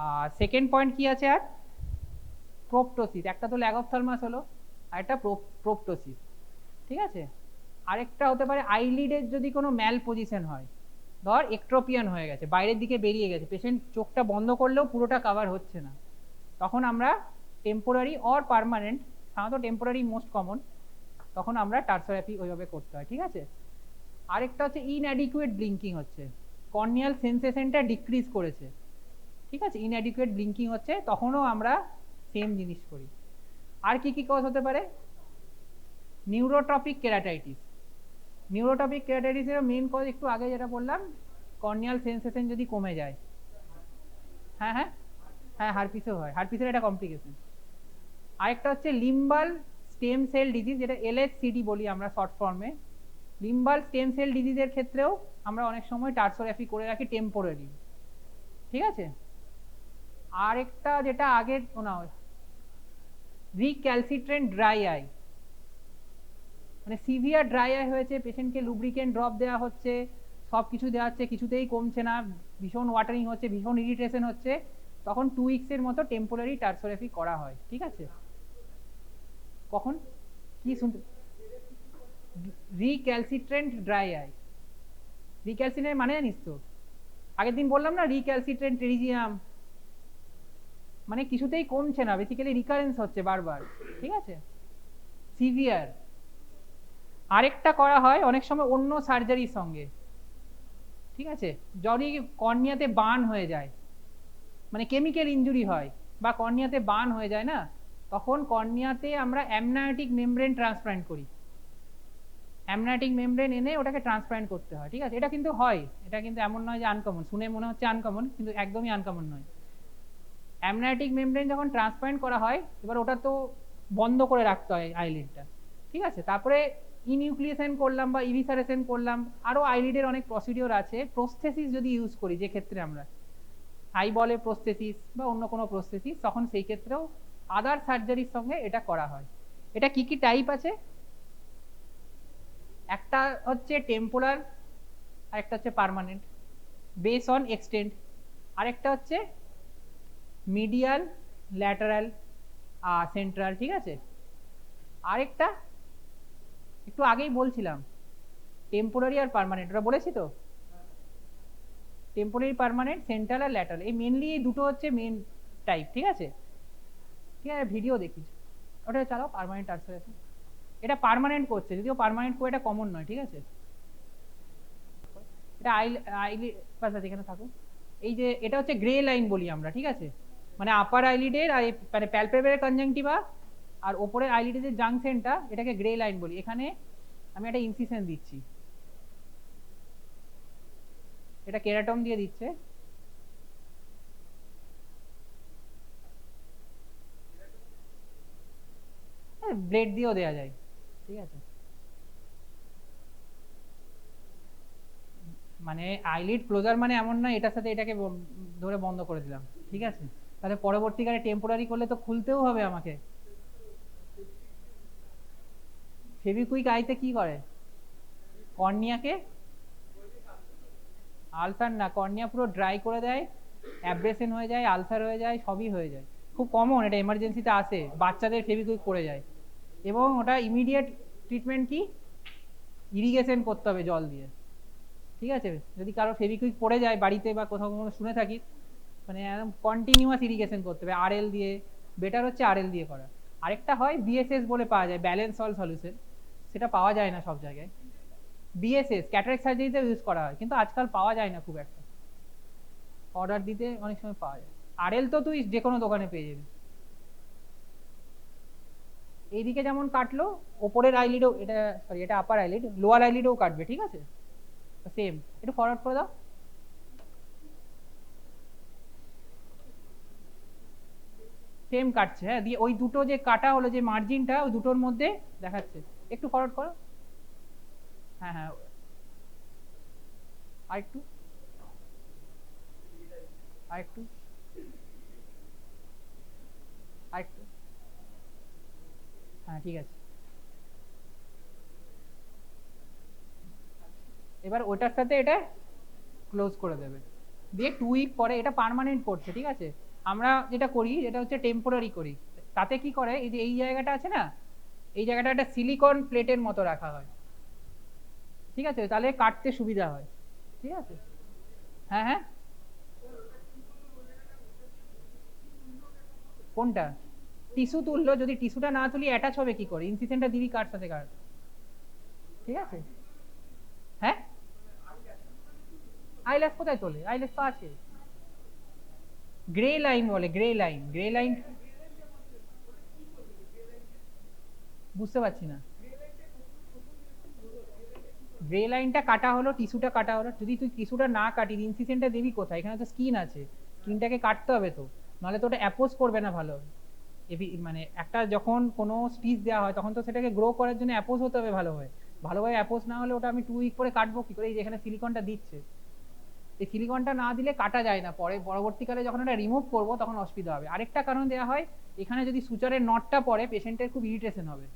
Speaker 3: আর সেকেন্ড পয়েন্ট কি আছে? আর প্রোপটোসিস। একটা তো ল্যাগোপথলমাস হলো, আর একটা প্রোপটোসিস, ঠিক আছে। আরেকটা হতে পারে আইলিডের যদি কোনো ম্যাল পজিশন হয়, ধর একট্রোপিয়ান হয়ে গেছে, বাইরের দিকে বেরিয়ে গেছে, পেশেন্ট চোখটা বন্ধ করলেও পুরোটা কভার হচ্ছে না, তখন আমরা টেম্পোরারি অর পার্মানেন্ট, সাধারণত টেম্পোরারি মোস্ট কমন, তখন আমরা টার্সোর‍্যাফি ওইভাবে করতে হয়, ঠিক আছে। আরেকটা হচ্ছে ইনঅ্যাডিকুয়েট ব্লিঙ্কিং হচ্ছে, কর্নিয়াল সেন্সেশনটা ডিক্রিজ করেছে, ঠিক আছে, ইনঅ্যাডিকুয়েট ব্লিঙ্কিং হচ্ছে, তখনও আমরা সেম জিনিস করি। আর কি কি কজ হতে পারে? Neurotrophic keratitis. নিউরোট্রপিক কেরাটাইটিসের মেন কজ একটু আগে যেটা বললাম, কর্নিয়াল সেন্সেশন যদি কমে যায়। হ্যাঁ হ্যাঁ হ্যাঁ, হারপিসেও হয়, হারপিসের একটা কমপ্লিকেশন। আরেকটা হচ্ছে লিম্বাল স্টেম সেল ডিজিজ, যেটা LSCD বলি আমরা শর্ট ফর্মে। লিম্বাল স্টেম সেল ডিজিজের ক্ষেত্রেও আমরা অনেক সময় টার্সোর‍্যাফি করে রাখি টেম্পোরারি, ঠিক আছে। আরেকটা যেটা আগের শোনা হয়, রিক্যালসিট্রেন্ট ড্রাই আই, মানে সিভিয়ার ড্রাই আই হয়েছে, পেশেন্টকে লুব্রিকেন্ট ড্রপ দেওয়া হচ্ছে, সব কিছু দেওয়া হচ্ছে, কিছুতেই কমছে না, ভীষণ ওয়াটারিং হচ্ছে, ভীষণ ইরিটেশন হচ্ছে, তখন 2 উইকসের মতো টেম্পোরারি টার্সোর‍্যাফি করা হয়, ঠিক আছে। কখন কি শুনতে? রিক্যালসিট্রেন্ট ড্রাই আই। রিক্যালসিট্রেন্ট মানে জানিস তো? আগের দিন বললাম না, রিক্যালসিট্রেন্ট টেরিজিয়াম, মানে কিছুতেই কমছে না, বেসিক্যালি রিকারেন্স হচ্ছে বারবার, ঠিক আছে, সিভিয়ার। আরেকটা করা হয় অনেক সময় অন্য সার্জারির সঙ্গে, ঠিক আছে, যদি কর্নিয়াতে বার্ন হয়ে যায়, মানে কেমিক্যাল ইনজুরি হয়, বা কর্নিয়াতে বার্ন হয়ে যায় না, তখন কর্নিয়াতে আমরা অ্যামনায়োটিক মেমব্রেন ট্রান্সপ্লান্ট করি। অ্যামনায়োটিক মেমব্রেন এনে ওটাকে ট্রান্সপ্লান্ট করতে হয়, ঠিক আছে। এটা কিন্তু হয়, এটা কিন্তু এমন নয় যে আনকমন, শুনে মনে হচ্ছে আনকমন, কিন্তু একদমই আনকমন নয়। অ্যামনায়োটিক মেমব্রেন যখন ট্রান্সপ্লান্ট করা হয়, এবার ওটা তো বন্ধ করে রাখতে হয় আইলিডটা, ঠিক আছে, তারপরে ইনিউক্লিয়েশন করলাম বা ইভিসারেশন করলাম, আরও আইলিডের অনেক প্রসিডিওর আছে। প্রস্থেসিস যদি ইউজ করি, যে ক্ষেত্রে আমরা আই বলে প্রস্থেসিস বা অন্য কোনো প্রস্থেসিস, তখন সেই ক্ষেত্রেও আদার সার্জারির সঙ্গে এটা করা হয়। এটা কি কি টাইপ আছে? একটা হচ্ছে টেম্পোরাল, আর একটা হচ্ছে পার্মানেন্ট বেস অন এক্সটেন্ট, আরেকটা হচ্ছে মিডিয়াল, ল্যাটারাল, সেন্ট্রাল, ঠিক আছে। আরেকটা একটু আগেই বলছিলাম, টেম্পোরারি আর পার্মানেন্ট, ওটা বলেছি তো, টেম্পোরারি, পার্মানেন্ট, সেন্ট্রাল আর ল্যাটারাল, এই মেনলি এই দুটো হচ্ছে মেন টাইপ, ঠিক আছে। ঠিক আছে, ভিডিও দেখিস, ওটা চালাও, পার্মানেন্ট টার্সোর‍্যাফি। এটা পার্মানেন্ট করছে, যদিও পার্মানেন্ট করে এটা কমন নয়, ঠিক আছে। এটা আইলিড বাস, এখানে থাকুক। এই যে এটা হচ্ছে গ্রে লাইন বলি আমরা, ঠিক আছে, মানে আপার আইলিডের আর মানে প্যালপেবরাল কনজাংটিভা আর ওপরের আইলিডের যে জাংশনটা, এটাকে গ্রে লাইন বলি। এখানে আমি একটা ইনসিশন দিচ্ছি, এটা কেরাটম দিয়ে দিচ্ছে, ব্লেড দিয়েও দেওয়া যায়, ঠিক আছে। মানে আইলিড ক্লোজার মানে এমন না এটার সাথে এটাকে ধরে বন্ধ করে দিলাম, ঠিক আছে, তাহলে পরবর্তীকালে টেম্পোরারি করলে তো খুলতেও হবে আমাকে। ফেভিকুইক আইতে কি করে? কর্নিয়াকে আলসার না, কর্নিয়া পুরো ড্রাই করে দেয়, অ্যাব্রেশন হয়ে যায়, আলসার হয়ে যায়, সবই হয়ে যায়। খুব কমন, এটা এমার্জেন্সিতে আসে, বাচ্চাদের ফেভিকুইক পড়ে যায়, এবং ওটা ইমিডিয়েট ট্রিটমেন্ট কি, ইরিগেশন করতে হবে জল দিয়ে। ঠিক আছে, যদি কারো ফেভিকুইক পড়ে যায় বাড়িতে বা কোথাও কোনো শুনে থাকি, মানে একদম কন্টিনিউয়াস ইরিগেশন করতে হবে আরএল দিয়ে, বেটার হচ্ছে আরএল দিয়ে করা। আরেকটা হয় বিএসএস বলে পাওয়া যায়, ব্যালেন্স সল সলিউশন, সেটা পাওয়া যায় না সব জায়গায়। বিএসএস ক্যাটারাক্ট সার্জারিতে ইউজ করা হয়, কিন্তু আজকাল পাওয়া যায় না খুব একটা, অর্ডার দিতে অনেক সময় পাওয়া যায়। আরএল তো তুই যে কোনো দোকানে পেয়ে যাবি। এইদিকে যেমন কাটলো, ওপরের আইলিডও, এটা সরি এটা আপার আইলিড, লোয়ার আইলিডও কাটবে, ঠিক আছে, সেম। একটু ফরওয়ার্ড করে দাও। সেম কাটছে, হ্যাঁ, দিয়ে ওই দুটো যে কাটা হলো, যে মার্জিনটা ওই দুটোর মধ্যে দেখাচ্ছে। একটু ফরওয়ার্ড করো, হ্যাঁ হ্যাঁ, আরেকটু, আরেকটু, আরেকটু, হ্যাঁ ঠিক আছে। এবার ওটার সাথে এটা ক্লোজ করে দেবে, দিয়ে 2 উইক পরে এটা পার্মানেন্ট করছে, ঠিক আছে। আমরা যেটা করি এটা হচ্ছে টেম্পোরারি করি, তাতে কি করে, এই যে এই জায়গাটা আছে না, এই জায়গাটা একটা সিলিকন প্লেটের মতো রাখা হয়, ঠিক আছে, তাহলে কাটতে সুবিধা হয়, ঠিক আছে। হ্যাঁ হ্যাঁ, কোনটা টিস্যু তুললো, যদি টিস্যুটা না তুলি অ্যাটাচ হবে কি করে, ইনসিশনটা দিবি কার সাথে কার, ঠিক আছে। হ্যাঁ, আইল্যাশ কোথায় তোলে, আইল্যাশ তো আছে, গ্রে লাইন বলে, গ্রে লাইন, গ্রে লাইন, বুঝতে পারছি না। গ্রে লাইনটা কাটা হলো, টিস্যুটা কাটা হলো, যদি তুই টিস্যুটা না কাটিস ইনসিশনটা দিবি কোথায়, এখানে তো স্কিন আছে, স্কিনটাকে কাটতে হবে তো, নাহলে তো ওটা অ্যাপোজ করবে না ভালো। মানে একটা যখন কোনো স্টিচ দেওয়া হয় তখন তো সেটাকে গ্রো করার জন্য অ্যাপোজ হতে হবে ভালোভাবে, ভালোভাবে অ্যাপোজ না হলে ওটা আমি 2 উইক পরে কাটবো কি করে, এই যেখানে সিলিকনটা দিচ্ছে, এই সিলিকনটা না দিলে কাটা যায় না, পরে পরবর্তীকালে যখন এটা রিমুভ করবো তখন অসুবিধা হবে। আরেকটা কারণ দেওয়া হয়, এখানে যদি সুচারের নটটা পড়ে পেশেন্টের খুব ইরিটেশন হবে,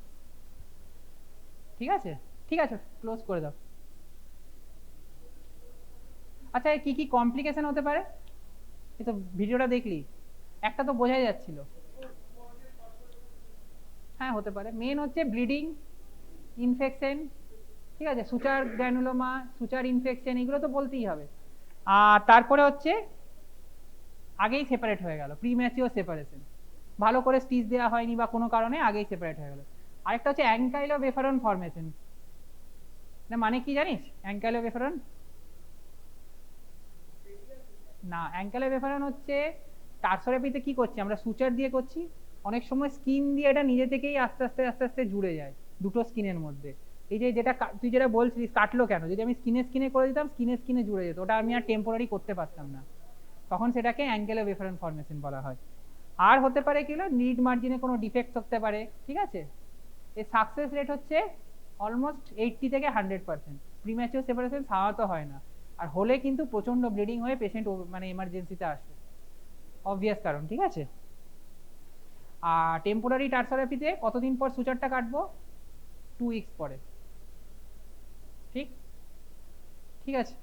Speaker 3: ঠিক আছে। ঠিক আছে, ক্লোজ করে দাও। আচ্ছা, কি কি কমপ্লিকেশন হতে পারে, এই তো ভিডিওটা দেখলি, একটা তো বোঝাই যাচ্ছিল। হ্যাঁ হতে পারে, মেন হচ্ছে ব্লিডিং, ইনফেকশন, ঠিক আছে, সুচার গ্র্যানুলোমা, সুচার ইনফেকশন, এগুলো তো বলতেই হবে। আর তারপরে হচ্ছে আগেই সেপারেট হয়ে গেল, প্রিম্যাচিওর সেপারেশন, ভালো করে স্টিচ দেওয়া হয়নি বা কোনো কারণে আগেই সেপারেট হয়ে গেল। আরেকটা হচ্ছে অ্যাঙ্কাইলোবেফারন ফর্মেশন, না মানে কি জানিস অ্যাঙ্কাইলোবেফারন? না, অ্যাঙ্কাইলোবেফারন হচ্ছে টার্সোরেপিতে কি করছি আমরা, সুচার দিয়ে করছি, অনেক সময় স্কিন দিয়ে এটা নিজে থেকেই আস্তে আস্তে আস্তে আস্তে জুড়ে যায় দুটো স্কিনের মধ্যে। এই যে যেটা তুই যেটা বলছিস কাটলো কেন, যদি আমি স্কিনে স্কিনে করে দিতাম স্কিনে স্কিনে জুড়ে যেত, ওটা আমি আর টেম্পোরারি করতে পারতাম না, তখন সেটাকে অ্যাঙ্কাইলোবেফারন ফর্মেশন বলা হয়। আর হতে পারে কি হলো, নিড মার্জিনে কোনো ডিফেক্ট থাকতে পারে, ঠিক আছে। এর সাকসেস রেট হচ্ছে অলমোস্ট 80 থেকে 100%, প্রিম্যাচিওর সেপারেশন সাধারণত হয় না, আর হলে কিন্তু প্রচন্ড ব্লিডিং হয়ে পেশেন্ট মানে এমার্জেন্সিতে আসে, অবভিয়াস কারণ, ঠিক আছে। আর টেম্পোরারি টার্সারেপিতে কতদিন পর সুচারটা কাটবো, 2 উইকস পরে, ঠিক ঠিক আছে।